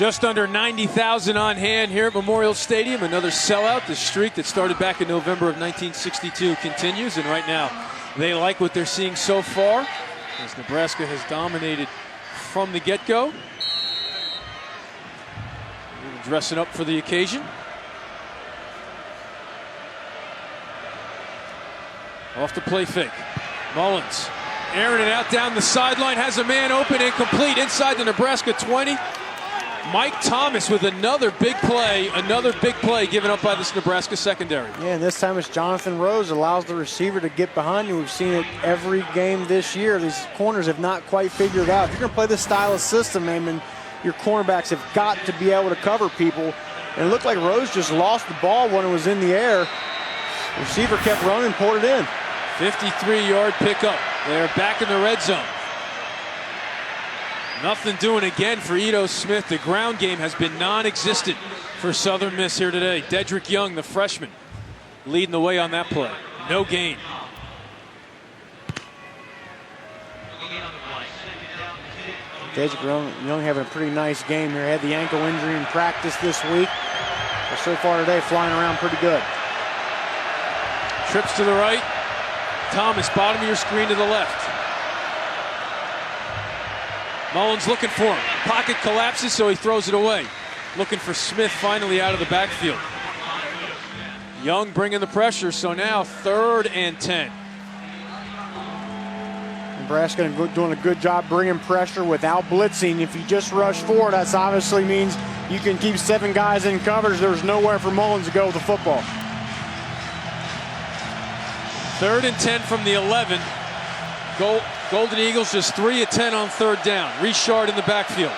S1: Just under 90,000 on hand here at Memorial Stadium. Another sellout. The streak that started back in November of 1962 continues, and right now they like what they're seeing so far as Nebraska has dominated from the get-go. Dressing up for the occasion. Off the play fake. Mullins airing it out down the sideline, has a man open, incomplete inside the Nebraska 20. Mike Thomas with another big play given up by this Nebraska secondary.
S2: Yeah, and this time it's Jonathan Rose allows the receiver to get behind you. We've seen it every game this year. These corners have not quite figured out. If you're going to play this style of system, man, your cornerbacks have got to be able to cover people. And it looked like Rose just lost the ball when it was in the air. The receiver kept running, poured it in.
S1: 53-yard pickup. They're back in the red zone. Nothing doing again for Ito Smith. The ground game has been non-existent for Southern Miss here today. Dedrick Young, the freshman, leading the way on that play. No gain.
S2: Dedrick Young having a pretty nice game here. Had the ankle injury in practice this week. But so far today, flying around pretty good.
S1: Trips to the right. Thomas, bottom of your screen to the left. Mullins looking for him. Pocket collapses, so he throws it away. Looking for Smith finally out of the backfield. Young bringing the pressure, so now 3rd and 10.
S2: Nebraska doing a good job bringing pressure without blitzing. If you just rush forward, that obviously means you can keep 7 guys in coverage. There's nowhere for Mullins to go with the football.
S1: 3rd and 10 from the 11. Golden Eagles just 3 of 10 on 3rd down. Richard in the backfield.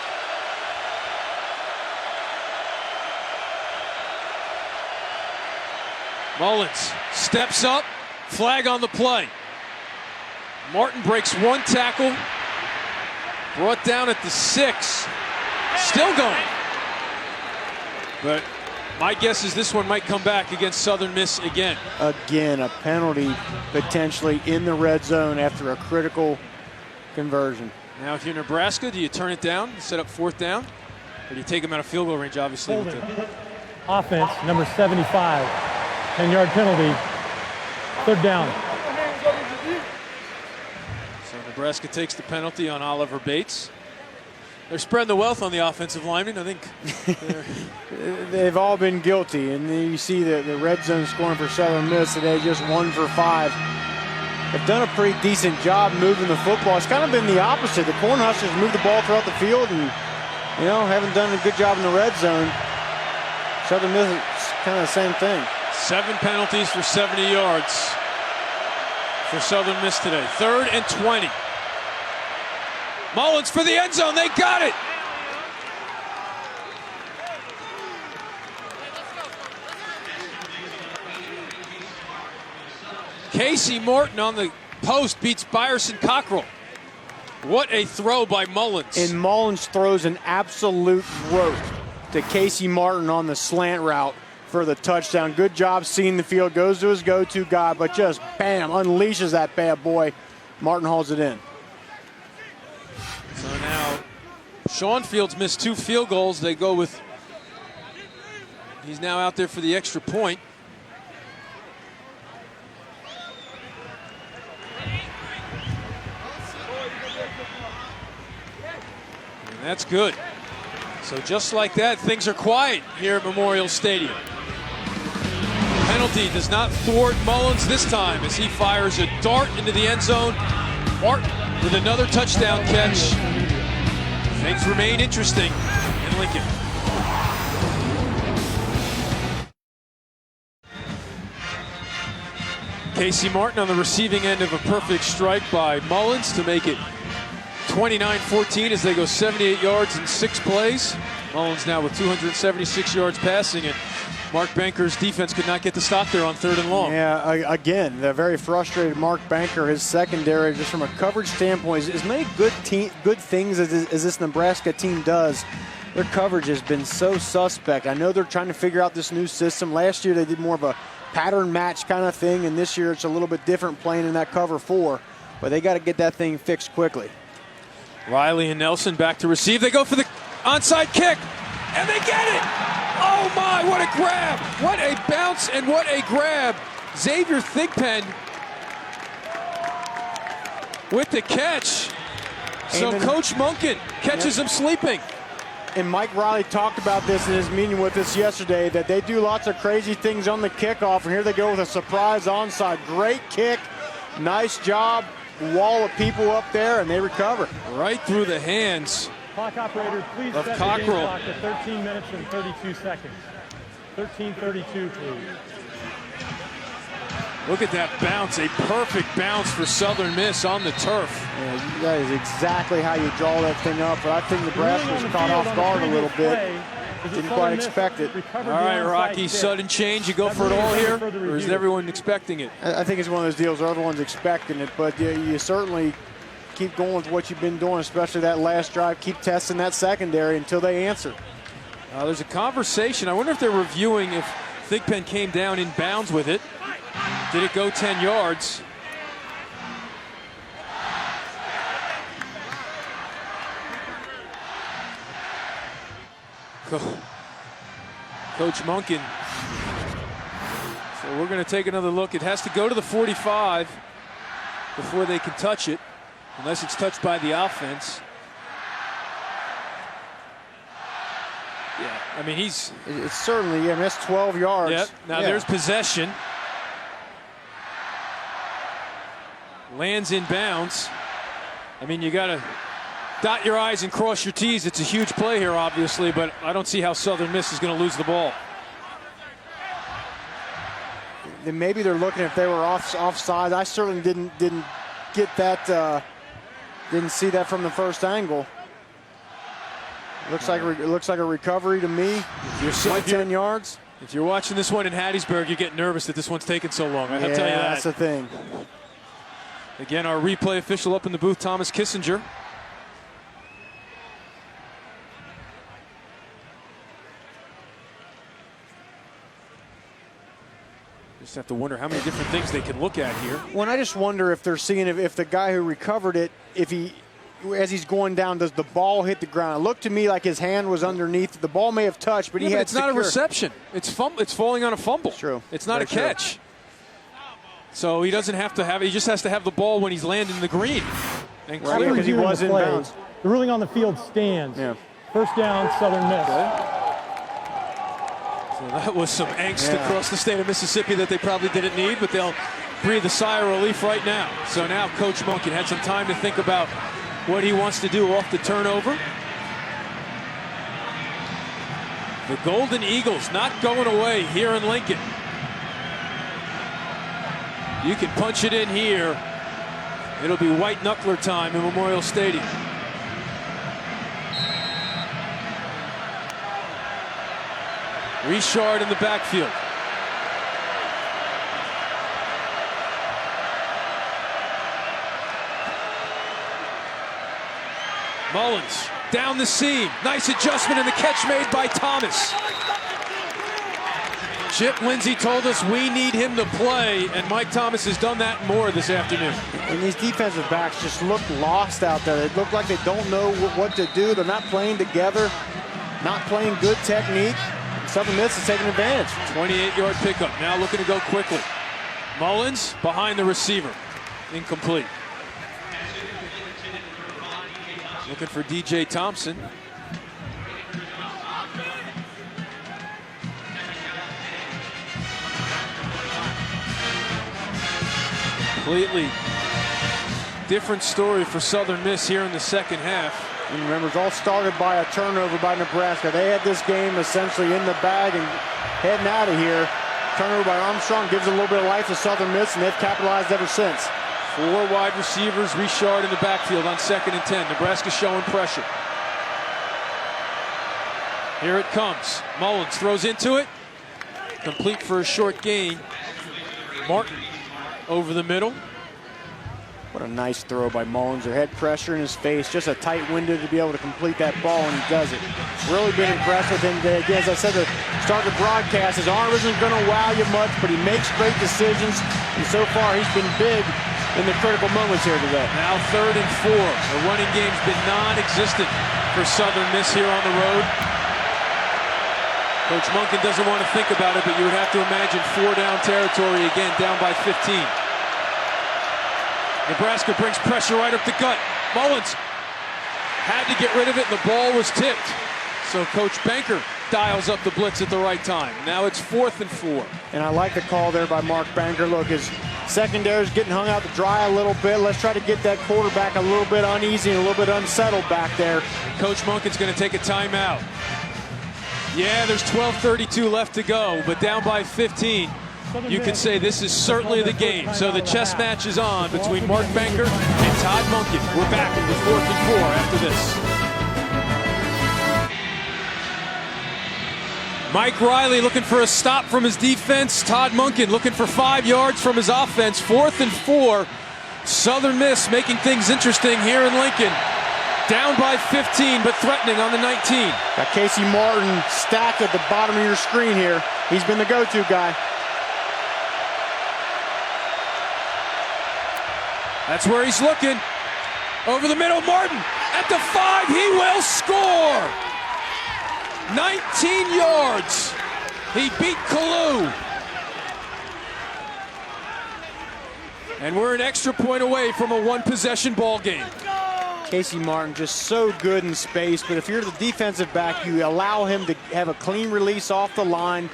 S1: Mullins steps up, flag on the play. Martin breaks 1 tackle, brought down at the 6. Still going. But my guess is this one might come back against Southern Miss again.
S2: Again, a penalty potentially in the red zone after a critical conversion.
S1: Now if you're Nebraska, do you turn it down, set up 4th down? Or do you take them out of field goal range, obviously? With the
S3: Offense, number 75, 10-yard penalty, 3rd down.
S1: So Nebraska takes the penalty on Oliver Bates. They're spreading the wealth on the offensive linemen. I think
S2: they've all been guilty, and then you see the red zone scoring for Southern Miss today, just 1 for 5. They've done a pretty decent job moving the football. It's kind of been the opposite. The Cornhuskers move the ball throughout the field, and haven't done a good job in the red zone. Southern Miss is kind of the same thing.
S1: 7 penalties for 70 yards for Southern Miss today. 3rd and 20. Mullins for the end zone. They got it. Casey Morton on the post beats Byerson Cockrell. What a throw by Mullins.
S2: And Mullins throws an absolute rope to Casey Martin on the slant route for the touchdown. Good job seeing the field. Goes to his go-to guy, but just, bam, unleashes that bad boy. Martin hauls it in.
S1: So now, Sean Fields missed 2 field goals. They go with, he's now out there for the extra point. And that's good. So just like that, things are quiet here at Memorial Stadium. Penalty does not thwart Mullins this time as he fires a dart into the end zone. Martin with another touchdown catch. Things remain interesting in Lincoln. Casey Martin on the receiving end of a perfect strike by Mullins to make it 29-14 as they go 78 yards in 6 plays. Mullins now with 276 yards passing, and Mark Banker's defense could not get the stop there on 3rd and long.
S2: Yeah, again, the very frustrated Mark Banker, his secondary, just from a coverage standpoint, as many good things as this Nebraska team does, their coverage has been so suspect. I know they're trying to figure out this new system. Last year they did more of a pattern match kind of thing, and this year it's a little bit different playing in that cover 4, but they got to get that thing fixed quickly.
S1: Riley and Nelson back to receive. They go for the onside kick. and they get it! Oh my, what a grab! What a bounce and what a grab! Xavier Thigpen with the catch. So Coach Monken catches him sleeping.
S2: And Mike Riley talked about this in his meeting with us yesterday, that they do lots of crazy things on the kickoff, and here they go with a surprise onside. Great kick, nice job, wall of people up there, and they recover.
S1: Right through the hands
S3: Clock operator, please
S1: of
S3: set
S1: Cockrell.
S3: the game clock to 13 minutes and 32 seconds. 13:32, please.
S1: Look at that bounce, a perfect bounce for Southern Miss on the turf.
S2: Yeah, that is exactly how you draw that thing up, but I think Nebraska was caught off guard a little bit. Didn't quite expect it.
S1: All right, Rocky, sudden change. You go for it all here, or is everyone expecting it?
S2: I think it's one of those deals where everyone's expecting it, but you certainly keep going with what you've been doing, especially that last drive. Keep testing that secondary until they answer.
S1: There's a conversation. I wonder if they're reviewing if Thigpen came down in bounds with it. Did it go 10 yards? Coach Monken. So we're going to take another look. It has to go to the 45 before they can touch it, unless it's touched by the offense. Yeah, I mean, it's
S2: certainly, that's 12 yards.
S1: Yep. Now there's possession. Lands in bounds. I mean, you got to dot your I's and cross your T's. It's a huge play here, obviously, but I don't see how Southern Miss is going to lose the ball.
S2: Then maybe they're looking if they were offside. I certainly didn't get that. Didn't see that from the first angle. Looks like a recovery to me. You're 10 yards.
S1: If you're watching this one in Hattiesburg, you get nervous that this one's taking so long. I have to tell you that.
S2: That's the thing.
S1: Again, our replay official up in the booth, Thomas Kissinger. Just have to wonder how many different things they can look at here.
S2: Well, I just wonder if they're seeing if the guy who recovered it, as he's going down, does the ball hit the ground? It looked to me like his hand was underneath. The ball may have touched, but
S1: it's not a reception. It's falling on a fumble.
S2: It's true.
S1: It's not a catch. So he doesn't have to have it. He just has to have the ball when he's landing the green. And
S2: right, because he was in bounds.
S3: The ruling on the field stands.
S2: Yeah.
S3: First down, Southern Miss.
S1: So that was some angst across the state of Mississippi that they probably didn't need, but they'll breathe a sigh of relief right now. So now Coach Monken had some time to think about what he wants to do off the turnover. The Golden Eagles not going away here in Lincoln. You can punch it in here. It'll be white knuckler time in Memorial Stadium. Richard in the backfield. Mullins down the seam. Nice adjustment and the catch made by Thomas. Chip Lindsey told us we need him to play, and Mike Thomas has done that more this afternoon.
S2: And these defensive backs just look lost out there. They look like they don't know what to do. They're not playing together, not playing good technique. Southern Miss is taking advantage.
S1: 28-yard pickup. Now looking to go quickly. Mullins behind the receiver. Incomplete. Looking for DJ Thompson. Completely different story for Southern Miss here in the second half.
S2: And remember, it's all started by a turnover by Nebraska. They had this game essentially in the bag and heading out of here. Turnover by Armstrong gives a little bit of life to Southern Miss, and they've capitalized ever since.
S1: 4 wide receivers, Richard in the backfield on 2nd and 10. Nebraska showing pressure. Here it comes. Mullins throws into it. Complete for a short gain. Martin over the middle.
S2: What a nice throw by Mullins. Their head pressure in his face. Just a tight window to be able to complete that ball, and he does it. Really been impressed with him today. Again, as I said to start the broadcast, his arm isn't going to wow you much, but he makes great decisions, and so far he's been big in the critical moments here today.
S1: Now 3rd and 4. The running game's been non-existent for Southern Miss here on the road. Coach Monken doesn't want to think about it, but you would have to imagine 4-down territory again, down by 15. Nebraska brings pressure right up the gut. Mullins had to get rid of it, and the ball was tipped. So Coach Banker dials up the blitz at the right time. Now it's 4th and 4.
S2: And I like the call there by Mark Banker. Look, his secondary is getting hung out to dry a little bit. Let's try to get that quarterback a little bit uneasy and a little bit unsettled back there.
S1: Coach Monken's going to take a timeout. Yeah, there's 12:32 left to go, but down by 15. You can say this is certainly the game. So the chess match is on between Mark Banker and Todd Monken. We're back with 4th and 4 after this. Mike Riley looking for a stop from his defense. Todd Monken looking for 5 yards from his offense. 4th and 4. Southern Miss making things interesting here in Lincoln. Down by 15, but threatening on the 19.
S2: Got Casey Martin stacked at the bottom of your screen here. He's been the go-to guy.
S1: That's where he's looking. Over the middle, Martin at the 5. He will score. 19 yards. He beat Kalu. And we're an extra point away from a one-possession ball game.
S2: Casey Martin just so good in space, but if you're the defensive back, you allow him to have a clean release off the line.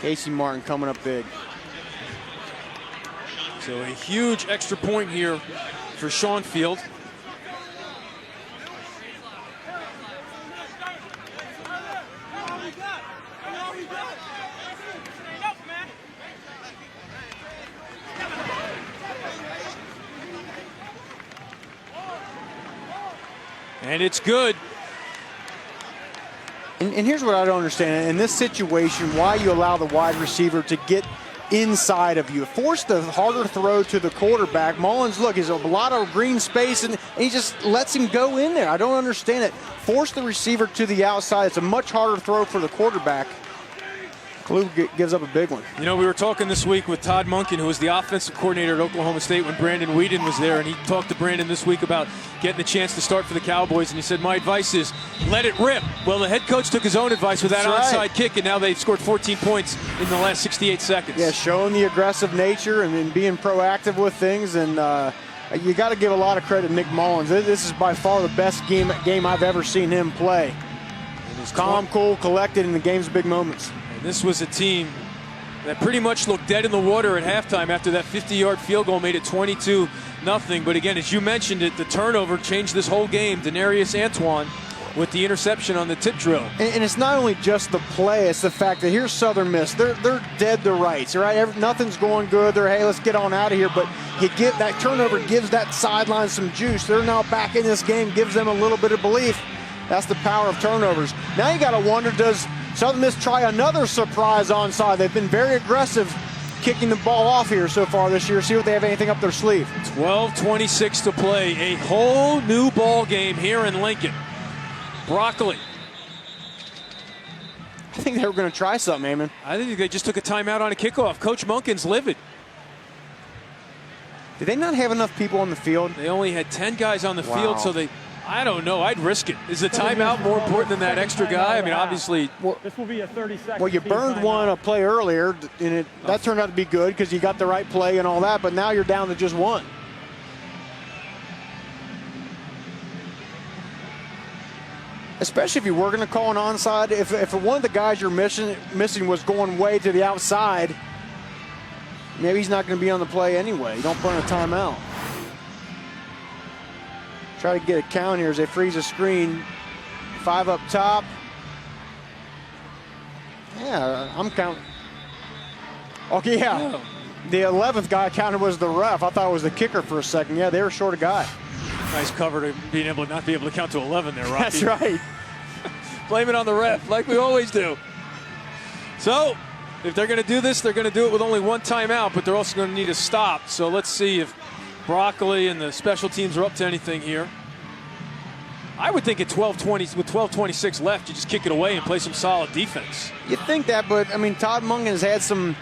S2: Casey Martin coming up big.
S1: So a huge extra point here for Schoenfield. And it's good.
S2: And here's what I don't understand. In this situation, why you allow the wide receiver to get inside of you. Force the harder throw to the quarterback. Mullins, look, he's a lot of green space, and he just lets him go in there. I don't understand it. Force the receiver to the outside. It's a much harder throw for the quarterback. Kalu gives up a big one.
S1: You know, we were talking this week with Todd Monken, who was the offensive coordinator at Oklahoma State when Brandon Whedon was there, and he talked to Brandon this week about getting a chance to start for the Cowboys, and he said, my advice is let it rip. Well, the head coach took his own advice with that onside kick, and now they've scored 14 points in the last 68 seconds.
S2: Yeah, showing the aggressive nature and being proactive with things, and you got to give a lot of credit to Nick Mullins. This is by far the best game I've ever seen him play. Calm, cool, collected in the game's big moments.
S1: This was a team that pretty much looked dead in the water at halftime after that 50-yard field goal made it 22-0. But again, as you mentioned it, the turnover changed this whole game. Denarius Antoine with the interception on the tip drill.
S2: And it's not only just the play, it's the fact that here's Southern Miss. They're dead to rights, right? Nothing's going good. They're, hey, let's get on out of here. But that turnover gives that sideline some juice. They're now back in this game, gives them a little bit of belief. That's the power of turnovers. Now you got to wonder, does Southern Miss try another surprise onside? They've been very aggressive kicking the ball off here so far this year. See if they have anything up their sleeve.
S1: 12:26 to play. A whole new ball game here in Lincoln. Broccoli.
S2: I think they were going to try something, Eamon.
S1: I think they just took a timeout on a kickoff. Coach Monken's livid.
S2: Did they not have enough people on the field?
S1: They only had 10 guys on the field, so I don't know. I'd risk it. Is the timeout more important than that extra guy? I mean, obviously.
S3: This will be a 30-second.
S2: Well, you burned one a play earlier, and that turned out to be good because you got the right play and all that, but now you're down to just one. Especially if you were going to call an onside. If one of the guys you're missing was going way to the outside, maybe he's not going to be on the play anyway. You don't burn a timeout. Try to get a count here as they freeze a screen. 5 up top. Yeah, I'm counting. Okay, yeah. The 11th guy counted was the ref. I thought it was the kicker for a second. Yeah, they were short a guy.
S1: Nice cover to not be able to count to 11 there, Rocky.
S2: That's right.
S1: Blame it on the ref, like we always do. So, if they're going to do this, they're going to do it with only one timeout, but they're also going to need a stop. So let's see if Broccoli and the special teams are up to anything here. I would think at 12:20 with 12:26 left, you just kick it away and play some solid defense.
S2: You'd think that, but I mean, Todd Monken has had some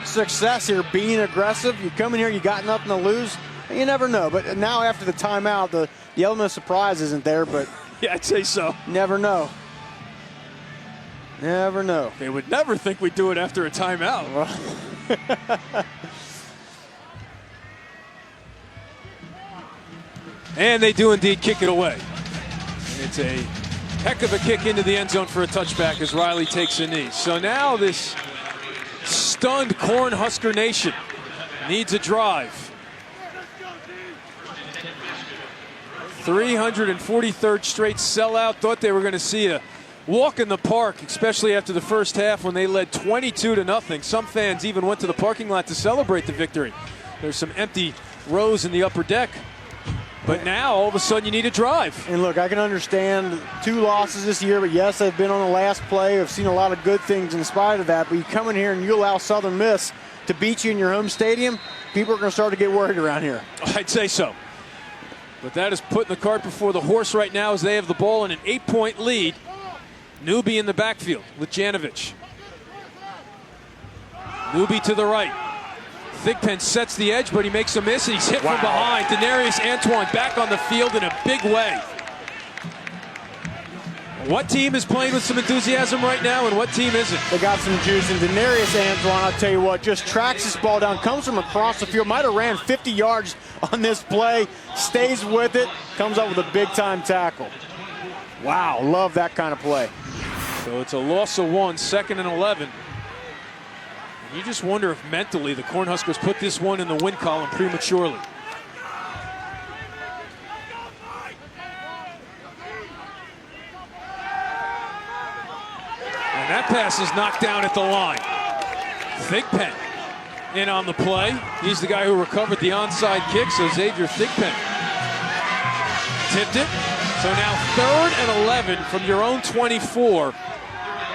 S2: success here being aggressive. You come in here, you got nothing to lose. You never know. But now after the timeout, the element of surprise isn't there. But
S1: Yeah, I'd say so.
S2: Never know. Never know.
S1: They would never think we'd do it after a timeout. And they do indeed kick it away. And it's a heck of a kick into the end zone for a touchback as Riley takes a knee. So now this stunned Cornhusker Nation needs a drive. 343rd straight sellout. Thought they were going to see a walk in the park, especially after the first half when they led 22-0. Some fans even went to the parking lot to celebrate the victory. There's some empty rows in the upper deck. But now, all of a sudden, you need a drive.
S2: And look, I can understand 2 losses this year, but yes, they've been on the last play. I've seen a lot of good things in spite of that. But you come in here and you allow Southern Miss to beat you in your home stadium, people are going to start to get worried around here.
S1: I'd say so. But that is putting the cart before the horse right now as they have the ball in an 8-point lead. Newby in the backfield with Janovich. Newby to the right. Thigpen sets the edge, but he makes a miss, and he's hit from behind. Denarius Antoine back on the field in a big way. What team is playing with some enthusiasm right now, and what team isn't?
S2: They got some juice, and Denarius Antoine, I'll tell you what, just tracks this ball down, comes from across the field, might have ran 50 yards on this play, stays with it, comes up with a big-time tackle. Wow, love that kind of play.
S1: So it's a loss of 1, 2nd and 11. And you just wonder if mentally the Cornhuskers put this one in the win column prematurely. And that pass is knocked down at the line. Thigpen in on the play. He's the guy who recovered the onside kick, so Xavier Thigpen tipped it. So now 3rd and 11 from your own 24,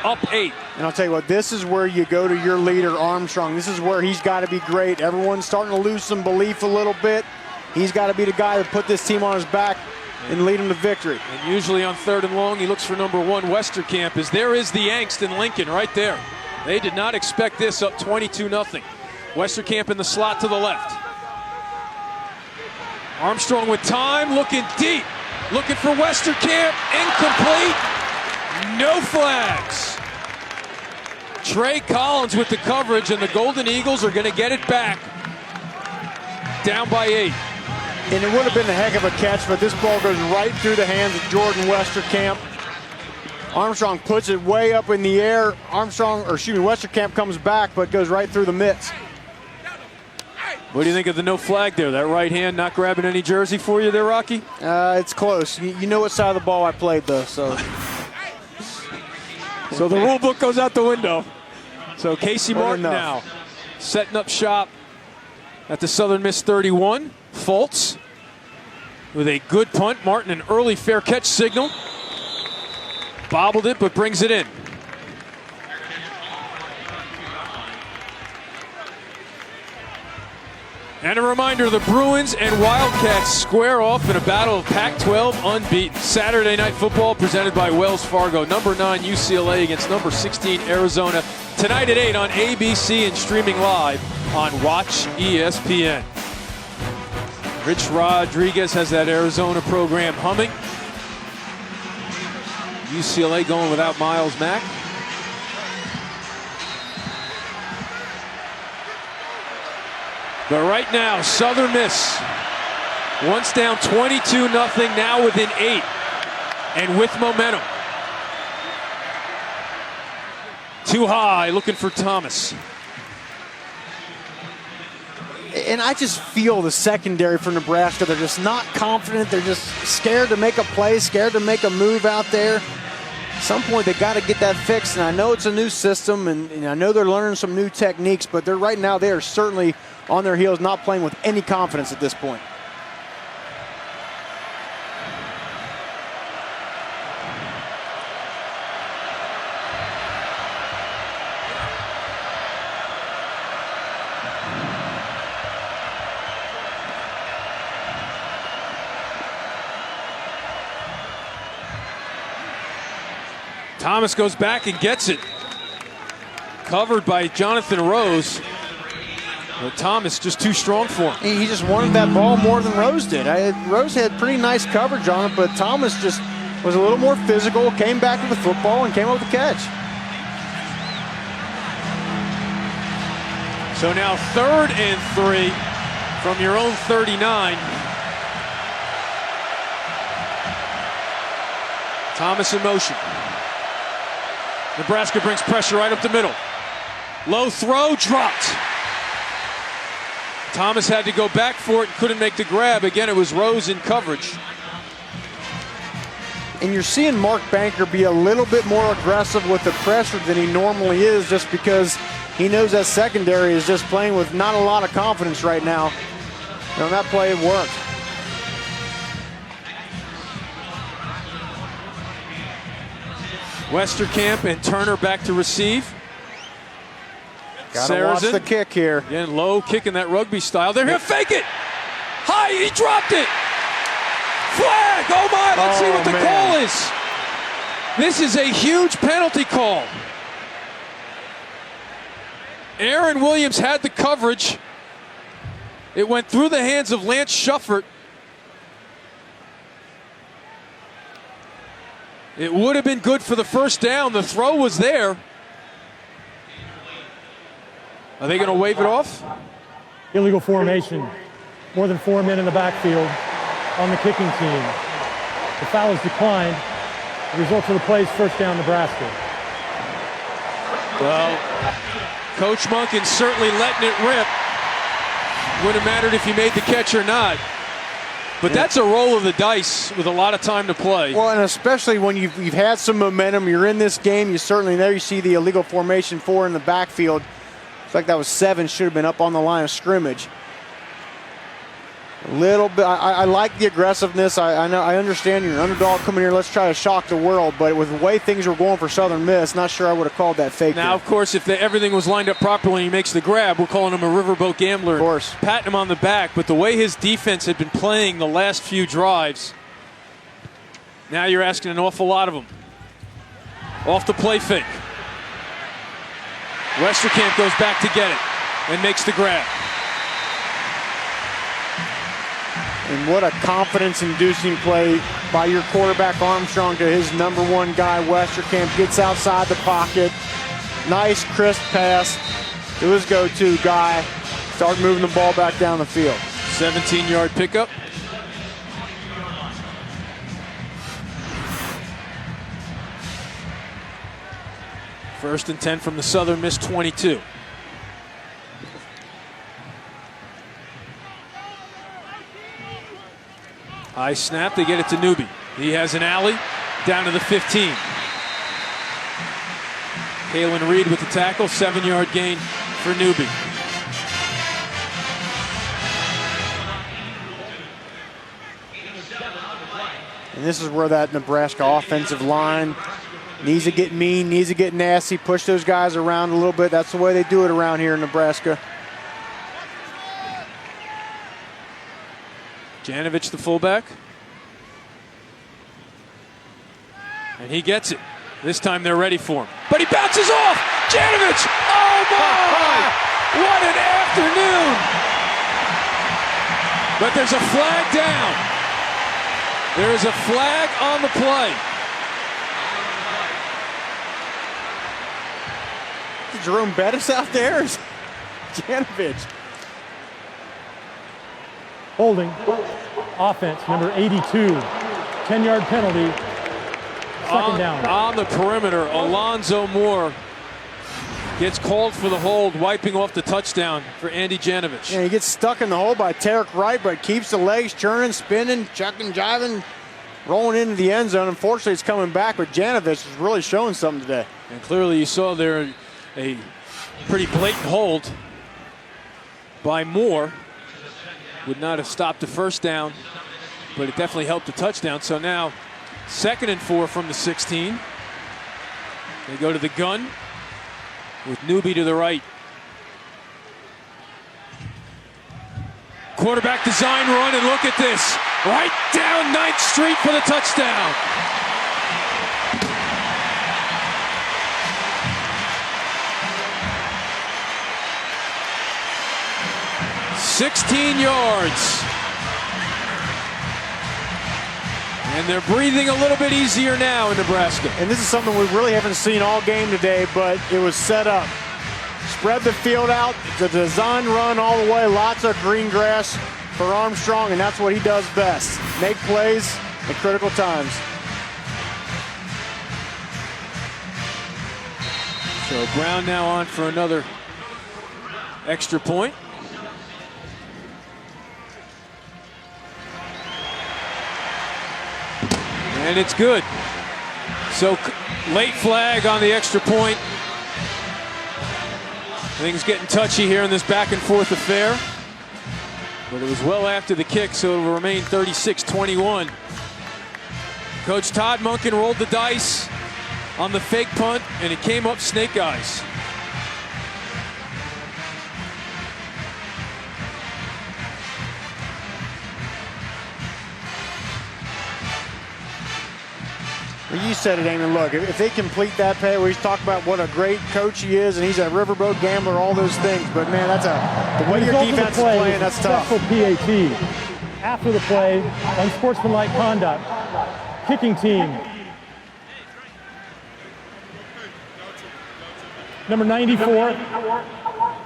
S1: up 8.
S2: And I'll tell you what, this is where you go to your leader, Armstrong. This is where he's got to be great. Everyone's starting to lose some belief a little bit. He's got to be the guy that put this team on his back and lead him to victory.
S1: And usually on 3rd and long, he looks for number 1, Westerkamp, as there is the angst in Lincoln right there. They did not expect this, up 22-0. Westerkamp in the slot to the left. Armstrong with time, looking deep. Looking for Westerkamp, incomplete, no flags. Trey Collins with the coverage, and the Golden Eagles are going to get it back. Down by 8.
S2: And it would have been a heck of a catch, but this ball goes right through the hands of Jordan Westerkamp. Armstrong puts it way up in the air. Westerkamp comes back, but goes right through the mitts.
S1: What do you think of the no flag there? That right hand not grabbing any jersey for you there, Rocky?
S2: It's close. You know what side of the ball I played, though. So
S1: the rule book goes out the window. So Casey Martin now setting up shop at the Southern Miss 31. Fultz with a good punt. Martin an early fair catch signal. Bobbled it, but brings it in. And a reminder, the Bruins and Wildcats square off in a battle of Pac-12 unbeaten. Saturday Night Football presented by Wells Fargo. Number 9 UCLA against number 16 Arizona. Tonight at 8 on ABC and streaming live on Watch ESPN. Rich Rodriguez has that Arizona program humming. UCLA going without Miles Mack. But right now, Southern Miss, once down 22-0, now within 8, and with momentum. Too high, looking for Thomas.
S2: And I just feel the secondary for Nebraska, they're just not confident. They're just scared to make a play, scared to make a move out there. At some point, they got to get that fixed. And I know it's a new system, and I know they're learning some new techniques, but right now they are certainly on their heels, not playing with any confidence at this point.
S1: Thomas goes back and gets it. Covered by Jonathan Rose. But Thomas just too strong for him.
S2: He just wanted that ball more than Rose did. Rose had pretty nice coverage on it, but Thomas just was a little more physical, came back to the football, and came up with the catch.
S1: So now 3rd and 3 from your own 39. Thomas in motion. Nebraska brings pressure right up the middle. Low throw, dropped. Thomas had to go back for it and couldn't make the grab. Again, it was Rose in coverage.
S2: And you're seeing Mark Banker be a little bit more aggressive with the pressure than he normally is, just because he knows that secondary is just playing with not a lot of confidence right now. And on that play, it worked.
S1: Westerkamp and Turner back to receive.
S2: Gotta watch the kick here.
S1: Again, low kick in that rugby style. They're going to fake it. High, he dropped it. Flag, oh my, let's see what the call is. This is a huge penalty call. Aaron Williams had the coverage. It went through the hands of Lance Shuffert. It would have been good for the first down. The throw was there. Are they going to wave it off?
S3: Illegal formation. More than 4 men in the backfield on the kicking team. The foul is declined. The result of the play is first down, Nebraska.
S1: Well, Coach Monken certainly letting it rip. Wouldn't have mattered if he made the catch or not. But that's a roll of the dice with a lot of time to play.
S2: Well, and especially when you've had some momentum, you're in this game, you certainly there you see the illegal formation 4 in the backfield. It's like that was 7, should have been up on the line of scrimmage. A little bit, I like the aggressiveness. I know, I understand you're an underdog coming here, let's try to shock the world, but with the way things were going for Southern Miss, not sure I would have called that fake.
S1: Now, of course, if everything was lined up properly and he makes the grab, we're calling him a riverboat gambler.
S2: Of course.
S1: Patting him on the back, but the way his defense had been playing the last few drives, now you're asking an awful lot of him. Off the play fake. Westerkamp goes back to get it and makes the grab.
S2: And what a confidence-inducing play by your quarterback Armstrong to his number 1 guy, Westerkamp. Gets outside the pocket. Nice, crisp pass to his go-to guy. Start moving the ball back down the field.
S1: 17-yard pickup. First and 10 from the Southern Miss 22. High snap, they get it to Newby. He has an alley down to the 15. Kalen Reed with the tackle, 7-yard gain for Newby.
S2: And this is where that Nebraska offensive line needs to get mean, needs to get nasty, push those guys around a little bit. That's the way they do it around here in Nebraska.
S1: Janovich, the fullback. And he gets it. This time they're ready for him. But he bounces off! Janovich! Oh my! What an afternoon! But there's a flag down. There is a flag on the play.
S2: Is Jerome Bettis out there? Janovich.
S3: Holding, offense, number 82, 10-yard penalty, second down.
S1: On the perimeter, Alonzo Moore gets called for the hold, wiping off the touchdown for Andy Janovich.
S2: Yeah, he gets stuck in the hole by Tarek Wright, but keeps the legs churning, spinning, chucking, jiving, rolling into the end zone. Unfortunately, it's coming back, but Janovich is really showing something today.
S1: And clearly you saw there a pretty blatant hold by Moore. Would not have stopped the first down, but it definitely helped the touchdown. So now, 2nd and 4 from the 16. They go to the gun with Newby to the right. Quarterback design run, and look at this. Right down 9th Street for the touchdown. $16 yards. And they're breathing a little bit easier now in Nebraska.
S2: And this is something we really haven't seen all game today, but it was set up. Spread the field out, the design run all the way, lots of green grass for Armstrong, and that's what he does best. Make plays at critical times.
S1: So Brown now on for another extra point. And it's good. So late flag on the extra point. Things getting touchy here in this back and forth affair. But it was well after the kick, so it will remain 36-21. Coach Todd Monken rolled the dice on the fake punt, and it came up snake eyes.
S2: Well, you said it, Amy. Look, if they complete that play, we talk about what a great coach he is, and he's a riverboat gambler, all those things. But man, that's the way your defense is playing. That's tough.
S3: PAT. After the play, unsportsmanlike conduct. Kicking team. Number 94.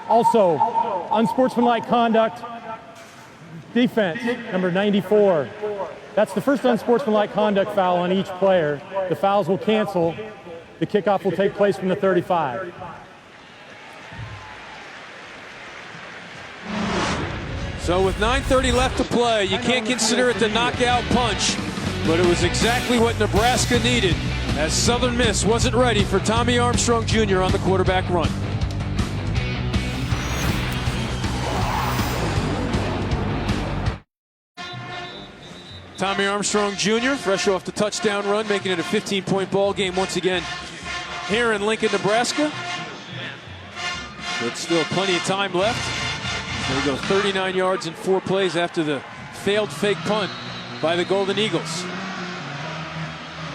S3: Also, unsportsmanlike conduct. Defense. Number 94. That's the first unsportsmanlike conduct foul on each player. The fouls will cancel. The kickoff will take place from the 35.
S1: So with 9:30 left to play, you can't consider it the knockout punch, but it was exactly what Nebraska needed, as Southern Miss wasn't ready for Tommy Armstrong Jr. on the quarterback run. Tommy Armstrong Jr., fresh off the touchdown run, making it a 15-point ball game once again here in Lincoln, Nebraska. But still plenty of time left. There we go, 39 yards in 4 plays after the failed fake punt by the Golden Eagles.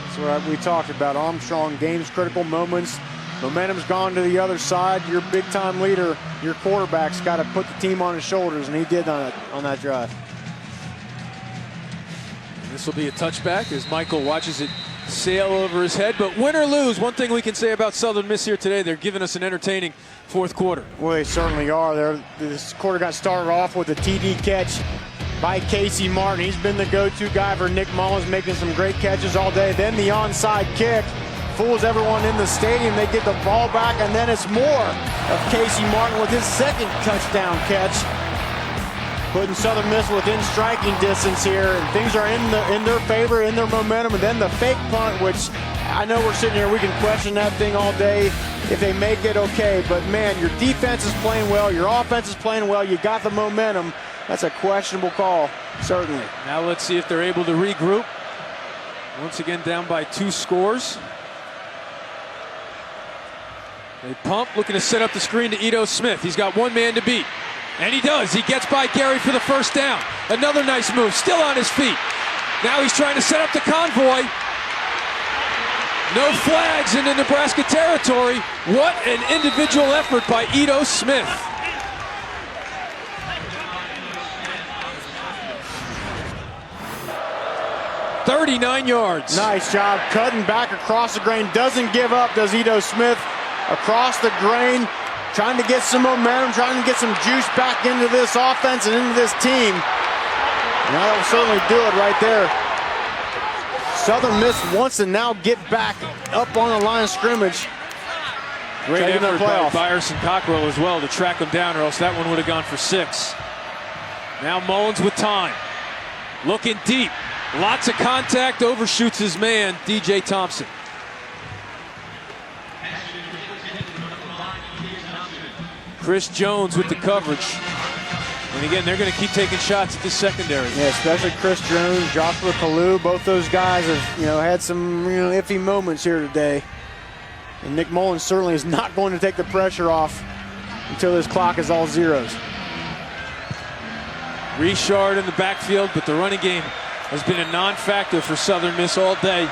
S2: That's what we talked about. Armstrong, game's critical moments. Momentum's gone to the other side. Your big-time leader, your quarterback's got to put the team on his shoulders, and he did on that drive.
S1: This will be a touchback as Michael watches it sail over his head. But win or lose, one thing we can say about Southern Miss here today, they're giving us an entertaining fourth quarter.
S2: Well, they certainly are. This quarter got started off with a TD catch by Casey Martin. He's been the go-to guy for Nick Mullins, making some great catches all day. Then the onside kick fools everyone in the stadium. They get the ball back, and then it's more of Casey Martin with his second touchdown catch, putting Southern Miss within striking distance here, and things are in their favor, in their momentum. And then the fake punt, which I know we're sitting here, we can question that thing all day. If they make it, okay, but man, your defense is playing well, your offense is playing well, you got the momentum. That's a questionable call, certainly.
S1: Now let's see if they're able to regroup. Once again down by 2 scores. They pump, looking to set up the screen to Ito Smith. He's got one man to beat. And he does. He gets by Gary for the first down. Another nice move, still on his feet. Now he's trying to set up the convoy. No flags in the Nebraska territory. What an individual effort by Ito Smith. "39 yards.
S2: Nice job cutting back across the grain. Doesn't give up, does Ito Smith. Across the grain, trying to get some momentum, trying to get some juice back into this offense and into this team. And that'll certainly do it right there. Southern Miss wants to now get back up on the line of scrimmage.
S1: Great effort by Byerson Cockrell as well to track him down, or else that one would have gone for 6. Now Mullins with time. Looking deep. Lots of contact, overshoots his man, DJ Thompson. Chris Jones with the coverage. And again, they're going to keep taking shots at this secondary.
S2: Yeah, especially Chris Jones, Joshua Kalu. Both those guys have, had some iffy moments here today. And Nick Mullins certainly is not going to take the pressure off until this clock is all zeros.
S1: Richard in the backfield, but the running game has been a non-factor for Southern Miss all day.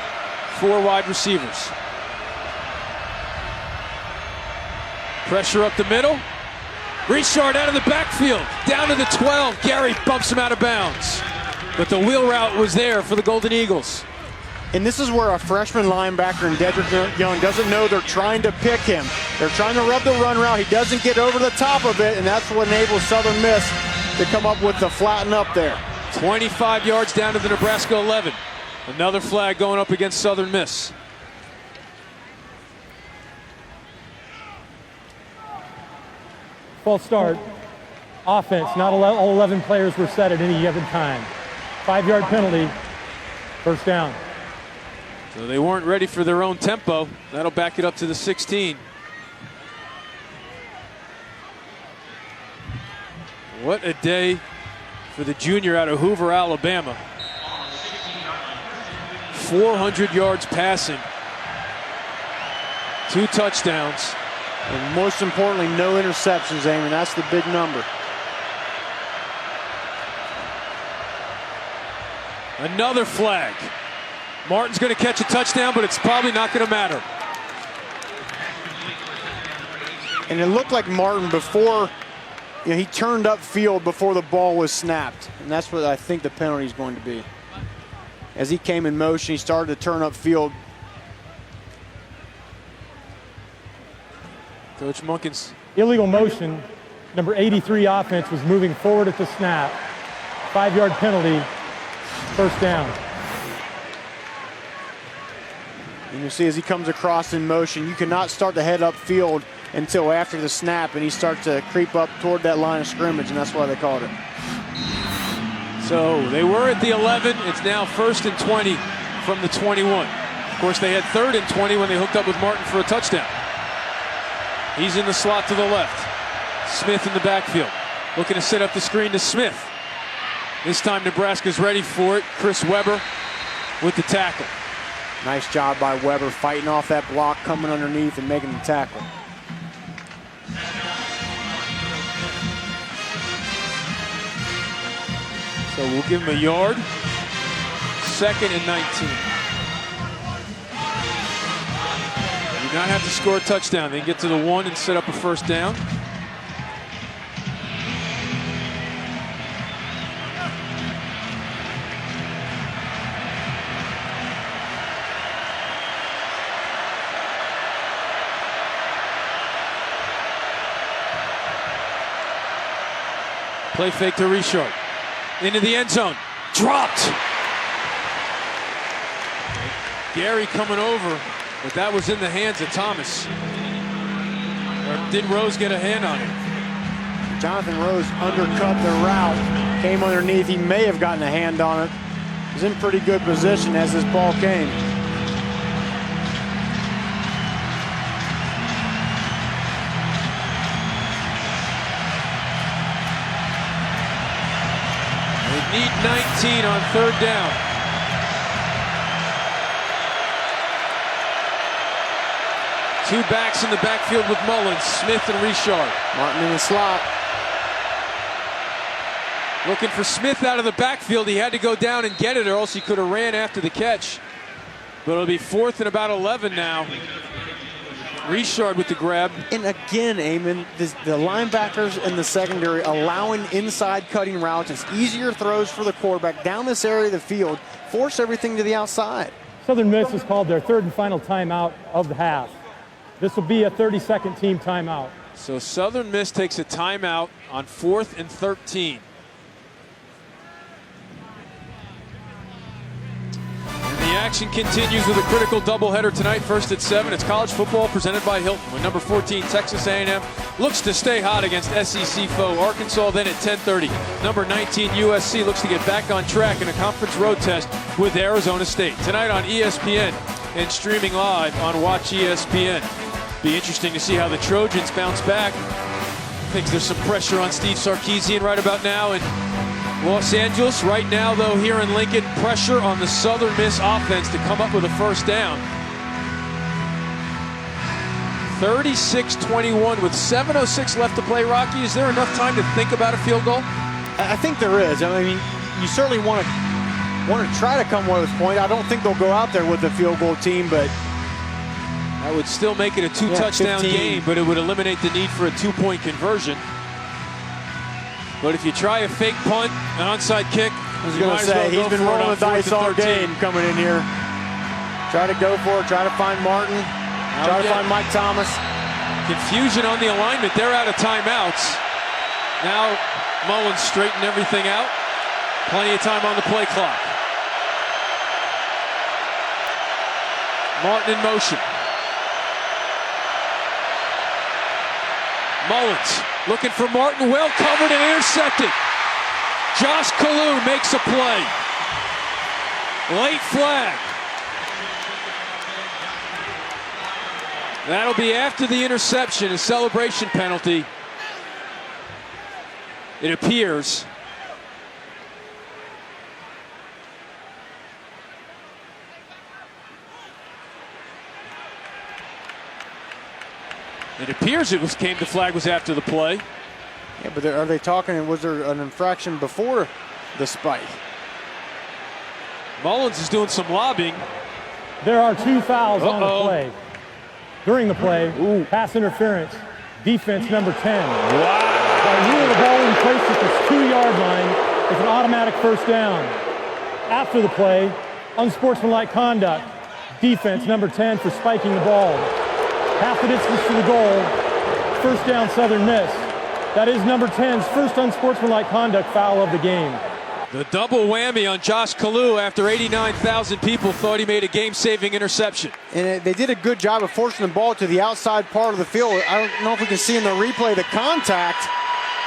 S1: 4 wide receivers. Pressure up the middle. Richard out of the backfield, down to the 12. Gary bumps him out of bounds. But the wheel route was there for the Golden Eagles.
S2: And this is where a freshman linebacker in Dedrick Young doesn't know they're trying to pick him. They're trying to rub the run route. He doesn't get over the top of it, and that's what enables Southern Miss to come up with the flatten up there.
S1: 25 yards down to the Nebraska 11. Another flag going up against Southern Miss.
S3: False start. Offense, not all 11 players were set at any given time. 5-yard penalty, first down.
S1: So they weren't ready for their own tempo. That'll back it up to the 16. What a day for the junior out of Hoover, Alabama. 400 yards passing. 2 touchdowns.
S2: And most importantly, no interceptions, Eamon. That's the big number.
S1: Another flag. Martin's going to catch a touchdown, but it's probably not going to matter.
S2: And it looked like Martin before, he turned upfield before the ball was snapped. And that's what I think the penalty is going to be. As he came in motion, he started to turn upfield.
S1: Coach Munkins.
S3: Illegal motion. Number 83 offense was moving forward at the snap. 5-yard penalty, first down.
S2: And you see as he comes across in motion, you cannot start to head upfield until after the snap, and he starts to creep up toward that line of scrimmage, and that's why they called it.
S1: So they were at the 11. It's now 1st and 20 from the 21. Of course, they had 3rd and 20 when they hooked up with Martin for a touchdown. He's in the slot to the left. Smith in the backfield. Looking to set up the screen to Smith. This time Nebraska's ready for it. Chris Weber with the tackle.
S2: Nice job by Weber fighting off that block, coming underneath and making the tackle.
S1: So we'll give him a yard. 2nd and 19. Do not have to score a touchdown. They can get to the 1 and set up a first down. Play fake to Richard. Into the end zone. Dropped. Gary coming over, but that was in the hands of Thomas. Or did Rose get a hand on it?
S2: Jonathan Rose undercut the route, came underneath. He may have gotten a hand on it. He was in pretty good position as this ball came.
S1: Need 19 on 3rd down. Two backs in the backfield with Mullins, Smith and Richard.
S2: Martin in the slot.
S1: Looking for Smith out of the backfield. He had to go down and get it, or else he could have ran after the catch. But it'll be 4th and about 11 now. Richard with the grab.
S2: And again, Eamon, the linebackers in the secondary allowing inside cutting routes. It's easier throws for the quarterback down this area of the field. Force everything to the outside.
S3: Southern Miss has called their 3rd and final timeout of the half. This will be a 30-second team timeout.
S1: So Southern Miss takes a timeout on 4th and 13. The action continues with a critical doubleheader tonight. First at 7, it's college football presented by Hilton. When number 14, Texas A&M, looks to stay hot against SEC foe Arkansas. Then at 10:30, number 19, USC, looks to get back on track in a conference road test with Arizona State. Tonight on ESPN and streaming live on Watch ESPN. Be interesting to see how the Trojans bounce back. I think there's some pressure on Steve Sarkisian right about now in Los Angeles. Right now, though, here in Lincoln, pressure on the Southern Miss offense to come up with a first down. 36-21 with 7:06 left to play. Rocky, is there enough time to think about a field goal?
S2: I think there is. I mean, you certainly want to try to come away with this point. I don't think they'll go out there with the field goal team, but
S1: that would still make it a 2-touchdown game, but it would eliminate the need for a 2-point conversion. But if you try a fake punt, an onside kick,
S2: I was going to say, he's been rolling the dice all game coming in here. Try to go for it. Try to find Martin. Try to find Mike Thomas.
S1: Confusion on the alignment. They're out of timeouts. Now Mullins straightened everything out. Plenty of time on the play clock. Martin in motion. Mullins looking for Martin. Well covered and intercepted. Josh Kalu makes a play. Late flag. That'll be after the interception, a celebration penalty. It appears. The flag was after the play.
S2: Yeah, but are they talking, was there an infraction before the spike?
S1: Mullins is doing some lobbying.
S3: There are 2 fouls on the play. During the play, pass interference, defense number 10.
S1: Wow.
S3: By rule, the ball in place at this 2-yard line is an automatic first down. After the play, unsportsmanlike conduct, defense number 10 for spiking the ball. Half the distance to the goal, first down Southern Miss. That is number 10's first unsportsmanlike conduct foul of the game.
S1: The double whammy on Josh Kalu after 89,000 people thought he made a game-saving interception.
S2: And they did a good job of forcing the ball to the outside part of the field. I don't know if we can see in the replay the contact.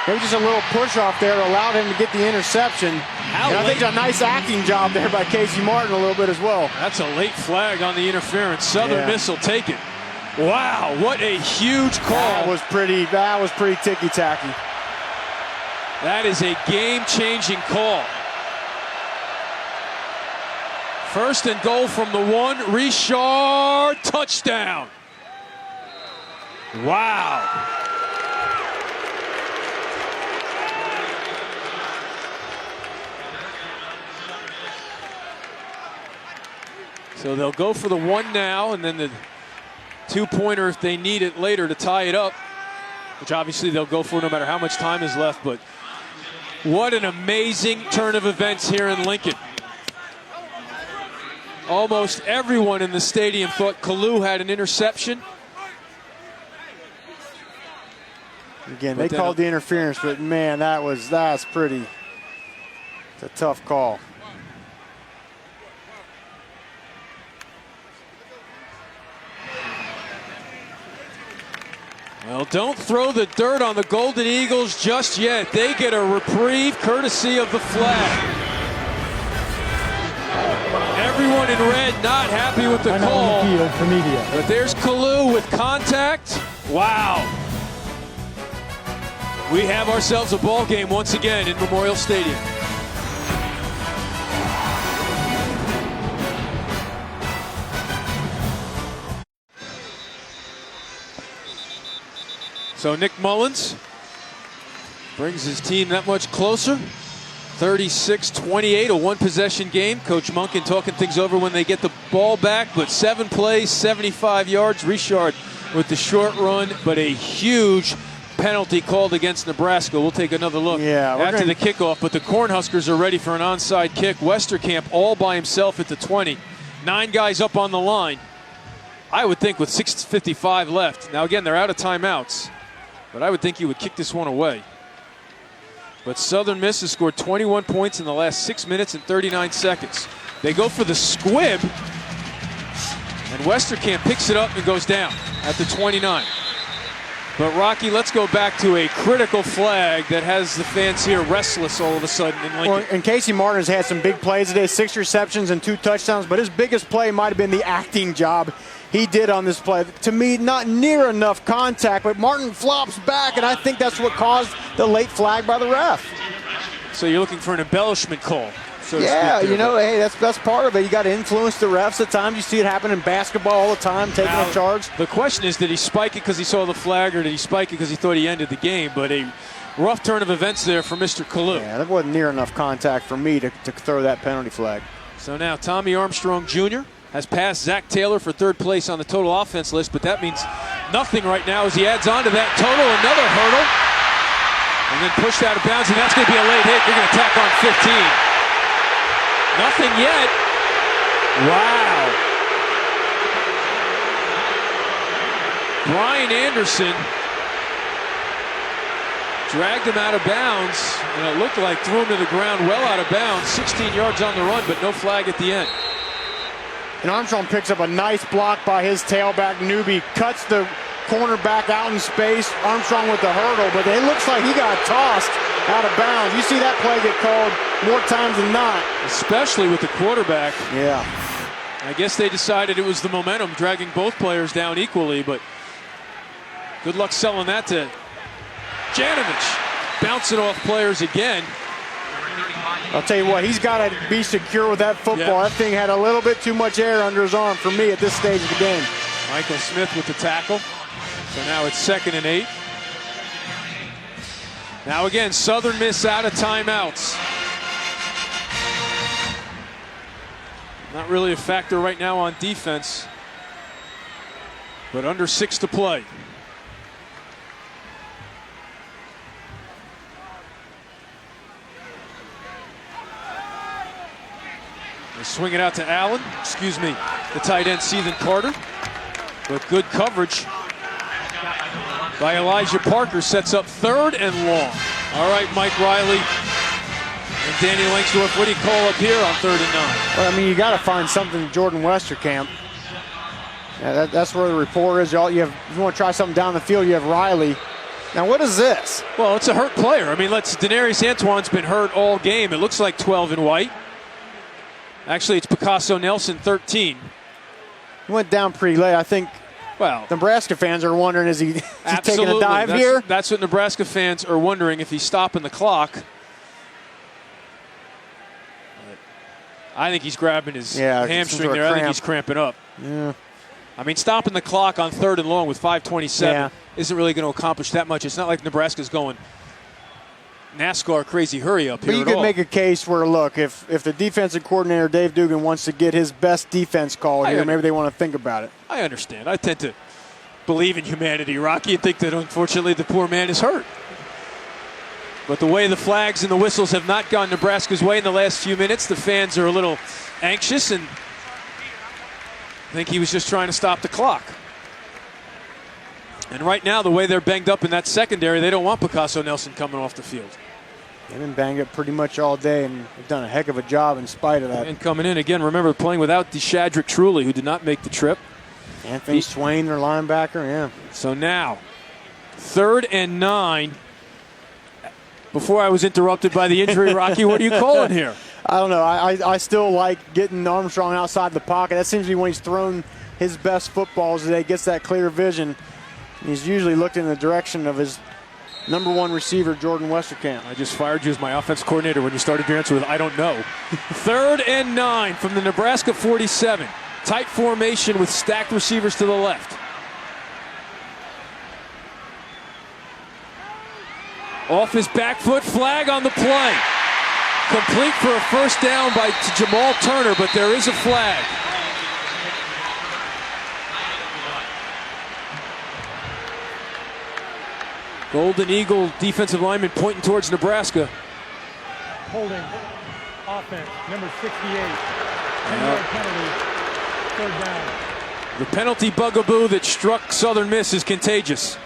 S2: Maybe just a little push off there allowed him to get the interception. And I think a nice acting job there by Casey Martin a little bit as well.
S1: That's a late flag on the interference. Southern Miss will take it. Wow, what a huge call.
S2: That was pretty ticky-tacky.
S1: That is a game-changing call. First and goal from the 1. Richard, touchdown. Wow. So they'll go for the 1 now, and then the 2-pointer if they need it later to tie it up, which obviously they'll go for no matter how much time is left. But what an amazing turn of events here in Lincoln. Almost everyone in the stadium thought Kalu had an interception.
S2: Again, they called the interference, but man, that's pretty. It's a tough call.
S1: Well, don't throw the dirt on the Golden Eagles just yet. They get a reprieve courtesy of the flag. Everyone in red not happy with the call.
S3: On the field for media.
S1: But there's Kalu with contact. Wow. We have ourselves a ball game once again in Memorial Stadium. So Nick Mullins brings his team that much closer. 36-28, a one-possession game. Coach Monken talking things over when they get the ball back, but 7 plays, 75 yards. Richard with the short run, but a huge penalty called against Nebraska. We'll take another look after the kickoff, but the Cornhuskers are ready for an onside kick. Westerkamp all by himself at the 20. 9 guys up on the line. I would think with 6:55 left. Now again, they're out of timeouts, but I would think he would kick this one away. But Southern Miss has scored 21 points in the last 6 minutes and 39 seconds. They go for the squib, and Westerkamp picks it up and goes down at the 29. But Rocky, let's go back to a critical flag that has the fans here restless all of a sudden in Lincoln.
S2: Well, and Casey Martin has had some big plays today, 6 receptions and 2 touchdowns, but his biggest play might have been the acting job he did on this play. To me, not near enough contact, but Martin flops back, and I think that's what caused the late flag by the ref.
S1: So you're looking for an embellishment call. So
S2: yeah, you know, hey, that's part of it. You got to influence the refs at times. You see it happen in basketball all the time, taking a charge.
S1: The question is, did he spike it because he saw the flag, or did he spike it because he thought he ended the game? But a rough turn of events there for Mr. Kalu.
S2: Yeah, that wasn't near enough contact for me to throw that penalty flag.
S1: So now Tommy Armstrong Jr. has passed Zach Taylor for 3rd place on the total offense list, but that means nothing right now as he adds on to that total. Another hurdle, and then pushed out of bounds, and that's going to be a late hit. They're going to tack on 15. Nothing yet. Wow. Brian Anderson dragged him out of bounds, and it looked like threw him to the ground well out of bounds. 16 yards on the run, but no flag at the end.
S2: And Armstrong picks up a nice block by his tailback. Newby cuts the cornerback out in space. Armstrong with the hurdle, but it looks like he got tossed out of bounds. You see that play get called more times than not.
S1: Especially with the quarterback.
S2: Yeah.
S1: I guess they decided it was the momentum dragging both players down equally, but good luck selling that to Janovich. Bouncing off players again.
S2: I'll tell you what, he's got to be secure with that football.
S1: Yeah.
S2: That thing had a little bit too much air under his arm for me at this stage of the game.
S1: Michael Smith with the tackle. So now it's 2nd and 8. Now again, Southern Miss out of timeouts. Not really a factor right now on defense, but under 6 to play. They swing it out to Allen, the tight end Seethan Carter. But good coverage by Elijah Parker sets up 3rd and long. All right, Mike Riley and Danny Langsdorff, what do you call up here on 3rd and 9?
S2: Well, I mean, you got to find something to Jordan Westerkamp. Yeah, that's where the rapport is. You want to try something down the field, you have Riley. Now, what is this?
S1: Well, it's a hurt player. I mean, Denarius Antoine's been hurt all game. It looks like 12 and white. Actually, it's Picasso Nelson, 13.
S2: He went down pretty late. I think Nebraska fans are wondering, is he taking a dive here?
S1: That's what Nebraska fans are wondering, if he's stopping the clock. I think he's grabbing his hamstring there. I think he's cramping up.
S2: Yeah.
S1: I mean, stopping the clock on 3rd and long with 5:27 isn't really going to accomplish that much. It's not like Nebraska's going NASCAR crazy hurry up here.
S2: But you could make a case where, look, if the defensive coordinator, Dave Dugan, wants to get his best defense call here, maybe they want to think about it.
S1: I understand. I tend to believe in humanity, Rocky, and think that unfortunately the poor man is hurt. But the way the flags and the whistles have not gone Nebraska's way in the last few minutes, the fans are a little anxious, and I think he was just trying to stop the clock. And right now, the way they're banged up in that secondary, they don't want Picasso Nelson coming off the field.
S2: They've been banged up pretty much all day, and they've done a heck of a job in spite of that.
S1: And coming in, again, remember playing without DeShadrick Truly, who did not make the trip.
S2: Anthony Swain, their linebacker, yeah.
S1: So now, 3rd and 9. Before I was interrupted by the injury, Rocky, what are you calling here?
S2: I don't know. I still like getting Armstrong outside the pocket. That seems to be when he's thrown his best footballs today, gets that clear vision. He's usually looked in the direction of his #1 receiver, Jordan Westerkamp.
S1: I just fired you as my offense coordinator when you started your answer with, I don't know. 3rd and 9 from the Nebraska 47. Tight formation with stacked receivers to the left. Off his back foot, flag on the play. Complete for a first down by Jamal Turner, but there is a flag. Golden Eagle defensive lineman pointing towards Nebraska.
S3: Holding offense, number 68. 10-yard penalty, 3rd down.
S1: The penalty bugaboo that struck Southern Miss is contagious.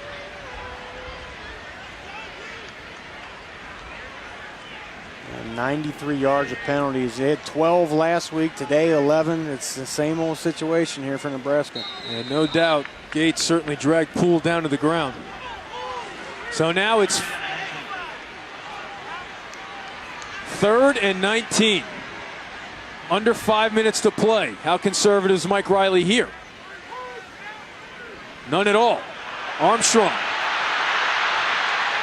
S2: And 93 yards of penalties. They had 12 last week, today 11. It's the same old situation here for Nebraska.
S1: And no doubt, Gates certainly dragged Poole down to the ground. So now it's 3rd and 19. Under 5 minutes to play. How conservative is Mike Riley here? None at all. Armstrong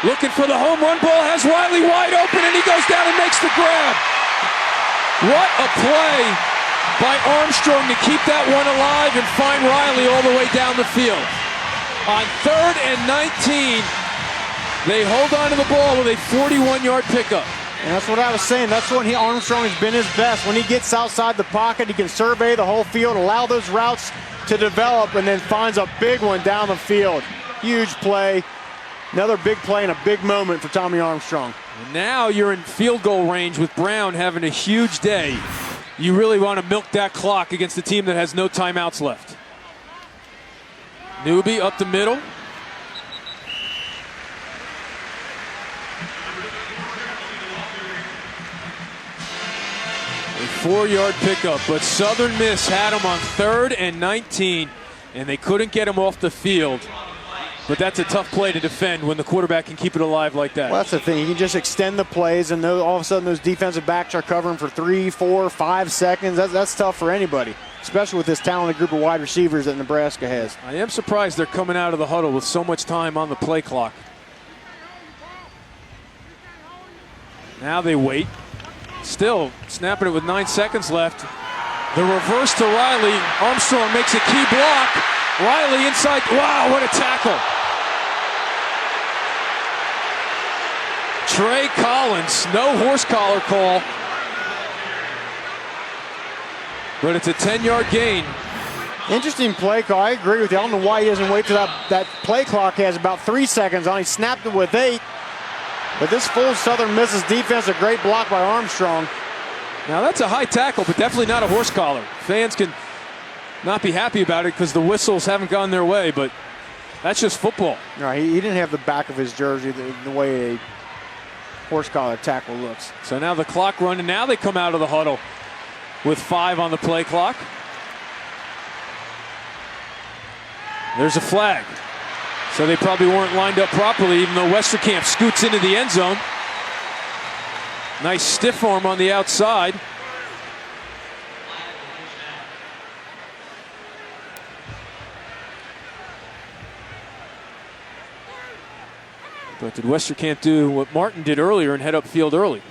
S1: looking for the home run ball, has Riley wide open, and he goes down and makes the grab. What a play by Armstrong to keep that one alive and find Riley all the way down the field. On 3rd and 19, they hold on to the ball with a 41-yard pickup.
S2: And that's what I was saying. That's when Armstrong has been his best. When he gets outside the pocket, he can survey the whole field, allow those routes to develop, and then finds a big one down the field. Huge play. Another big play and a big moment for Tommy Armstrong.
S1: And now you're in field goal range with Brown having a huge day. You really want to milk that clock against a team that has no timeouts left. Newby up the middle. A 4-yard pickup, but Southern Miss had him on 3rd and 19, and they couldn't get him off the field. But that's a tough play to defend when the quarterback can keep it alive like that.
S2: Well, that's the thing. You can just extend the plays, and all of a sudden those defensive backs are covering for 3, 4, 5 seconds. That's tough for anybody, especially with this talented group of wide receivers that Nebraska has.
S1: I am surprised they're coming out of the huddle with so much time on the play clock. Now they wait. Still snapping it with 9 seconds left. The reverse to Riley. Armstrong makes a key block. Riley inside. Wow, what a tackle. Trey Collins, no horse collar call. But it's a 10-yard gain.
S2: Interesting play call. I agree with you. I don't know why he doesn't wait till that play clock has about 3 seconds on. He snapped it with 8. But this full Southern Miss's defense, a great block by Armstrong.
S1: Now that's a high tackle, but definitely not a horse collar. Fans can not be happy about it because the whistles haven't gone their way, but that's just football.
S2: Right, he didn't have the back of his jersey the way a horse collar tackle looks.
S1: So now the clock running. Now they come out of the huddle with 5 on the play clock. There's a flag. So they probably weren't lined up properly, even though Westerkamp scoots into the end zone. Nice stiff arm on the outside. But did Westerkamp do what Martin did earlier and head upfield early?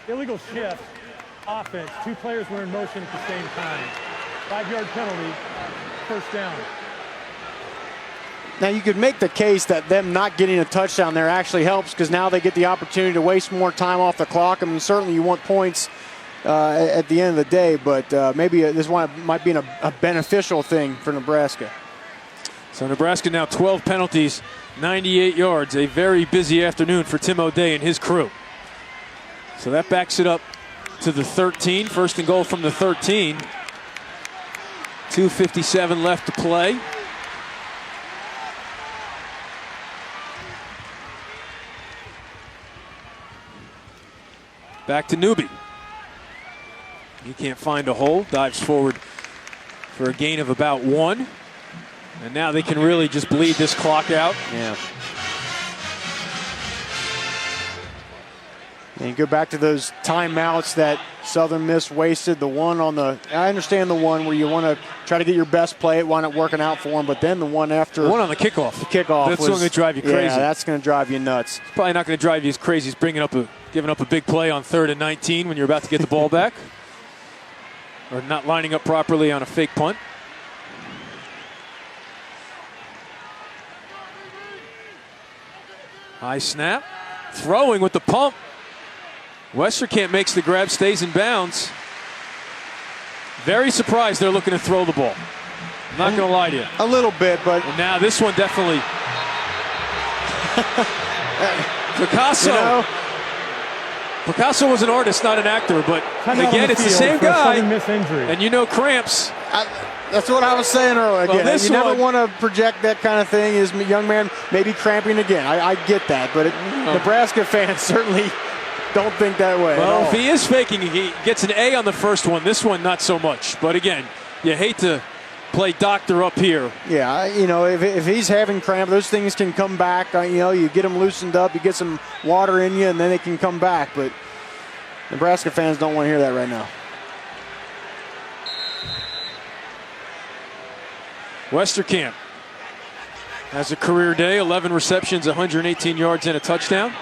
S3: Illegal shift. Offense. 2 players were in motion at the same time. 5-yard penalty. First down.
S2: Now you could make the case that them not getting a touchdown there actually helps because now they get the opportunity to waste more time off the clock. I mean, certainly you want points at the end of the day, but maybe this one might be a beneficial thing for Nebraska.
S1: So Nebraska now 12 penalties, 98 yards. A very busy afternoon for Tim O'Day and his crew. So that backs it up to the 13. First and goal from the 13. 2:57 left to play. Back to Newby. He can't find a hole. Dives forward for a gain of about 1. And now they can really just bleed this clock out.
S2: Yeah. And you go back to those timeouts that Southern Miss wasted. The one on the, I understand the one where you want to try to get your best play, it wound up working out for them, but then the one after.
S1: The one on the kickoff.
S2: The kickoff.
S1: That's going to drive you crazy.
S2: Yeah, that's going to drive you nuts.
S1: It's probably not going to drive you as crazy as giving up a big play on 3rd and 19 when you're about to get the ball back. Or not lining up properly on a fake punt. High snap. Throwing with the pump. Westerkamp makes the grab, stays in bounds. Very surprised they're looking to throw the ball. I'm not going to lie to you.
S2: A little bit, but.
S1: And now this one definitely. Picasso.
S2: You know,
S1: Picasso was an artist, not an actor, but again, it's the same guy. And you know cramps.
S2: That's what I was saying earlier. Again,
S1: well,
S2: you never want to project that kind of thing. His young man maybe cramping again. I get that, but Nebraska fans certainly don't think that way.
S1: Well, if he is faking, he gets an A on the first one. This one, not so much. But again, you hate to play doctor up here.
S2: Yeah, you know, if he's having cramp, those things can come back. You know, you get them loosened up, you get some water in you, and then they can come back. But Nebraska fans don't want to hear that right now.
S1: Westerkamp has a career day, 11 receptions, 118 yards, and a touchdown.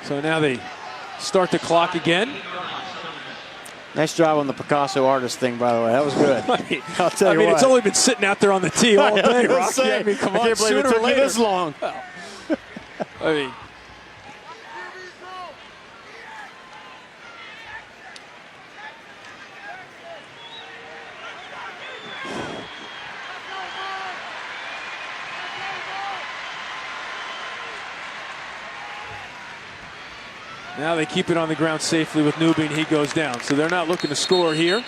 S1: So now they start the clock again.
S2: Nice job on the Picasso artist thing, by the way. That was good. I'll tell you what.
S1: It's only been sitting out there on the tee all day, Rocky. I mean, come on,
S2: I can't believe it took you this long.
S1: I mean, Now they keep it on the ground safely with Newby, and he goes down. So they're not looking to score here.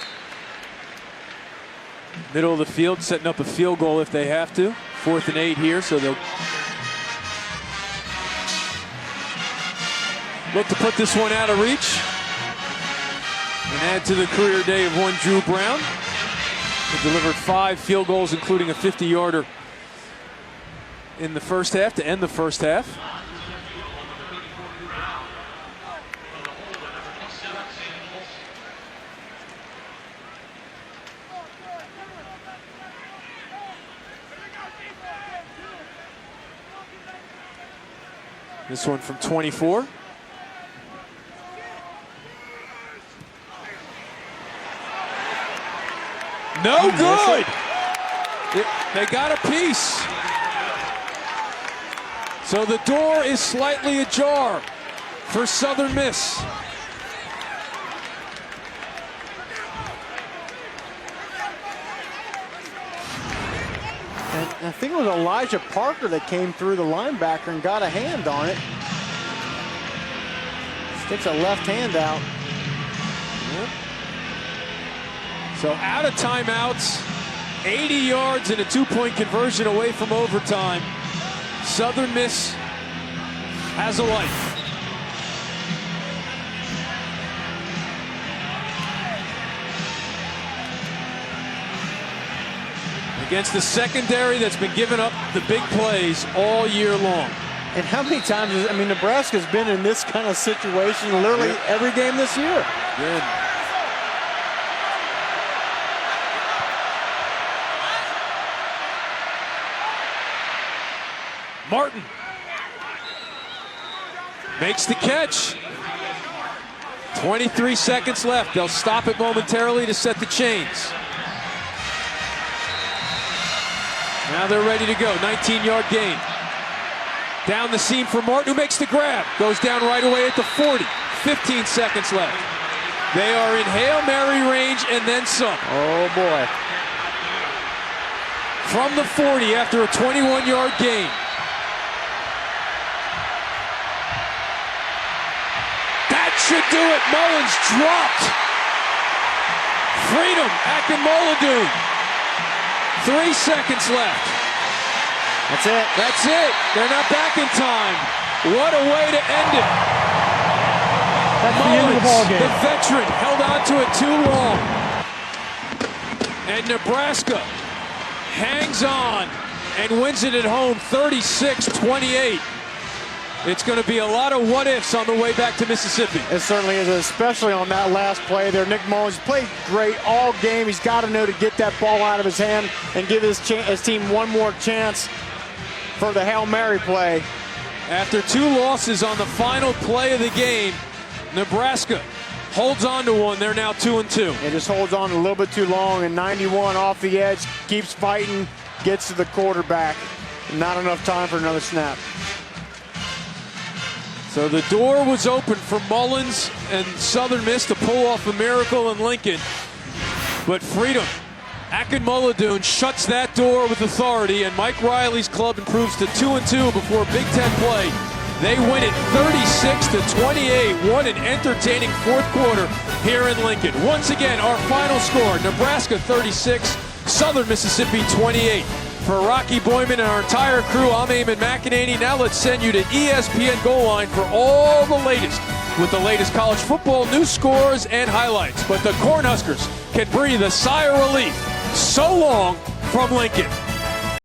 S1: Middle of the field, setting up a field goal if they have to. 4th and 8 here, so they'll look to put this one out of reach and add to the career day of one Drew Brown. He delivered 5 field goals, including a 50-yarder in the first half to end the first half. This one from 24. No good. They got a piece. So the door is slightly ajar for Southern Miss.
S2: And I think it was Elijah Parker that came through the linebacker and got a hand on it. Sticks a left hand out.
S1: Yep. So out of timeouts, 80 yards and a 2-point conversion away from overtime. Southern Miss has a life. Against the secondary that's been giving up the big plays all year long.
S2: And how many times, Nebraska's been in this kind of situation literally every game this year.
S1: Good. Martin makes the catch. 23 seconds left. They'll stop it momentarily to set the chains. Now they're ready to go. 19-yard gain. Down the seam for Martin, who makes the grab. Goes down right away at the 40. 15 seconds left. They are in Hail Mary range and then some.
S2: Oh, boy.
S1: From the 40 after a 21-yard gain. That should do it. Mullins dropped. Freedom, Akinmoladun. 3 seconds left.
S2: That's it.
S1: That's it. They're not back in time. What a way to end it.
S3: That's
S1: Mullins,
S3: the end of the ball game.
S1: the veteran, held on to it too long. And Nebraska hangs on and wins it at home 36-28. It's going to be a lot of what-ifs on the way back to Mississippi.
S2: It certainly is, especially on that last play there. Nick Mullins played great all game. He's got to know to get that ball out of his hand and give his team one more chance for the Hail Mary play.
S1: After 2 losses on the final play of the game, Nebraska holds on to one. They're now 2-2.
S2: It just holds on a little bit too long, and 91 off the edge, keeps fighting, gets to the quarterback. Not enough time for another snap.
S1: So the door was open for Mullins and Southern Miss to pull off a miracle in Lincoln. But Freedom, Akinmoladun shuts that door with authority, and Mike Riley's club improves to 2-2 before Big Ten play. They win it 36-28. What an entertaining fourth quarter here in Lincoln. Once again, our final score, Nebraska 36, Southern Mississippi 28. For Rocky Boyman and our entire crew, I'm Eamon McEnany. Now let's send you to ESPN Goal Line for all the latest with the latest college football news, scores, and highlights. But the Cornhuskers can breathe a sigh of relief. So long from Lincoln.